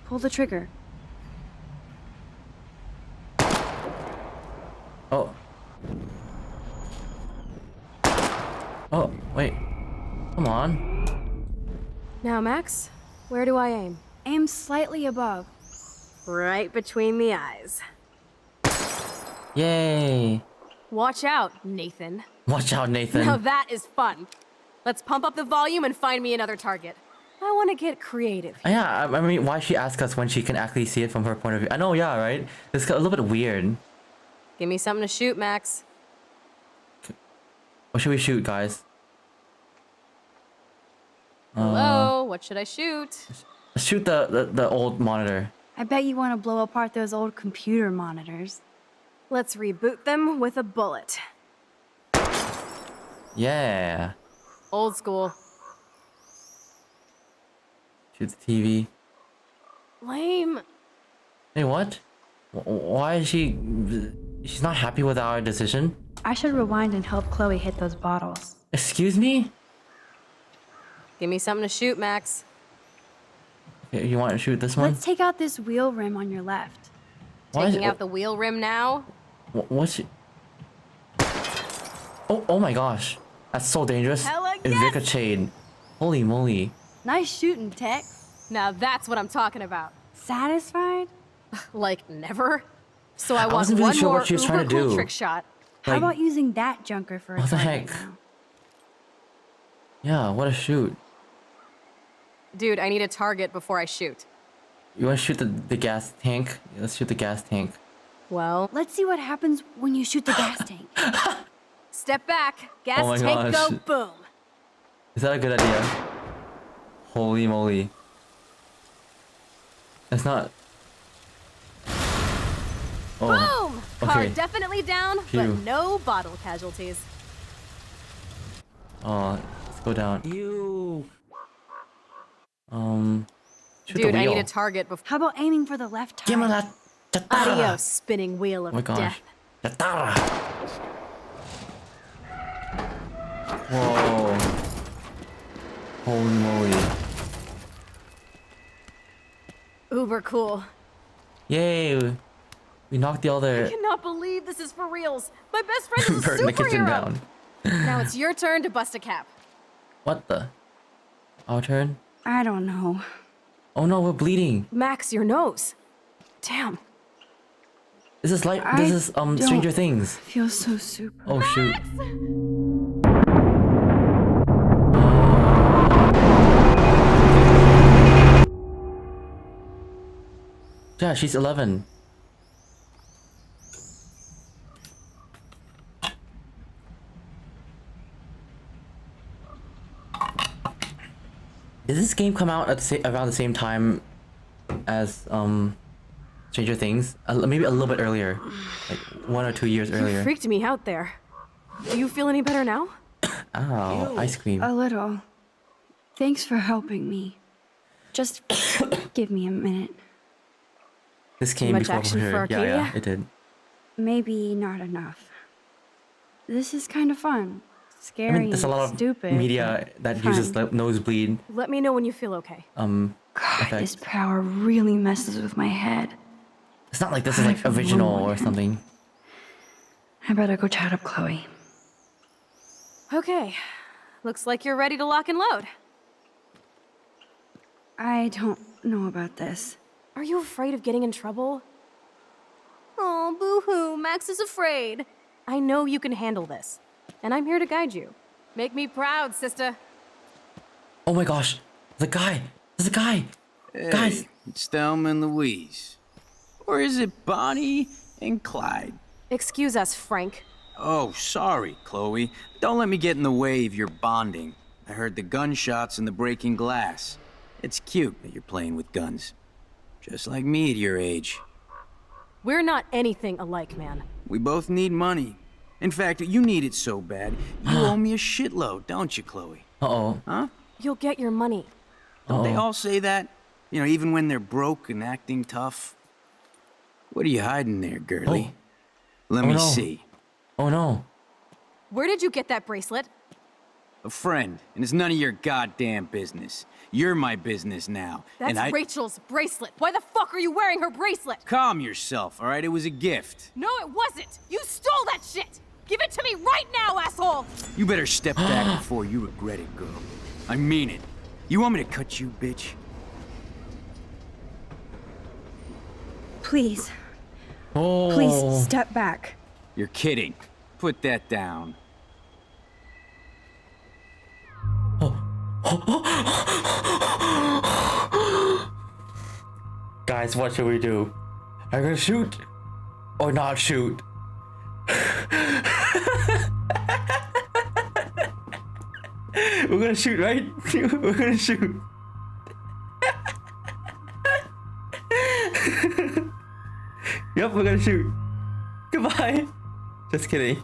Pull the trigger. Oh. Oh, wait. Come on. Now, Max, where do I aim? Aim slightly above. Right between the eyes. Yay. Watch out, Nathan. Watch out, Nathan. Now that is fun. Let's pump up the volume and find me another target. I want to get creative. Yeah, I mean, why she ask us when she can actually see it from her point of view? I know, yeah, right? It's a little bit weird. Give me something to shoot, Max. What should we shoot, guys? Hello, what should I shoot? Let's shoot the old monitor. I bet you want to blow apart those old computer monitors. Let's reboot them with a bullet. Yeah. Old school. Shoot the TV. Lame. Hey, what? Why is she... She's not happy with our decision? I should rewind and help Chloe hit those bottles. Excuse me? Give me something to shoot, Max. Okay, you want to shoot this one? Let's take out this wheel rim on your left. Why is Taking out the wheel rim now? What's it? Oh my gosh. That's so dangerous. Hella It yes! ricocheted. Holy moly. Nice shooting, Tex. Now that's what I'm talking about. Satisfied? Like never? So I want wasn't really one sure more what she was trying to uber cool do. trick shot. How Like- about using that junker for a What the target heck? now? Yeah, what a shoot. Dude, I need a target before I shoot. You want to shoot the gas tank? Let's shoot the gas tank. Well, Let's see what happens when you shoot the gas tank. step back. Gas Oh my tank gosh. go boom. Is that a good idea? Holy moly. It's not... Oh. Boom! Car Okay. definitely down, Phew. but no bottle casualties. Oh, let's go down. You. Shoot Dude, the I wheel. need a target before. How about aiming for the left tire? Give me that... Adios, spinning wheel Oh of my gosh. death. Tatara. Whoa. Holy moly. Uber cool. Yay. We knocked the I other cannot believe this is for reals. My best friend is a bird in the kitchen superhero. down. Now it's your turn to bust a cap. What the? Our turn? I don't know. Oh no, we're bleeding. Max, your nose. Damn. This is like I this is Stranger don't Things. feel so super. Oh shoot. Yeah, she's 11. Did this game come out at around the same time as Stranger Things? Maybe a little bit earlier, like 1 or 2 years You earlier. freaked me out there. Do you feel any better now? Ow, ice cream. A little. Thanks for helping me. Just give me a minute. This came much before action her. for Yeah, yeah, Arcadia? it did. Maybe not enough. This is kind of fun. I Scary mean, there's a lot and of stupid. media that fun. uses like nosebleed Let me know when you feel okay. God, effects. this power really messes with my head. It's not like this is like I'm original or lonely. something. I better go chat up Chloe. Okay. Looks like you're ready to lock and load. I don't know about this. Are you afraid of getting in trouble? Oh, boo-hoo, Max is afraid. I know you can handle this, and I'm here to guide you. Make me proud, sister. Oh my gosh, the guy! There's a guy! Hey, Guys! it's Thelma and Louise. Or is it Bonnie and Clyde? Excuse us, Frank. Oh, sorry, Chloe. Don't let me get in the way of your bonding. I heard the gunshots and the breaking glass. It's cute that you're playing with guns. Just like me at your age. We're not anything alike, man. We both need money. In fact, you need it so bad, you owe me a shitload, don't you, Chloe? Uh-oh. Huh? You'll get your money. Don't they all say that? You know, even when they're broke and acting tough? What are you hiding there, girlie? Let me see. Oh no. Where did you get that bracelet? A friend, and it's none of your goddamn business. You're my business now. That's and I... Rachel's bracelet. Why the fuck are you wearing her bracelet? Calm yourself, all right? It was a gift. No, it wasn't. You stole that shit. Give it to me right now, asshole. You better step back before you regret it, girl. I mean it. You want me to cut you, bitch? Please. Oh. Please step back. You're kidding. Put that down. Guys, what should we do? Are we gonna shoot or not shoot? We're gonna shoot, right? We're gonna shoot. Yep, we're gonna shoot. Goodbye. Just kidding.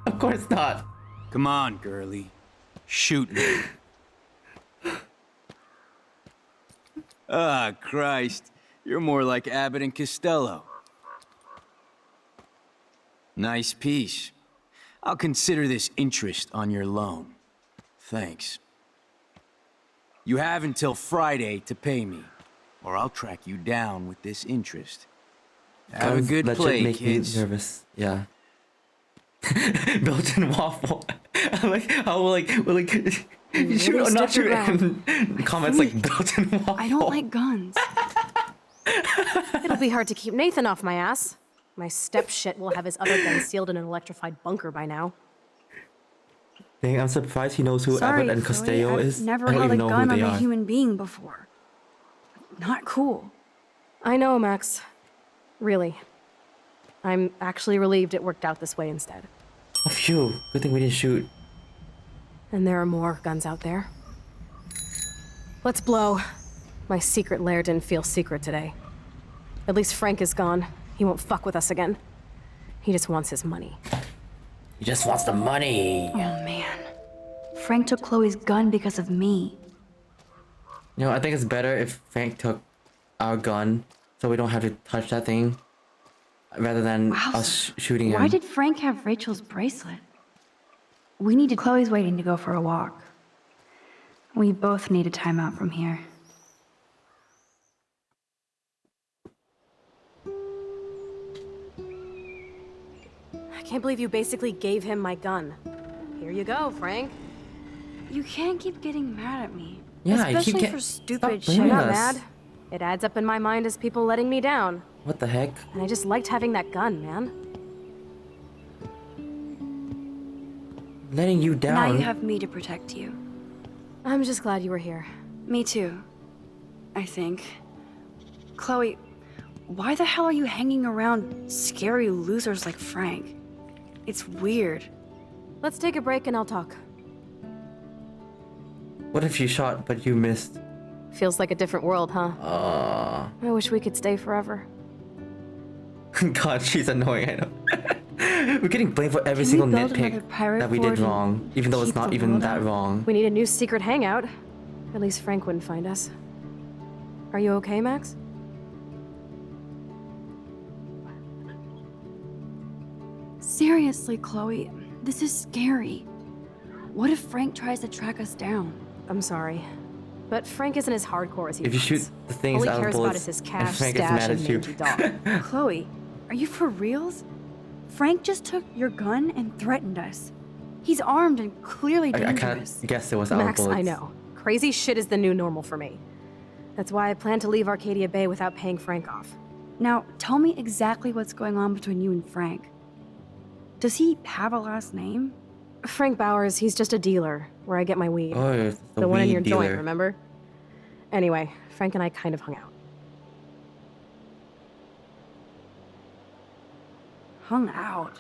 Of course not. Come on, girlie. Shoot me. Ah, Christ. You're more like Abbott and Costello. Nice piece. I'll consider this interest on your loan. Thanks. You have until Friday to pay me, or I'll track you down with this interest. Have a good play, make kids. Me nervous. Yeah. Belgian waffle. I'm like, how will you shoot or not shoot? And comments like Belgian waffle. I don't like guns. It'll be hard to keep Nathan off my ass. My step-shit will have his other gun sealed in an electrified bunker by now. Dang, I'm surprised he knows who Sorry, Abbott and Chloe, Costello I've is. never I don't held a even know gun who on they a are. human being before. Not cool. I know, Max. Really. I'm actually relieved it worked out this way instead. Oh, phew. Good thing we didn't shoot. And there are more guns out there. Let's blow. My secret lair didn't feel secret today. At least Frank is gone. He won't fuck with us again. He just wants his money. He just wants the money. Oh man. Frank took Chloe's gun because of me. You know, I think it's better if Frank took our gun so we don't have to touch that thing rather than us shooting him. Why did Frank have Rachel's bracelet? We needed. Chloe's waiting to go for a walk. We both need a timeout from here. I can't believe you basically gave him my gun. Here you go, Frank. You can't keep getting mad at me. Yeah, you Especially keep for Stop stupid shit. blaming I'm not us. mad. It adds up in my mind as people letting me down. What the heck? And I just liked having that gun, man. Letting you down. Now you have me to protect you. I'm just glad you were here. Me too. I think. Chloe, why the hell are you hanging around scary losers like Frank? It's weird. Let's take a break and I'll talk. What if you shot but you missed? Feels like a different world, huh? I wish we could stay forever. God, she's annoying, I know. We're getting blamed for every Can single we build another nitpick pirate that we did fort and wrong, even though it's keep not the even world that out? wrong. We need a new secret hangout. At least Frank wouldn't find us. Are you okay, Max? Seriously, Chloe, this is scary. What if Frank tries to track us down? I'm sorry. But Frank isn't as hardcore as he If you thinks. shoot the things All he out of cares about bullets is his and cash, Frank gets stash, mad and at you. mangy dog. Chloe, are you for reals? Frank just took your gun and threatened us. He's armed and clearly I dangerous. can't guess it was out of Max, bullets. I know. Crazy shit is the new normal for me. That's why I plan to leave Arcadia Bay without paying Frank off. Now, tell me exactly what's going on between you and Frank. Does he have a last name? Frank Bowers, he's just a dealer, where I get my weed. Oh, the one in weed your dealer. joint, remember? Anyway, Frank and I kind of hung out. Hung out?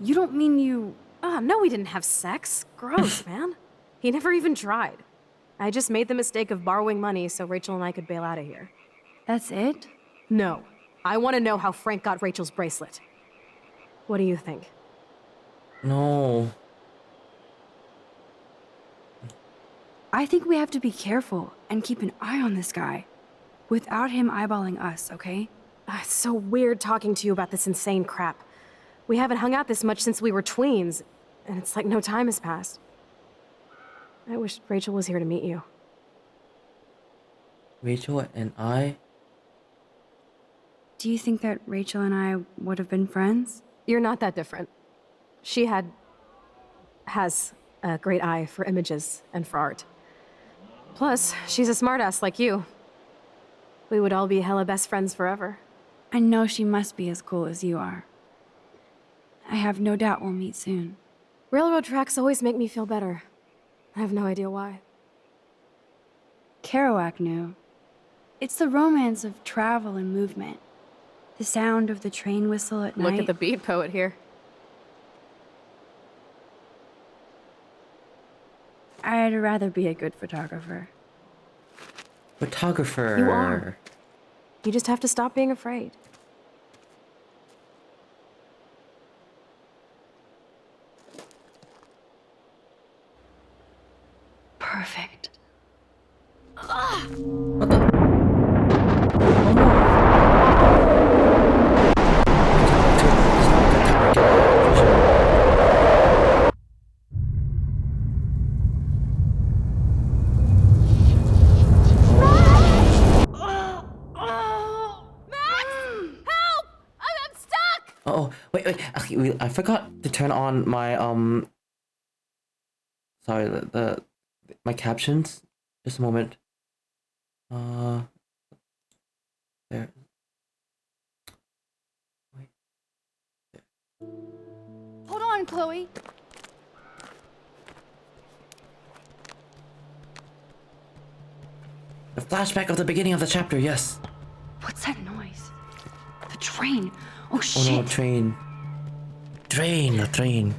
You don't mean you... Ah, no, we didn't have sex. Gross, man. He never even tried. I just made the mistake of borrowing money so Rachel and I could bail out of here. That's it? No. I want to know how Frank got Rachel's bracelet. What do you think? No. I think we have to be careful and keep an eye on this guy. Without him eyeballing us, okay? It's so weird talking to you about this insane crap. We haven't hung out this much since we were tweens, and it's like no time has passed. I wish Rachel was here to meet you. Rachel and I? Do you think that Rachel and I would have been friends? You're not that different. She has a great eye for images and for art. Plus, she's a smartass like you. We would all be hella best friends forever. I know she must be as cool as you are. I have no doubt we'll meet soon. Railroad tracks always make me feel better. I have no idea why. Kerouac knew. It's the romance of travel and movement. The sound of the train whistle at night. Look at the beat poet here. I'd rather be a good photographer. Photographer. You are. You just have to stop being afraid. Perfect. What the? Oh, wait. Okay, I forgot to turn on my sorry, my captions. Just a moment. There. Wait. There. Hold on, Chloe. The flashback of the beginning of the chapter. Yes. What's that noise? The train. Oh Oh shit. no, train. The train.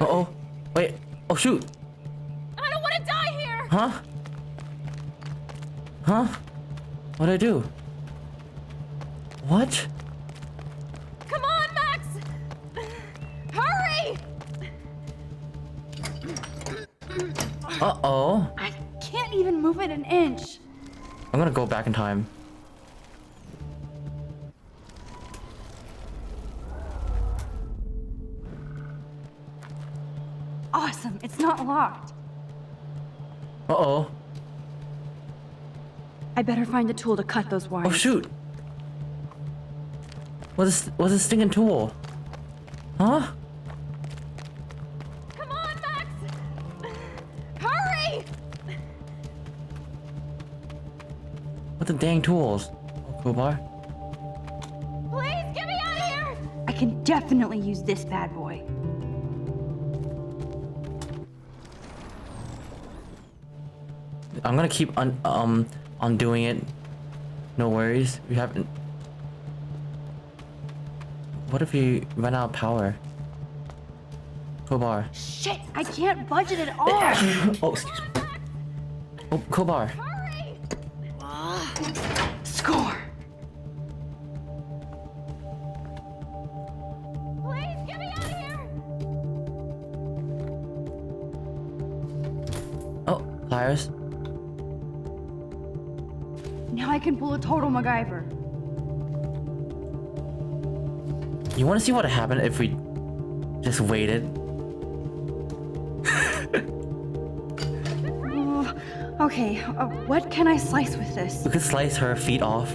Uh-oh. Wait. Oh shoot. I don't want to die here! Huh? Huh? What'd I do? What? Come on, Max! Hurry! Uh-oh. I can't even move it an inch. I'm gonna go back in time. Awesome, it's not locked. Uh-oh. I better find a tool to cut those wires. Oh shoot. What's a stinging tool? Huh? Come on, Max! Hurry! What the dang tools? Oh, crowbar. Please get me out of here! I can definitely use this bad boy. I'm gonna keep undoing it. No worries. We haven't. What if we run out of power? Crowbar. Shit, I can't budget at all. Oh, excuse me. Oh, crowbar. Score. Please get me out of here! Oh, pliers. Now I can pull a total MacGyver. You want to see what would happen if we just waited? Okay, what can I slice with this? We could slice her feet off.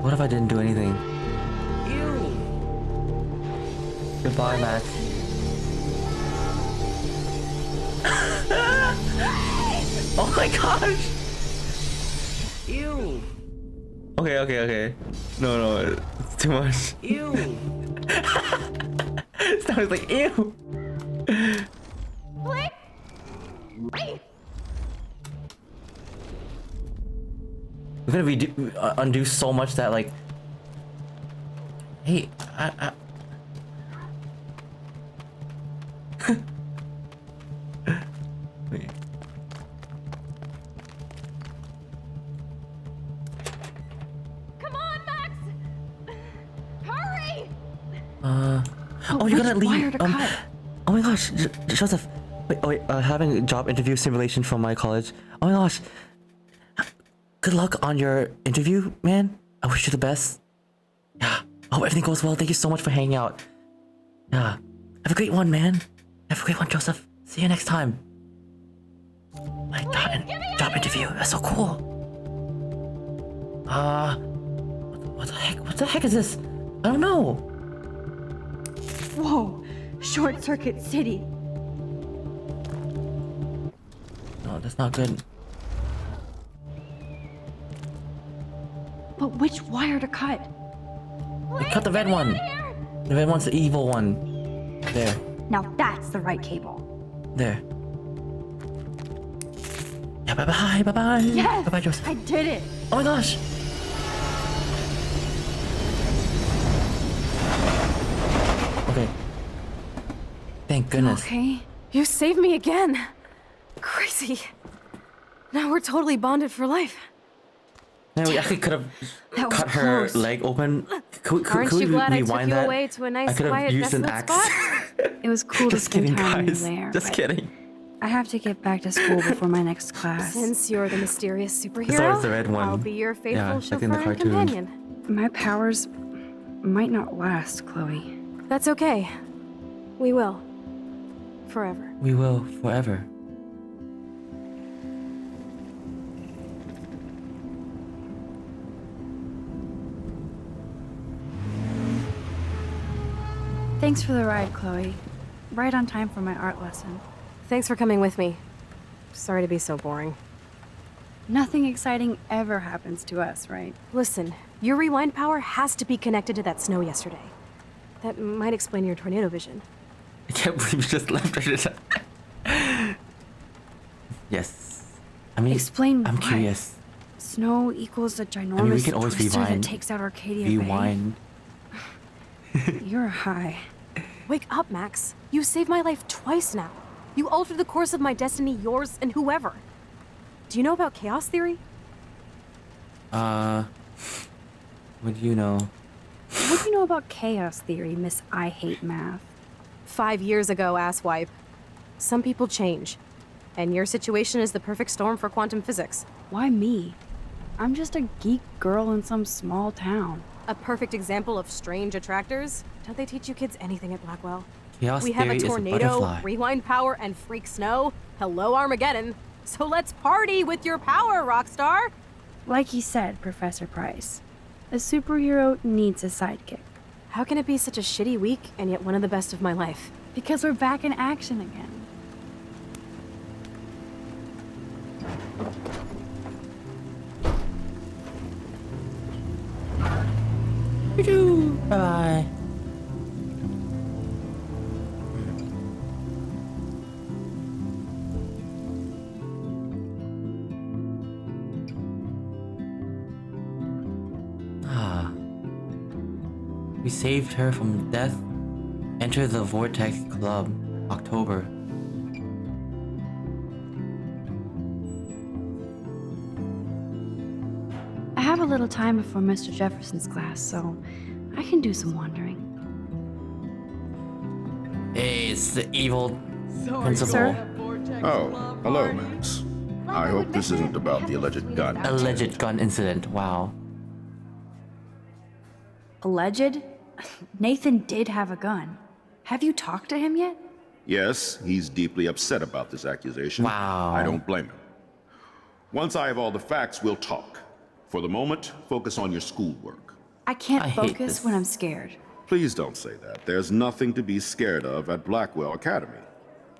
What if I didn't do anything? Ew. Goodbye, Max. Oh my gosh! Ew. Okay. No, it's too much. Ew. Sounds like ew. Please! We're gonna undo so much that like. Hey, Oh, you're gonna which wire leave. to cut? Oh my gosh, Joseph. Wait, having a job interview simulation from my college. Oh my gosh. Good luck on your interview, man. I wish you the best. Yeah. I hope everything goes well. Thank you so much for hanging out. Yeah. Have a great one, man. Have a great one, Joseph. See you next time. My job interview. That's so cool. What the heck? What the heck is this? I don't know. Whoa! Short Circuit City. No, that's not good. But which wire to cut? Cut the red one. The red one's the evil one. There. Now that's the right cable. There. Yeah, bye-bye, bye-bye. Yes! Bye-bye, Joseph. I did it! Oh my gosh. Okay. Thank goodness. Okay. You saved me again. Crazy. Now we're totally bonded for life. Man, we actually could have That was cut her close. leg open. Could Aren't we you glad I took rewind you that? away to a nice, I could have quiet, used an desolate axe. spot? It was cool Just to spend kidding, time guys. there. Just but kidding. I have to get back to school before my next class. Since you're the mysterious It's superhero, always the red one. I'll be your faithful Yeah, like chauffeur in the and cartoon. companion. My powers might not last, Chloe. That's okay. We will. Forever. We will forever. Thanks for the ride, Chloe. Right on time for my art lesson. Thanks for coming with me. Sorry to be so boring. Nothing exciting ever happens to us, right? Listen, your rewind power has to be connected to that snow yesterday. That might explain your tornado vision. I can't believe you just left her. Yes. I mean, Explain I'm what? curious. Snow equals a ginormous I mean, we can always twister that rewind. takes out Arcadia Rewind. Bay. You're high. Wake up, Max. You saved my life twice now. You altered the course of my destiny, yours, and whoever. Do you know about chaos theory? What do you know? What do you know about chaos theory, Miss I Hate Math? 5 years ago, asswipe. Some people change. And your situation is the perfect storm for quantum physics. Why me? I'm just a geek girl in some small town. A perfect example of strange attractors? Don't they teach you kids anything at Blackwell? Chaos We have theory a is a tornado, butterfly. rewind power, and freak snow. Hello, Armageddon. So let's party with your power, Rockstar! Like you said, Professor Price, a superhero needs a sidekick. How can it be such a shitty week and yet one of the best of my life? Because we're back in action again. Bye-bye. Ah. We saved her from death. Enter the Vortex Club. October. I have a little time before Mr. Jefferson's class, so I can do some wandering. Hey, it's the evil principal. Sir? Oh, hello, Max. I hope this isn't about the alleged gun. Alleged gun incident. Wow. Alleged? Nathan did have a gun. Have you talked to him yet? Yes, he's deeply upset about this accusation. Wow. I don't blame him. Once I have all the facts, we'll talk. For the moment, focus on your schoolwork. I can't I hate focus this. when I'm scared. Please don't say that. There's nothing to be scared of at Blackwell Academy.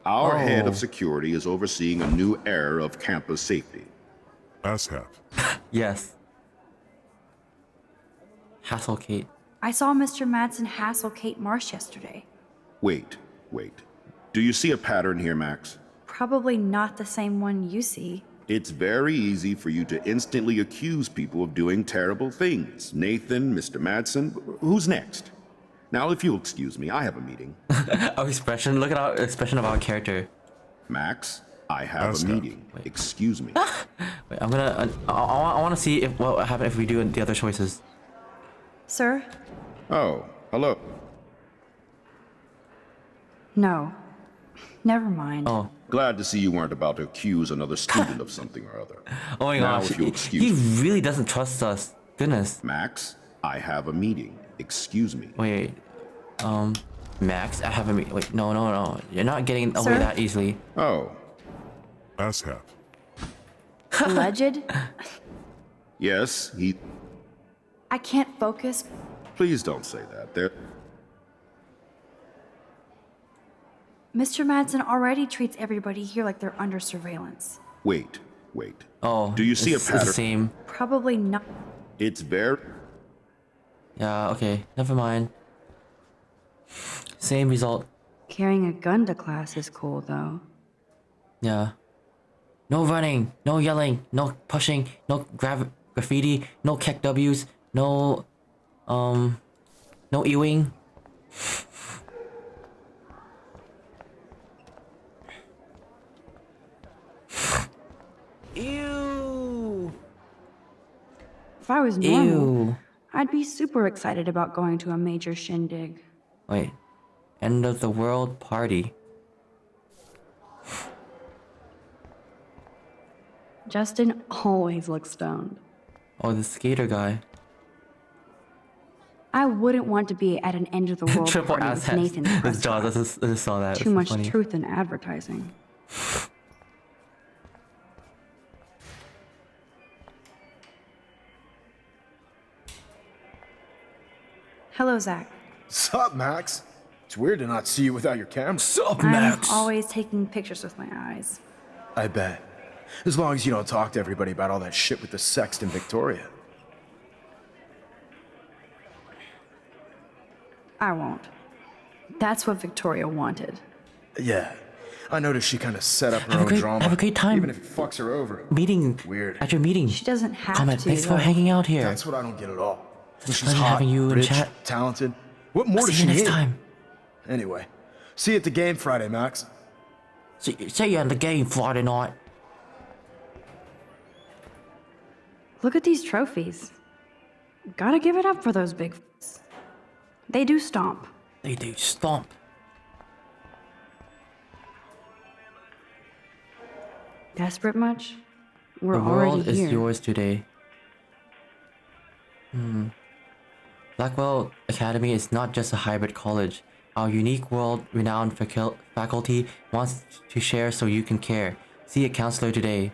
Our head Oh. of security is overseeing a new era of campus safety. ASHAP. Yes. Hassle Kate. I saw Mr. Madsen hassle Kate Marsh yesterday. Wait. Do you see a pattern here, Max? Probably not the same one you see. It's very easy for you to instantly accuse people of doing terrible things. Nathan, Mr. Madsen, who's next? Now, if you'll excuse me, I have a meeting. Our expression. Look at our expression of our character. Max, I have a meeting. Excuse me. Wait, I'm gonna. I want to see if what would happen if we do the other choices. Sir? Oh, hello. No. Never mind. Oh. Glad to see you weren't about to accuse another student of something or other. Oh my Now, gosh. if you'll He excuse really doesn't trust us. Goodness. Max, I have a meeting. Excuse me. Wait. Max, I have a meeting. Wait, no. You're not getting away Sir? that easily. Oh. Asshap. Alleged? Yes, he... I can't focus. Please don't say that. There... Mr. Madsen already treats everybody here like they're under surveillance. Wait. Oh. Do you see a it's pattern? the same. Probably not. It's very... Yeah, okay. Never mind. Same result. Carrying a gun to class is cool, though. Yeah. No running, no yelling, no pushing, no graffiti, no keck W's, no Ewing. Ew. If I was normal, Ew. I'd be super excited about going to a major shindig. Wait. End of the world party. Justin always looks stoned. Oh, the skater guy. I wouldn't want to be at an end of the world Triple party ass with Nathan. This Jaws, I just saw that. Too It's much funny. truth in advertising. Hello, Zach. Sup, Max? It's weird to not see you without your camera. Sup, I'm always taking pictures with my eyes. I bet. As long as you don't talk to everybody about all that shit with the Sexton Victoria. I won't. That's what Victoria wanted. Yeah. I noticed she kind of set up her Have a own great- drama. have a great time. Even if it fucks her over. Meeting. Weird. At your meeting. She doesn't have Comment. to. Thanks for though. hanging out here. That's what I don't get at all. She's pleasure hot, having you in rich, chat. talented. What more I'll does see she you next need? time. Anyway, see you at the game Friday, Max. See you in the game Friday night. Look at these trophies. Gotta give it up for those big f***s. They do stomp. They do stomp. Desperate much? We're The world already is here. yours today. Blackwell Academy is not just a hybrid college. Our unique world-renowned faculty wants to share so you can care. See a counselor today.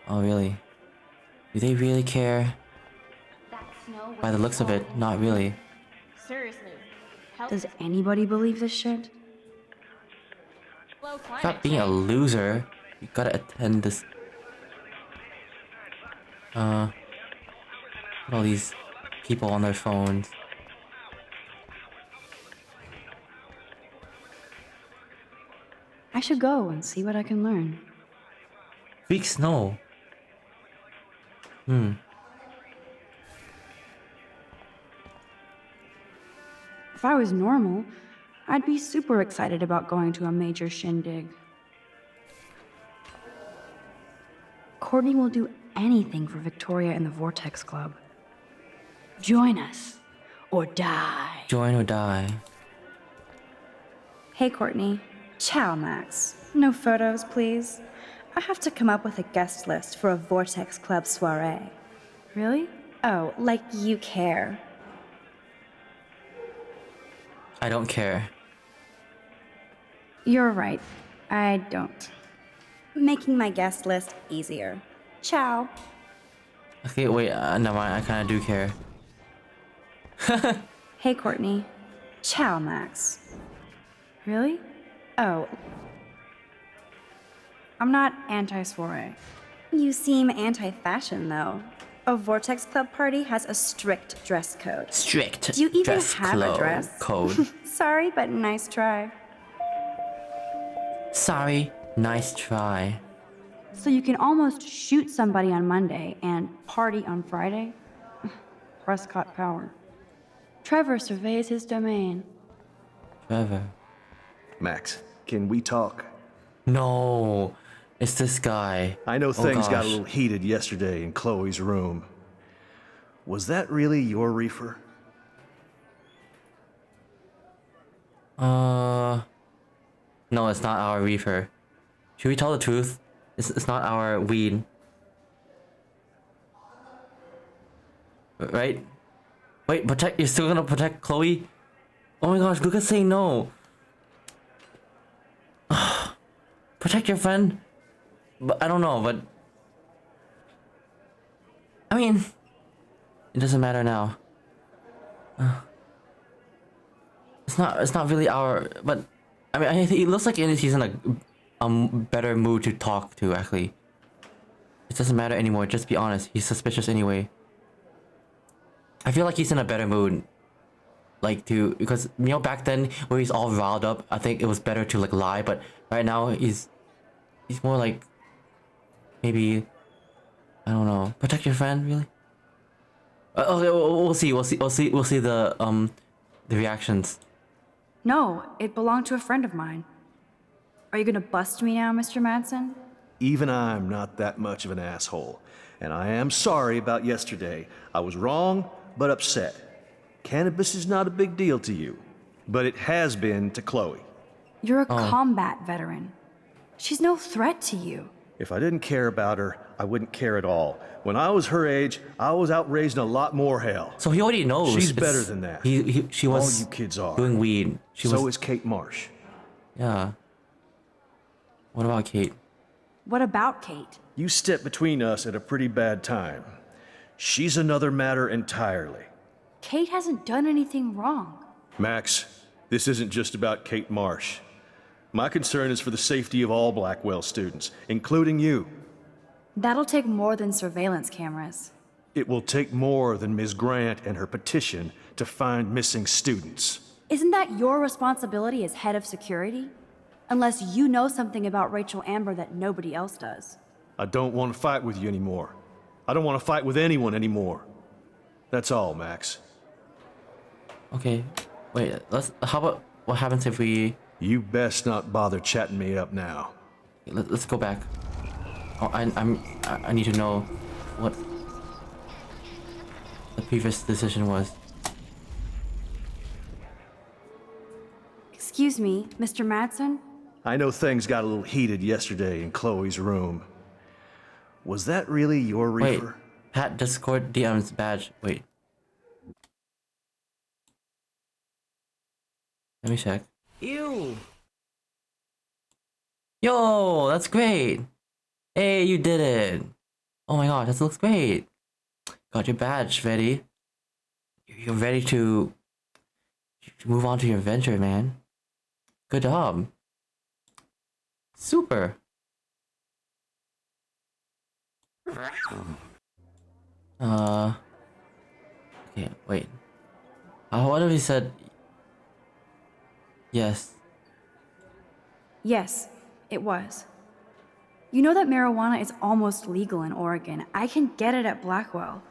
Oh, really? Do they really care? By the looks of it, not really. Seriously. Does anybody believe this shit? Stop being a loser. You gotta attend this. All these people on their phones. I should go and see what I can learn. Fake snow. If I was normal, I'd be super excited about going to a major shindig. Courtney will do anything for Victoria and the Vortex Club. Join us or die. Join or die. Hey, Courtney. Ciao, Max. No photos, please. I have to come up with a guest list for a Vortex Club soiree. Really? Oh, like you care. I don't care. You're right. I don't. Making my guest list easier. Ciao. Okay, wait, never mind. I kinda do care. Hey, Courtney. Ciao, Max. Really? Oh. I'm not anti-soiree. You seem anti-fashion, though. A Vortex Club party has a strict dress code. Strict Do you even dress have a dress? code. Sorry, but nice try. Sorry, nice try. So you can almost shoot somebody on Monday and party on Friday? Prescott Power. Trevor surveys his domain. Trevor. Max, can we talk? No, it's this guy. I know Oh, things got a gosh. little heated yesterday in Chloe's room. Was that really your reefer? No, it's not our reefer. Should we tell the truth? It's not our weed. Right? Wait, protect. You're still gonna protect Chloe? Oh my gosh, Lucas saying no. Protect your friend? But I don't know, but I mean, it doesn't matter now. It's not really our, but I mean, I think it looks like he's in a better mood to talk to, actually. It doesn't matter anymore, just be honest. He's suspicious anyway. I feel like he's in a better mood. Like because you know, back then where he's all riled up, I think it was better to like lie, but right now he's more like, maybe, I don't know, protect your friend, really? Okay, we'll see the reactions. No, it belonged to a friend of mine. Are you gonna bust me now, Mr. Madsen? Even I'm not that much of an asshole. And I am sorry about yesterday. I was wrong, but upset. Cannabis is not a big deal to you, but it has been to Chloe. You're a combat veteran. She's no threat to you. If I didn't care about her, I wouldn't care at all. When I was her age, I was out raising a lot more hell. So he already knows. She's better than that. She was all you kids are. doing weed. So is Kate Marsh. Yeah. What about Kate? What about Kate? You stepped between us at a pretty bad time. She's another matter entirely. Kate hasn't done anything wrong. Max, this isn't just about Kate Marsh. My concern is for the safety of all Blackwell students, including you. That'll take more than surveillance cameras. It will take more than Ms. Grant and her petition to find missing students. Isn't that your responsibility as head of security? Unless you know something about Rachel Amber that nobody else does. I don't want to fight with you anymore. I don't want to fight with anyone anymore. That's all, Max. Okay, wait, how about, what happens if we... You best not bother chatting me up now. Let's go back. Oh, I need to know what the previous decision was. Excuse me, Mr. Madsen? I know things got a little heated yesterday in Chloe's room. Was that really your reefer? Wait, Pat Discord DM's badge. Wait. Let me check. Ew. Yo, that's great. Hey, you did it. Oh my god, this looks great. Got your badge ready. You're ready to move on to your adventure, man. Good job. Super. Okay, wait. What if he said yes? Yes, it was. You know that marijuana is almost legal in Oregon. I can get it at Blackwell.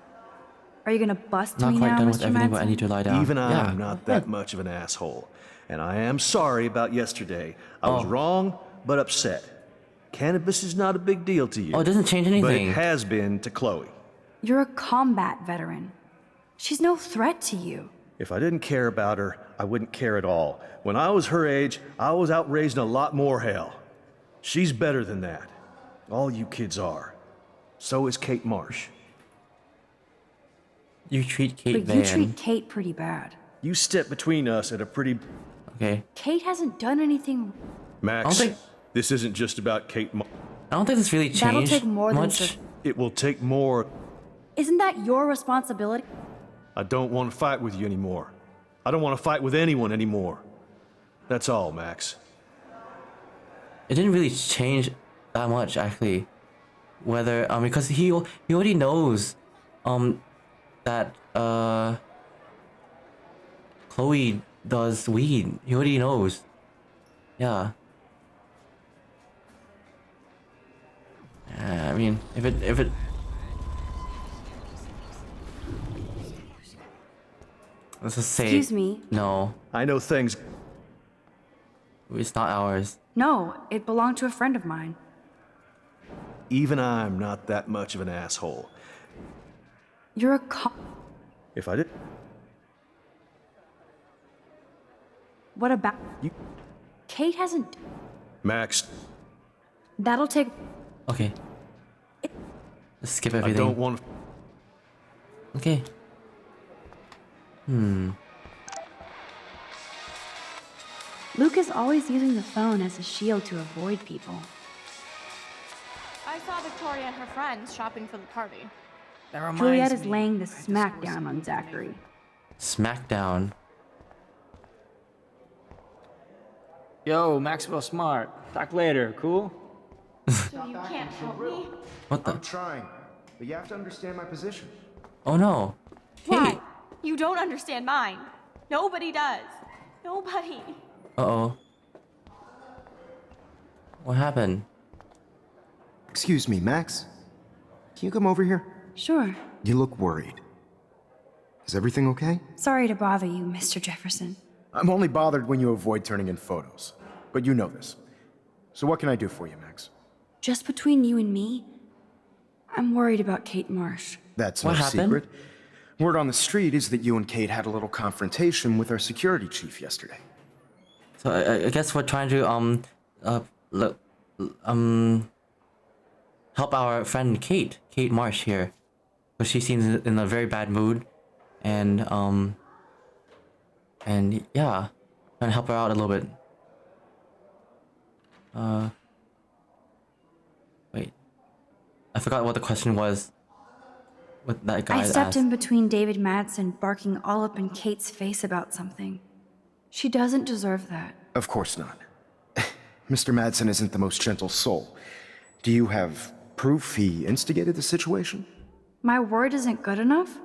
Are you gonna bust Not me quite now, done Mr. with everything, but I Madsen? need to lie down. Even Yeah. I'm not that much of an asshole. And I am sorry about yesterday. I was wrong, but upset. Cannabis is not a big deal to you. Oh, it doesn't change But anything. it has been to Chloe. You're a combat veteran. She's no threat to you. If I didn't care about her, I wouldn't care at all. When I was her age, I was out raising a lot more hell. She's better than that. All you kids are. So is Kate Marsh. You treat Kate But Van. you treat Kate pretty bad. You stepped between us at a pretty... Okay. Kate hasn't done anything. Max, think- this isn't just about Kate Marsh. I don't think this really That'll changed take more than much. It will take more... Isn't that your responsibility? I don't want to fight with you anymore. I don't want to fight with anyone anymore. That's all, Max. It didn't really change that much, actually. Whether because he already knows that Chloe does weed. He already knows. Yeah. I mean, if it let's just say Excuse me? no. I know things. It's not ours. No, it belonged to a friend of mine. Even I'm not that much of an asshole. You're a If I did... What about... You... Kate hasn't... Max, That'll take. Okay. Let's skip I everything. don't want to... Okay. Luke is always using the phone as a shield to avoid people. I saw Victoria and her friends shopping for the party. Juliet is laying the smackdown on Zachary. Smackdown. Yo, Maxwell Smart. Talk later, cool? So you can't help me? What the? I'm trying, but you have to understand my position. Oh no. Why? You don't understand mine. Nobody does. Nobody. Uh-oh. What happened? Excuse me, Max. Can you come over here? Sure. You look worried. Is everything okay? Sorry to bother you, Mr. Jefferson. I'm only bothered when you avoid turning in photos. But you know this. So what can I do for you, Max? Just between you and me, I'm worried about Kate Marsh. That's What no happened? secret. Word on the street is that you and Kate had a little confrontation with our security chief yesterday. So I guess we're trying to help our friend Kate Marsh here, because she seems in a very bad mood, and yeah, trying to help her out a little bit. Wait, I forgot what the question was. What that guy I stepped asked. in between David Madsen barking all up in Kate's face about something. She doesn't deserve that. Of course not. Mr. Madsen isn't the most gentle soul. Do you have proof he instigated the situation? My word isn't good enough?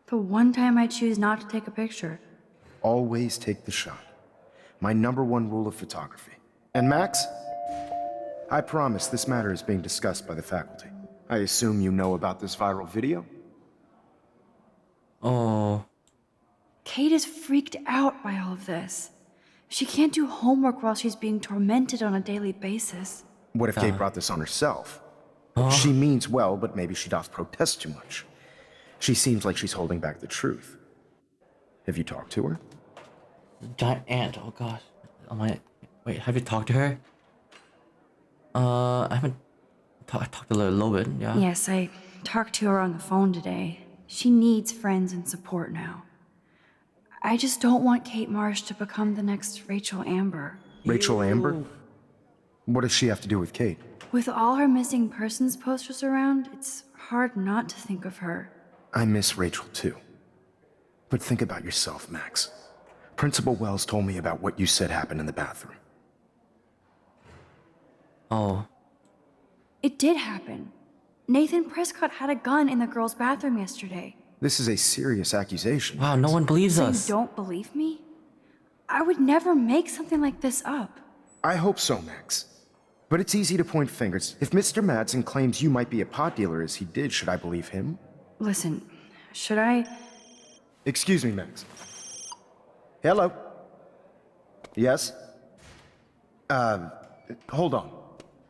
The one time I choose not to take a picture. Always take the shot. My #1 rule of photography. And Max, I promise this matter is being discussed by the faculty. I assume you know about this viral video? Oh. Kate is freaked out by all of this. She can't do homework while she's being tormented on a daily basis. What if Kate brought this on herself? She means well, but maybe she doth protest too much. She seems like she's holding back the truth. Have you talked to her? Giant ant. Oh gosh. Wait, have you talked to her? I haven't talked to her a little bit. Yeah. Yes, I talked to her on the phone today. She needs friends and support now. I just don't want Kate Marsh to become the next Rachel Amber. Rachel Amber? What does she have to do with Kate? With all her missing persons posters around, it's hard not to think of her. I miss Rachel too. But think about yourself, Max. Principal Wells told me about what you said happened in the bathroom. Oh. It did happen. Nathan Prescott had a gun in the girls' bathroom yesterday. This is a serious accusation. Wow, no one believes So us. you don't believe me? I would never make something like this up. I hope so, Max. But it's easy to point fingers. If Mr. Madsen claims you might be a pot dealer as he did, should I believe him? Listen, should I? Excuse me, Max. Hello? Yes? Hold on.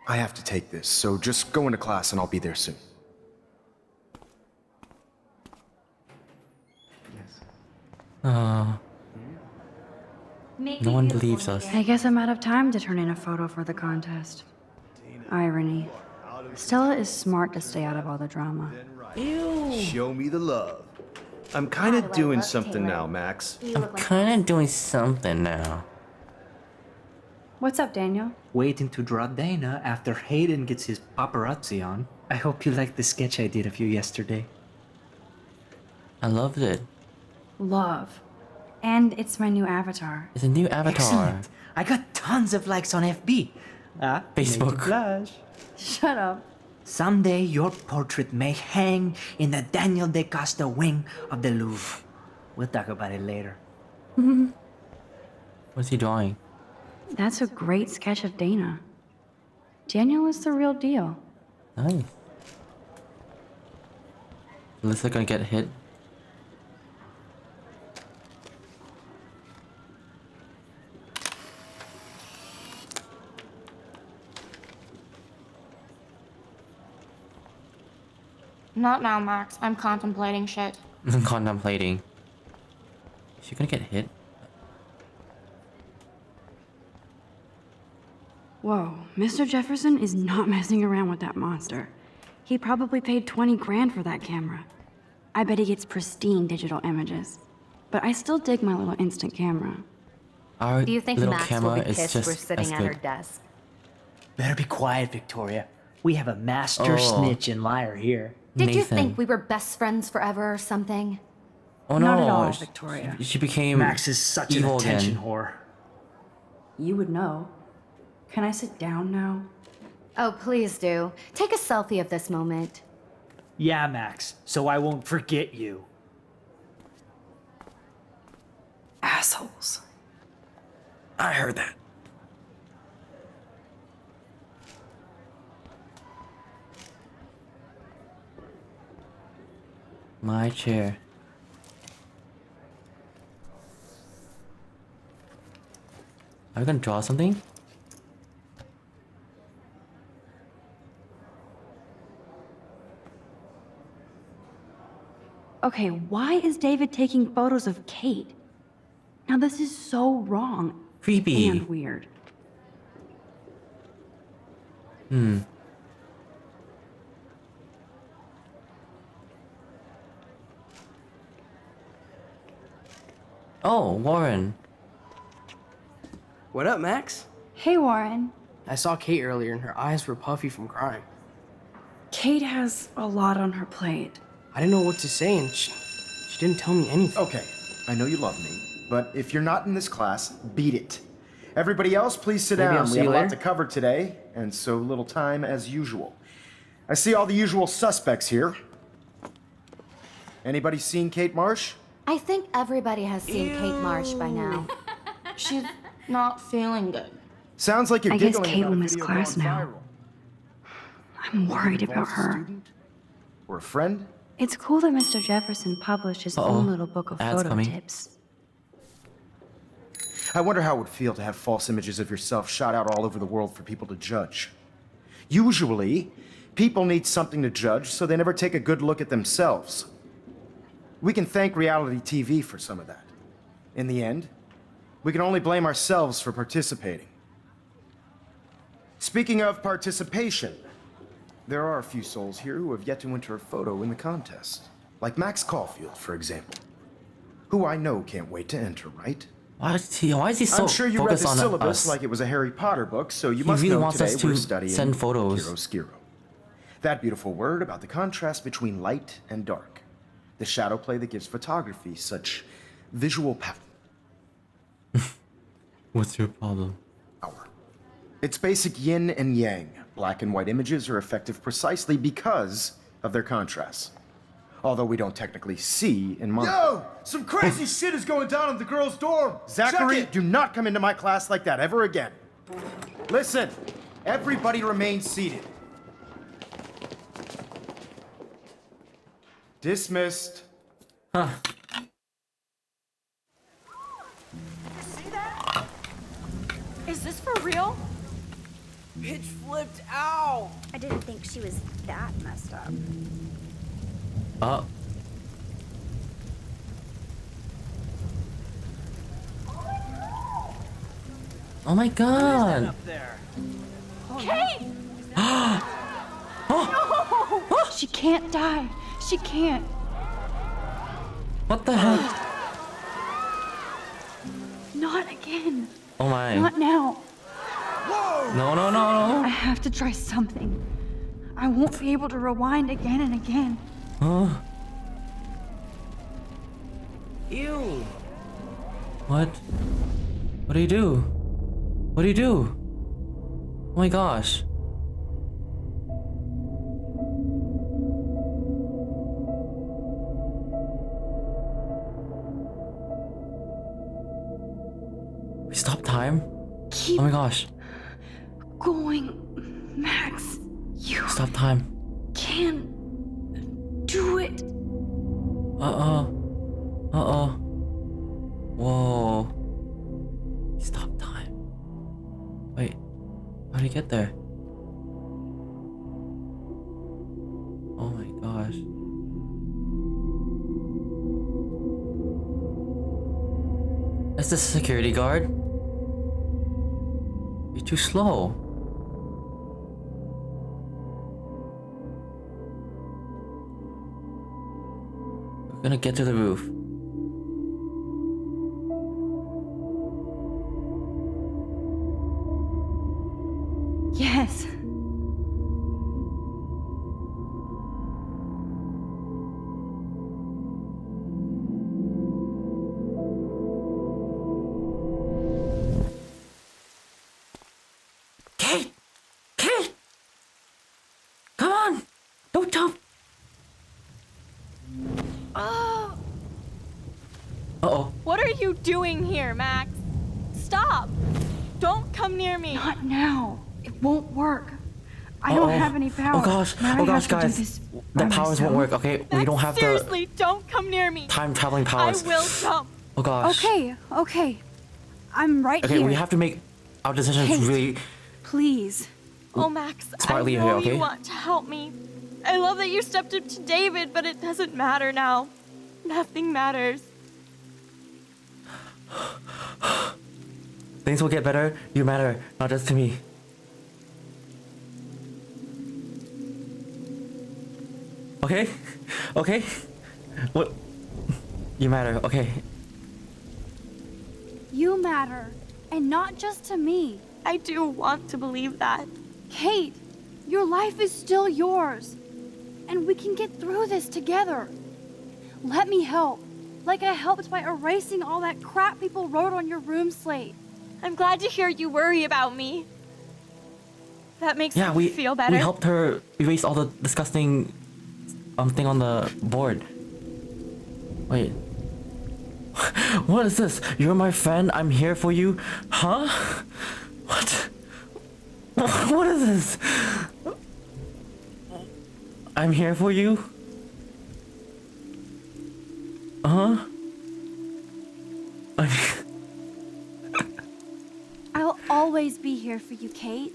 I have to take this, so just go into class and I'll be there soon. No one believes us. I guess I'm out of time to turn in a photo for the contest. Irony. Stella is smart to stay out of all the drama. Show me the love. I'm kind of doing something now, Max. I'm kind of doing something now. What's up, Daniel? Waiting to draw Dana after Hayden gets his paparazzi on. I hope you liked the sketch I did of you yesterday. I loved it. Love. And it's my new avatar. It's a new avatar. Excellent. I got tons of likes on FB. Facebook. Make you blush. Shut up. Someday your portrait may hang in the Daniel Da Costa wing of the Louvre. We'll talk about it later. What's he drawing? That's a great sketch of Dana. Daniel is the real deal. Nice. Alyssa gonna get hit. Not now, Max. I'm contemplating shit. I'm contemplating. Is she gonna get hit? Whoa, Mr. Jefferson is not messing around with that monster. He probably paid 20 grand for that camera. I bet he gets pristine digital images. But I still dig my little instant camera. Our Do you think little Max camera will be is pissed just we're sitting as at her good. desk? Better be quiet, Victoria. We have a master snitch and liar here. Did you Nathan. think we were best friends forever or something? Oh no, Not at all, sh- Victoria. She became Max is such an evil attention again. whore. You would know. Can I sit down now? Oh, please do. Take a selfie of this moment. Yeah, Max, so I won't forget you. Assholes. I heard that. My chair. Are we gonna draw something? Okay, why is David taking photos of Kate? Now this is so wrong. Creepy. And weird. Hmm. Oh, Warren. What up, Max? Hey, Warren. I saw Kate earlier and her eyes were puffy from crying. Kate has a lot on her plate. I didn't know what to say and she didn't tell me anything. Okay, I know you love me, but if you're not in this class, beat it. Everybody else, please sit Maybe I'll down. see We have you a lot later. to cover today, and so little time as usual. I see all the usual suspects here. Anybody seen Kate Marsh? I think everybody has seen Kate Marsh by now. She's not feeling good. Sounds like you're I guess giggling Kate about will a miss video class going now. viral. I'm worried about Involves a her. student? Or a friend? It's cool that Mr. Jefferson published his own little book of Ads photo coming. tips. I wonder how it would feel to have false images of yourself shot out all over the world for people to judge. Usually, people need something to judge, so they never take a good look at themselves. We can thank reality TV for some of that. In the end, we can only blame ourselves for participating. Speaking of participation, there are a few souls here who have yet to enter a photo in the contest. Like Max Caulfield, for example. Who I know can't wait to enter, right? Why is he so I'm sure you read focused the on syllabus us? like it was a Harry Potter book, so you He must really know wants today us we're to studying send photos. chiaroscuro. That beautiful word about the contrast between light and dark. The shadow play that gives photography such visual power. What's your problem? It's basic yin and yang. Black and white images are effective precisely because of their contrast. Although we don't technically see in Marvel. Yo! Some crazy shit is going down in the girls' dorm! Zachary, Check it! do not come into my class like that ever again. Listen, everybody remain seated. Dismissed. Huh. Is this for real? Pitch flipped out! I didn't think she was that messed up. Oh. Oh my god. Kate! No! She can't die. She can't. What the heck? Not again. Oh my. Not now. No, no, no, I no. have to try something. I won't be able to rewind again and again. Huh? Ew. What? What do you do? What do you do? Oh my gosh. We stop time? Keep Oh my gosh. going, Max. You Stop time. can do it. Uh-oh. Uh-oh. Whoa. Stop time. Wait. How do you get there? Oh my gosh. Is this a security guard? You're too slow. gonna get to the roof. Yes. Kate! Kate! Come on! Don't jump! Oh, Uh-oh. what are you doing here, Max? Stop! Don't come near me. Not now. It won't work. I don't have any power. Oh gosh, Now I oh gosh, have to do guys. this The by powers won't myself. work, okay? We don't have the Seriously, don't come near me. time traveling powers. I will jump. Oh gosh. Okay. I'm right Okay, here. we have to make our decisions Kate. really. Please. Oh, Max, Smartly I know here, okay? you want to help me. I love that you stepped up to David, but it doesn't matter now. Nothing matters. Things will get better. You matter, not just to me. Okay? Okay? What? You matter, okay. You matter. And not just to me. I do want to believe that. Kate, your life is still yours. And we can get through this together. Let me help. Like I helped by erasing all that crap people wrote on your room slate. I'm glad to hear you worry about me. That makes Yeah, me feel better. we helped her erase all the disgusting thing on the board. Wait. What is this? You're my friend, I'm here for you? Huh? What? What is this? I'm here for you? Huh? I'll always be here for you, Kate.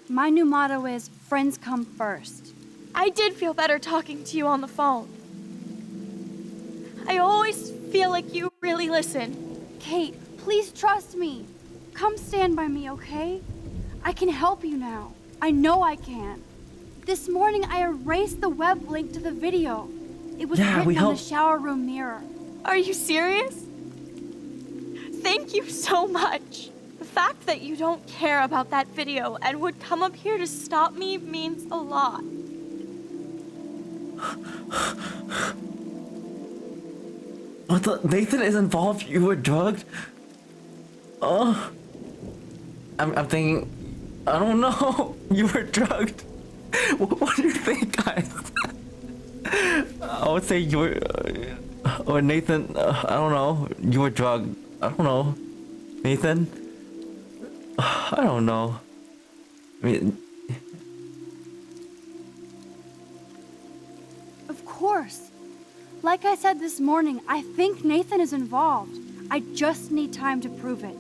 My new motto is friends come first. I did feel better talking to you on the phone. I always feel like you really listen. Kate, please trust me. Come stand by me, okay? I can help you now. I know I can. This morning I erased the web link to the video. It was Yeah, we written on the helped. shower room mirror. Are you serious? Thank you so much. The fact that you don't care about that video and would come up here to stop me means a lot. What the? Nathan is involved? You were drugged? Oh. I'm thinking. I don't know. You were drugged. What do you think, guys? I would say you were. Or Nathan. I don't know. You were drugged. I don't know. Nathan? I don't know. I mean. Of course. Like I said this morning, I think Nathan is involved. I just need time to prove it.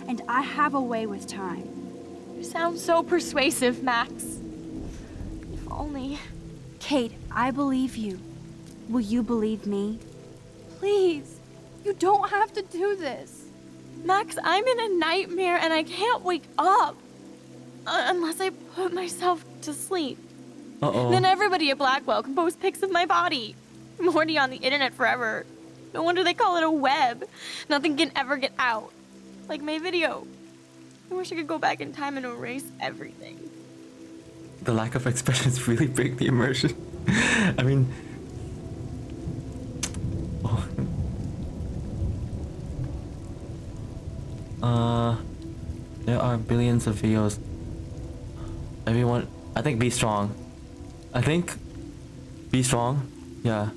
And I have a way with time. You sound so persuasive, Max. If only. Kate, I believe you. Will you believe me? Please, you don't have to do this. Max, I'm in a nightmare and I can't wake up. Unless I put myself to sleep. Uh-oh. Then everybody at Blackwell can post pics of my body. I'm already on the internet forever. No wonder they call it a web. Nothing can ever get out. Like my video. I wish I could go back in time and erase everything. The lack of expressions really break the immersion. I mean. There are billions of videos. Everyone, I think be strong. I think be strong. Yeah.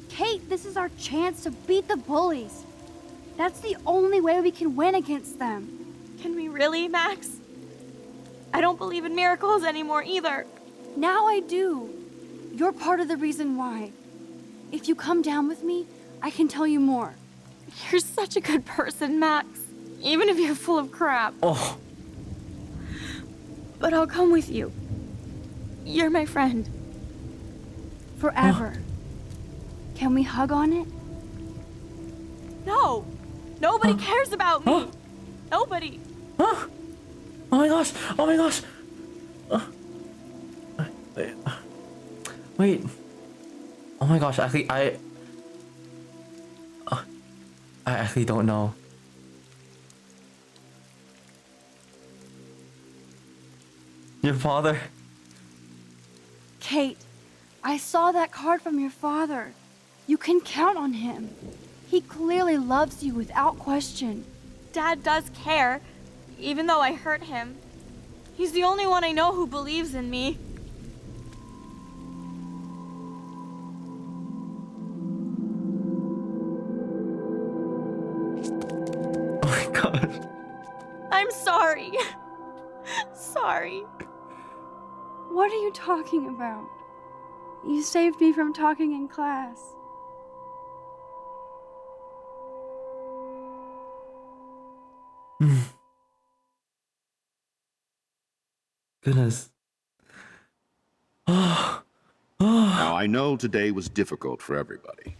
Kate, this is our chance to beat the bullies. That's the only way we can win against them. Can we really, Max? I don't believe in miracles anymore either. Now I do. You're part of the reason why. If you come down with me, I can tell you more. You're such a good person, Max. Even if you're full of crap. Oh. But I'll come with you. You're my friend. Forever. Can we hug on it? No! Nobody cares about me! Nobody! Oh my gosh! Oh my gosh! Wait. Oh Oh my gosh, actually, I actually don't know. Your father? Kate, I saw that card from your father. You can count on him. He clearly loves you without question. Dad does care, even though I hurt him. He's the only one I know who believes in me. Oh my god. I'm sorry. Sorry. What are you talking about? You saved me from talking in class. Goodness. Now, I know today was difficult for everybody,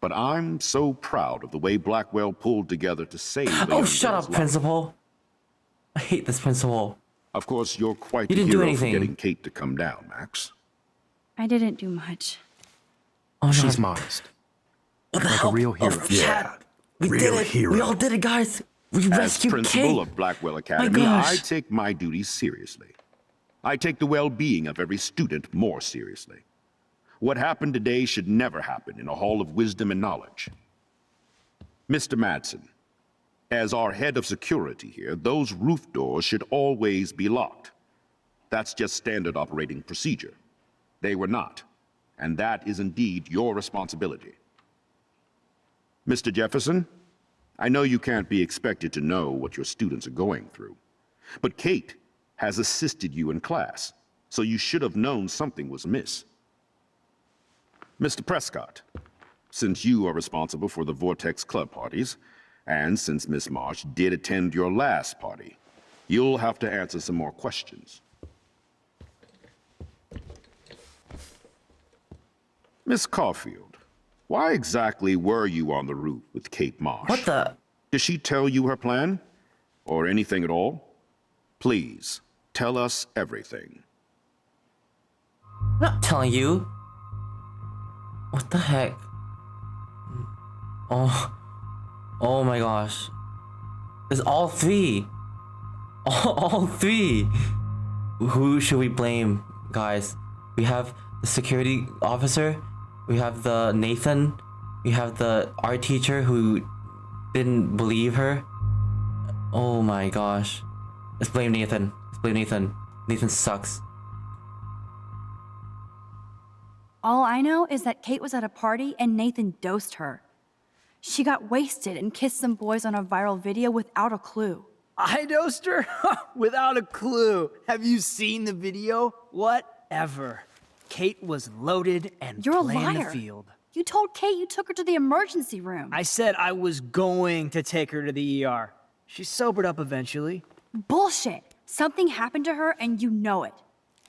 but I'm so proud of the way Blackwell pulled together to save the Oh, young shut girl's up, life. principal. I hate this principal. Of course, you're quite You the didn't do hero for anything. getting Kate to come down, Max. I didn't do much. Oh, She's God. modest. What the Like hell? a real hero. We did it. We all did it, guys. We As rescued principal Kate. of Blackwell Academy, gosh. I take my duties seriously. I take the well-being of every student more seriously. What happened today should never happen in a hall of wisdom and knowledge. Mr. Madsen, as our head of security here, those roof doors should always be locked. That's just standard operating procedure. They were not, and that is indeed your responsibility. Mr. Jefferson, I know you can't be expected to know what your students are going through, but Kate has assisted you in class, so you should have known something was amiss. Mr. Prescott, since you are responsible for the Vortex Club parties, and since Miss Marsh did attend your last party, you'll have to answer some more questions. Miss Caulfield, why exactly were you on the roof with Kate Marsh? What the? Did she tell you her plan? Or anything at all? Please, tell us everything. I'm not telling you. What the heck? Oh my gosh. It's all three. All three. Who should we blame, guys? We have the security officer. We have the Nathan. We have the art teacher who didn't believe her. Oh my gosh. Let's blame Nathan. Let's blame Nathan. Nathan sucks. All I know is that Kate was at a party and Nathan dosed her. She got wasted and kissed some boys on a viral video without a clue. I dosed her? Without a clue. Have you seen the video? Whatever. Kate was loaded and You're a playing the liar. field. You told Kate you took her to the emergency room. I said I was going to take her to the ER. She sobered up eventually. Bullshit. Something happened to her and you know it.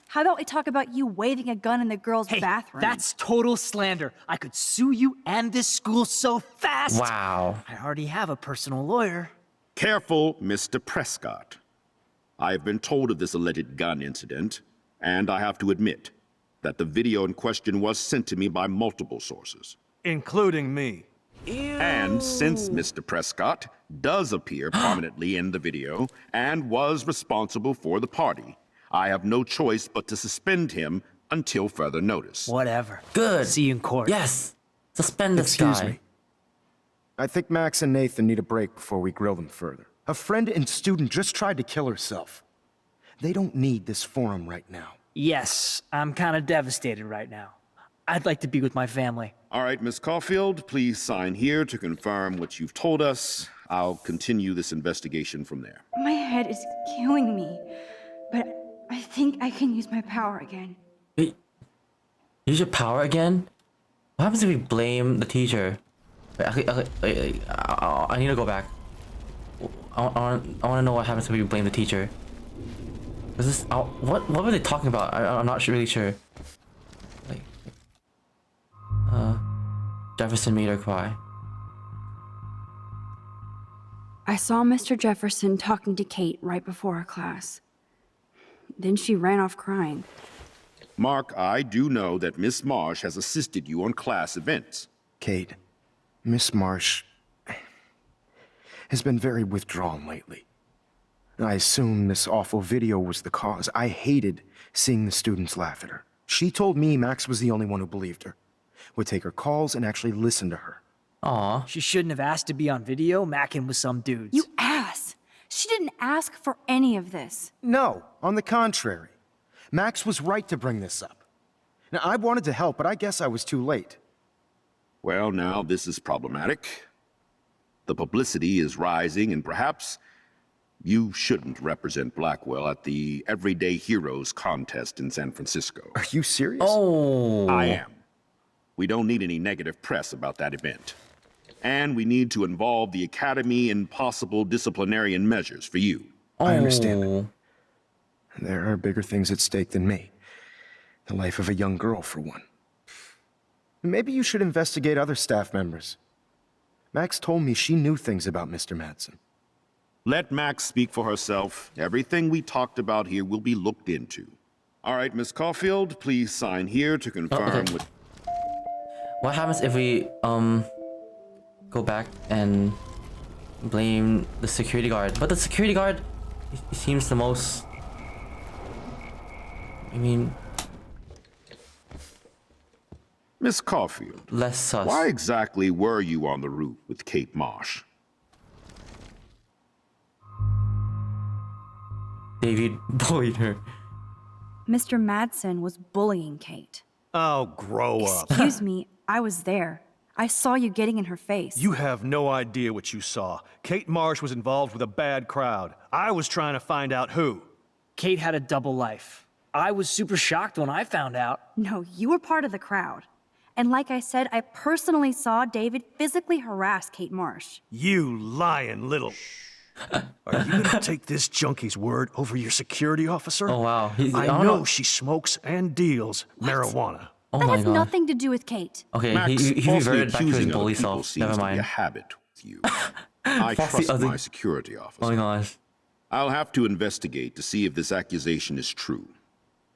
How about we talk about you waving a gun in the girls' bathroom? That's total slander. I could sue you and this school so fast. Wow. I already have a personal lawyer. Careful, Mr. Prescott. I have been told of this alleged gun incident, and I have to admit that the video in question was sent to me by multiple sources. Including me. And since Mr. Prescott does appear prominently in the video and was responsible for the party, I have no choice but to suspend him until further notice. Whatever. Good. See you in court. Yes. Suspend this Excuse guy. me. I think Max and Nathan need a break before we grill them further. A friend and student just tried to kill herself. They don't need this forum right now. Yes, I'm kind of devastated right now. I'd like to be with my family. All right, Miss Caulfield, please sign here to confirm what you've told us. I'll continue this investigation from there. My head is killing me, but I think I can use my power again. Wait. Use your power again? What happens if we blame the teacher? Wait, I need to go back. I want to know what happens if we blame the teacher. Is this? What were they talking about? I'm not really sure. Like, Jefferson made her cry. I saw Mr. Jefferson talking to Kate right before our class. Then she ran off crying. Mark, I do know that Miss Marsh has assisted you on class events. Kate, Miss Marsh has been very withdrawn lately. I assume this awful video was the cause. I hated seeing the students laugh at her. She told me Max was the only one who believed her, would take her calls and actually listen to her. Aw. She shouldn't have asked to be on video, macking with some dudes. You ass! She didn't ask for any of this. No, on the contrary. Max was right to bring this up. Now, I wanted to help, but I guess I was too late. Well, now this is problematic. The publicity is rising, and perhaps you shouldn't represent Blackwell at the Everyday Heroes contest in San Francisco. Are you serious? Oh. I am. We don't need any negative press about that event. And we need to involve the Academy in possible disciplinarian measures for you. I understand. There are bigger things at stake than me. The life of a young girl, for one. Maybe you should investigate other staff members. Max told me she knew things about Mr. Madsen. Let Max speak for herself. Everything we talked about here will be looked into. All right, Miss Caulfield, please sign here to confirm with... What happens if we go back and blame the security guard? But the security guard, he seems the most... I mean... Miss Caulfield. Less sus. Why exactly were you on the roof with Kate Marsh? David bullied her. Mr. Madsen was bullying Kate. Oh, grow up. Excuse me, I was there. I saw you getting in her face. You have no idea what you saw. Kate Marsh was involved with a bad crowd. I was trying to find out who. Kate had a double life. I was super shocked when I found out. No, you were part of the crowd. And like I said, I personally saw David physically harass Kate Marsh. You lying little... Are you gonna take this junkie's word over your security officer? Oh, wow. I know she smokes and deals marijuana. Oh that my has god. nothing to do with Kate. Okay, Max, he reverted back to his accusing bully other people self. seems Never to be a mind. habit with you. I Falsely trust other- my security officer. Oh my gosh. I'll have to investigate to see if this accusation is true.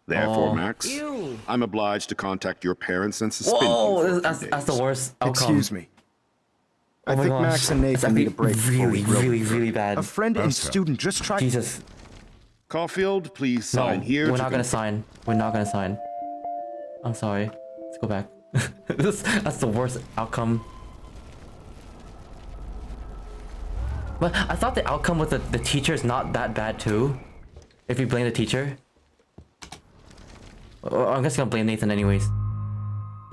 Therefore, Oh. Max, Ew. I'm obliged to contact your parents and suspend you Whoa, for a few that's days. the worst outcome. Excuse me. I Oh my think gosh. Max and It's Nathan need a actually break before we really, grill really, them. really bad. A friend and student just tried... Jesus. Caulfield, please No, sign here. we're to not gonna sign. We're not gonna sign. I'm sorry. Let's go back. That's the worst outcome. But I thought the outcome with the teacher is not that bad too. If you blame the teacher. Well, I'm just gonna blame Nathan anyways.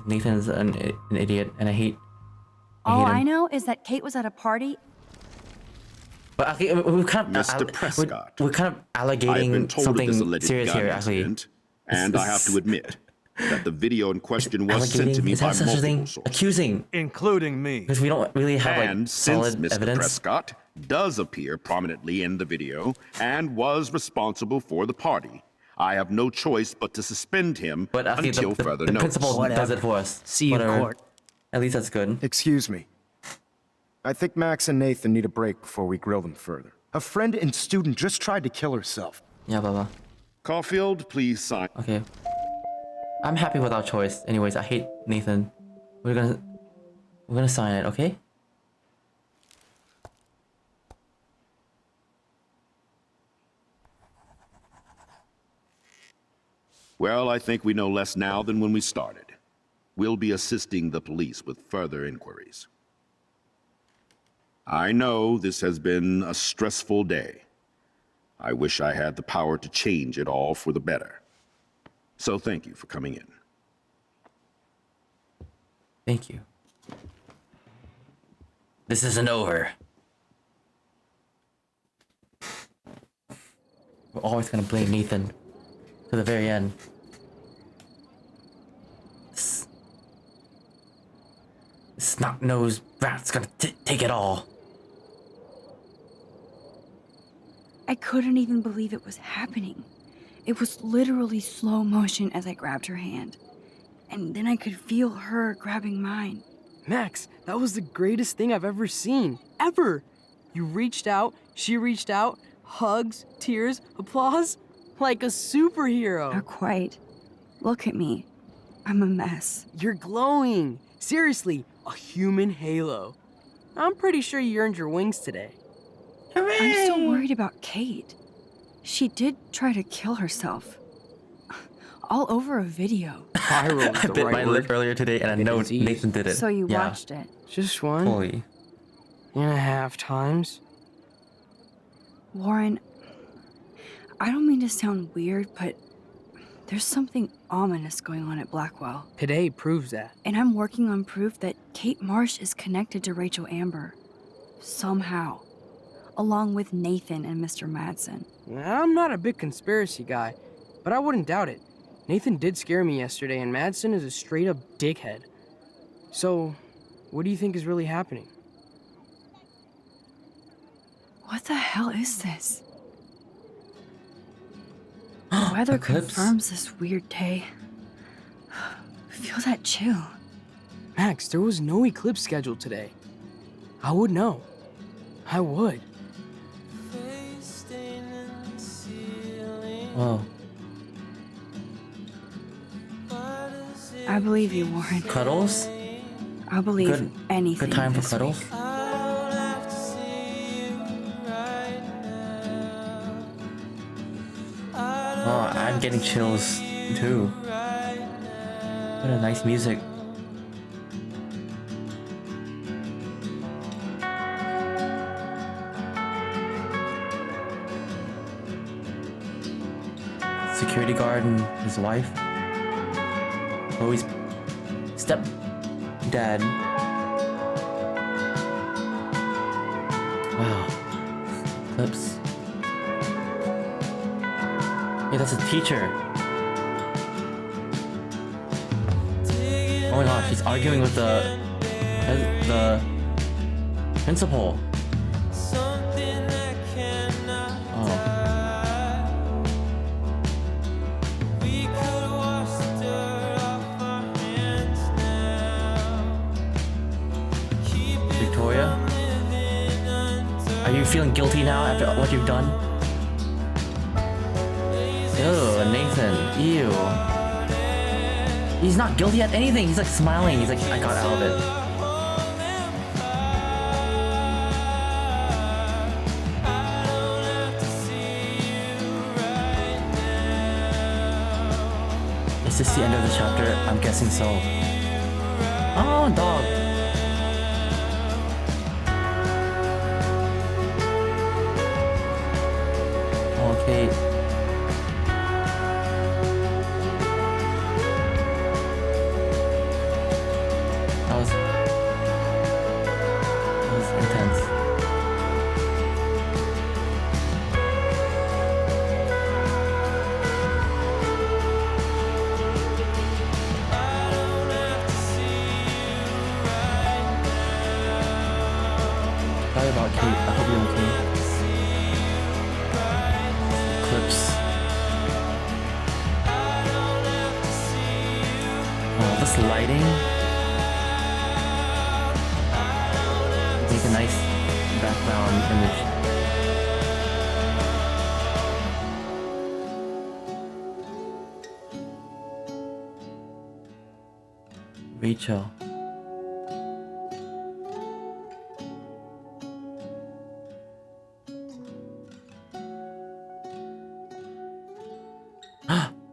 Nathan is an idiot, and I hate All him. I know is that Kate was at a party. But actually, we kind of Mr. Prescott. we're kind of I've been allegating told of this something alleged serious gun here. Actually, incident, and I have to admit that the video in question was sent allegating to me is by that such a multiple thing? sources. Accusing, including me, because we don't really have And like since solid Mr. evidence. Prescott does appear prominently in the video and was responsible for the party, I have no choice but to suspend him But actually, until further the notice. principal does it for us. See you in Whatever. court. At least that's good. Excuse me. I think Max and Nathan need a break before we grill them further. A friend and student just tried to kill herself. Yeah, blah blah. Caulfield, please sign. Okay. I'm happy with our choice. Anyways, I hate Nathan. We're gonna sign it, okay? Well, I think we know less now than when we started. We'll be assisting the police with further inquiries. I know this has been a stressful day. I wish I had the power to change it all for the better. So thank you for coming in. Thank you. This isn't over. We're always gonna blame Nathan to the very end. This snot-nosed rat's gonna take it all. I couldn't even believe it was happening. It was literally slow motion as I grabbed her hand. And then I could feel her grabbing mine. Max, that was the greatest thing I've ever seen. Ever! You reached out, she reached out, hugs, tears, applause. Like a superhero. Not quite. Look at me. I'm a mess. You're glowing. Seriously, a human halo. I'm pretty sure you earned your wings today. I'm still worried about Kate. She did try to kill herself. All over a video. Viral is I the bit right my word. lip earlier today, and I know Nathan did it. So you yeah, watched it. Just one fully. and a half times. Warren, I don't mean to sound weird, but there's something ominous going on at Blackwell. Today proves that. And I'm working on proof that Kate Marsh is connected to Rachel Amber. Somehow. Along with Nathan and Mr. Madsen. I'm not a big conspiracy guy, but I wouldn't doubt it. Nathan did scare me yesterday, and Madsen is a straight-up dickhead. So, what do you think is really happening? What the hell is this? The weather confirms this weird day. Feel that chill. Max, there was no eclipse scheduled today. I would know. I would. Whoa. I believe you, Warren. Cuddles? I'll believe Good- anything. Good time for this cuddles? week. Oh, I'm getting chills too. What a nice music. Security guard and his wife. Always step dad. Wow. Clips. Hey, that's a teacher. Oh my gosh, he's arguing with the principal. Oh. Victoria? Are you feeling guilty now after what you've done? Ew, Nathan. Ew. He's not guilty at anything. He's like smiling. He's like, I got out of it. Is this the end of the chapter? I'm guessing so. Oh, dog. Okay. That was intense. Sorry about Kate. I hope you're okay. Clips. Oh, this lighting. Make a nice background image. Rachel.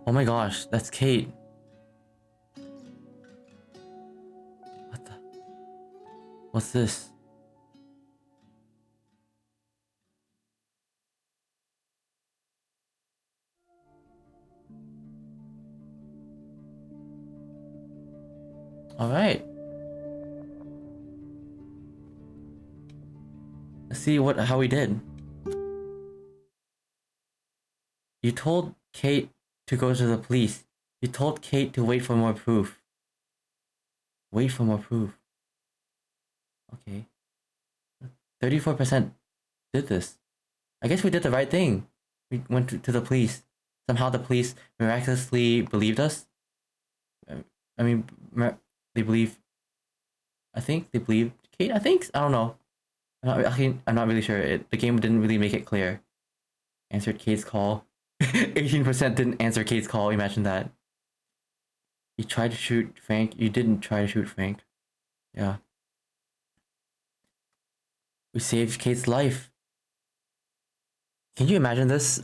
Oh my gosh, that's Kate. What the? What's this? All right. Let's see how we did. You told Kate to go to the police. You told Kate to wait for more proof. Wait for more proof. Okay. 34% did this. I guess we did the right thing. We went to the police. Somehow the police miraculously believed us. I mean, they believe. I think they believed Kate. I think. I don't know. I'm not really sure. The game didn't really make it clear. Answered Kate's call. 18% didn't answer Kate's call. Imagine that. You tried to shoot Frank. You didn't try to shoot Frank. Yeah. We saved Kate's life. Can you imagine this?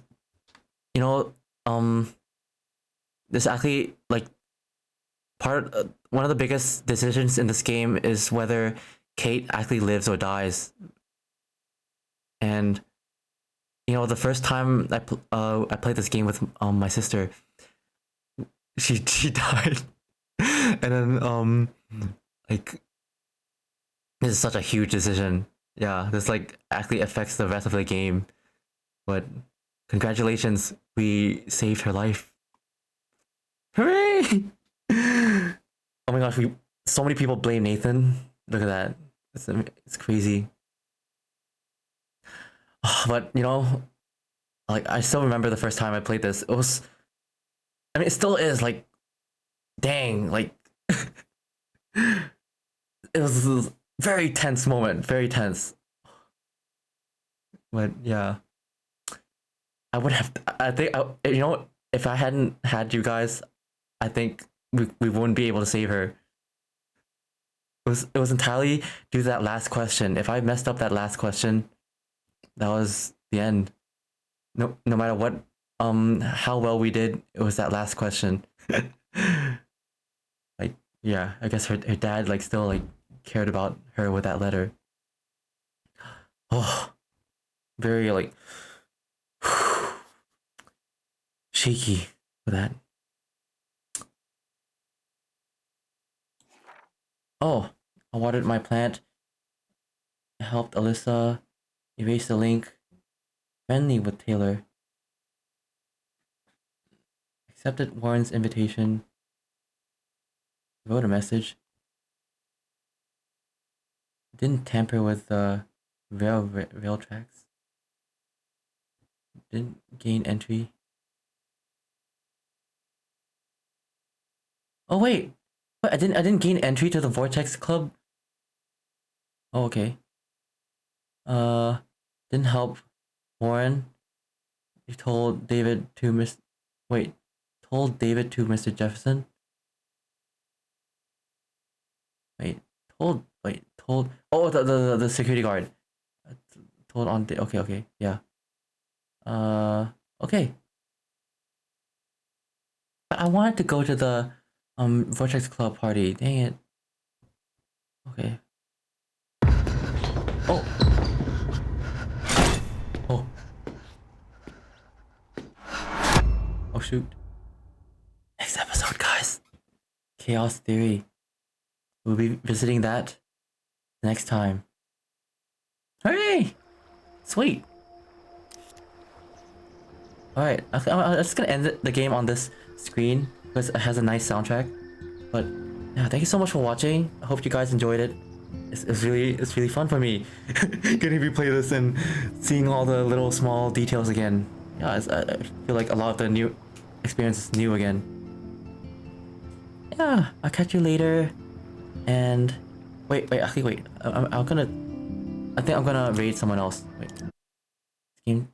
You know, this actually, like, one of the biggest decisions in this game is whether Kate actually lives or dies. And you know, the first time I played this game with my sister, she died, and then like, this is such a huge decision. Yeah, this like actually affects the rest of the game, but congratulations, we saved her life. Hooray! Oh my gosh, so many people blame Nathan. Look at that. It's crazy. But you know, like, I still remember the first time I played this. It was, I mean, it still is, like, dang, like, it was a very tense moment, very tense. But yeah, I would have, I think, you know, if I hadn't had you guys, I think we wouldn't be able to save her. It was entirely due to that last question. If I messed up that last question, that was the end. No matter what, how well we did, it was that last question. Like, yeah, I guess her dad, like, still, like, cared about her with that letter. Oh, very, like, shaky for that. Oh, I watered my plant. I helped Alyssa erase the link. Friendly with Taylor. Accepted Warren's invitation. Wrote a message. Didn't tamper with the rail tracks. Didn't gain entry. Oh wait, I didn't gain entry to the Vortex Club. Oh, okay. Didn't help Warren. You told David to told David to Mr. Jefferson. Told. Oh, the security guard. Told on. Okay, yeah. Okay. I wanted to go to the Vortex Club party. Dang it. Okay. Oh. Oh shoot. Next episode, guys. Chaos Theory. We'll be visiting that next time. Hooray! Sweet. Alright, I'm just gonna end the game on this screen because it has a nice soundtrack. But yeah, thank you so much for watching. I hope you guys enjoyed it. It's really fun for me getting to replay this and seeing all the little small details again. Yeah, I feel like a lot of the new experience is new again. Yeah, I'll catch you later. And wait, I think I'm gonna raid someone else. Wait,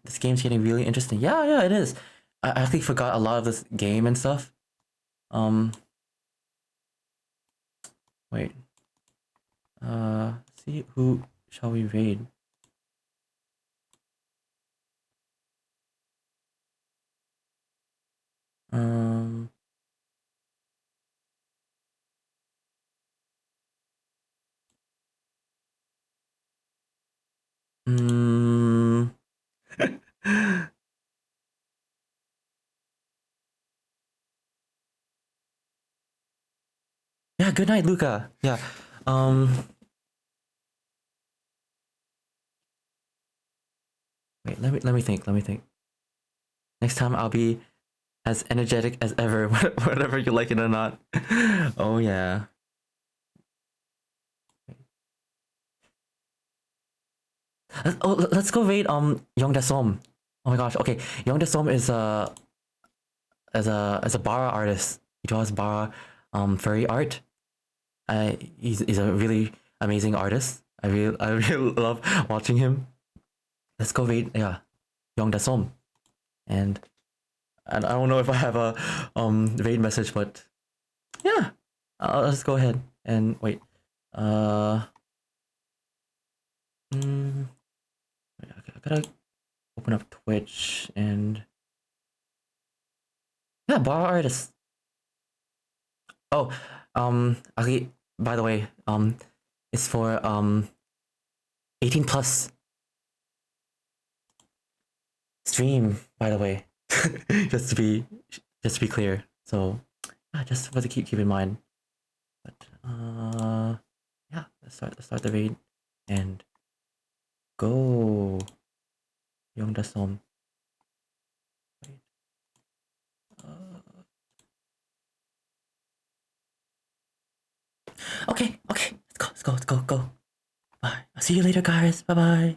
this game's getting really interesting. Yeah, it is. I actually forgot a lot of this game and stuff. Wait. See, who shall we raid? Yeah, good night, Luca. Yeah. Wait, let me think. Next time I'll be as energetic as ever, whatever you like it or not. Oh yeah. Let's go raid Yong Dasom. Oh my gosh. Okay, Yong Dasom is a Bara artist. He draws Bara furry art. He's a really amazing artist. I really love watching him. Let's go raid Yong Dasom. And I don't know if I have a raid message, but yeah. Let's go ahead and wait. Wait, I gotta open up Twitch and yeah, bar artist. Oh, okay. By the way, it's for 18 plus stream. By the way, just to be clear. So, yeah, just what to keep in mind. But yeah, let's start the raid and go. Yeongdasom. Okay, let's go. Bye. I'll see you later, guys. Bye bye.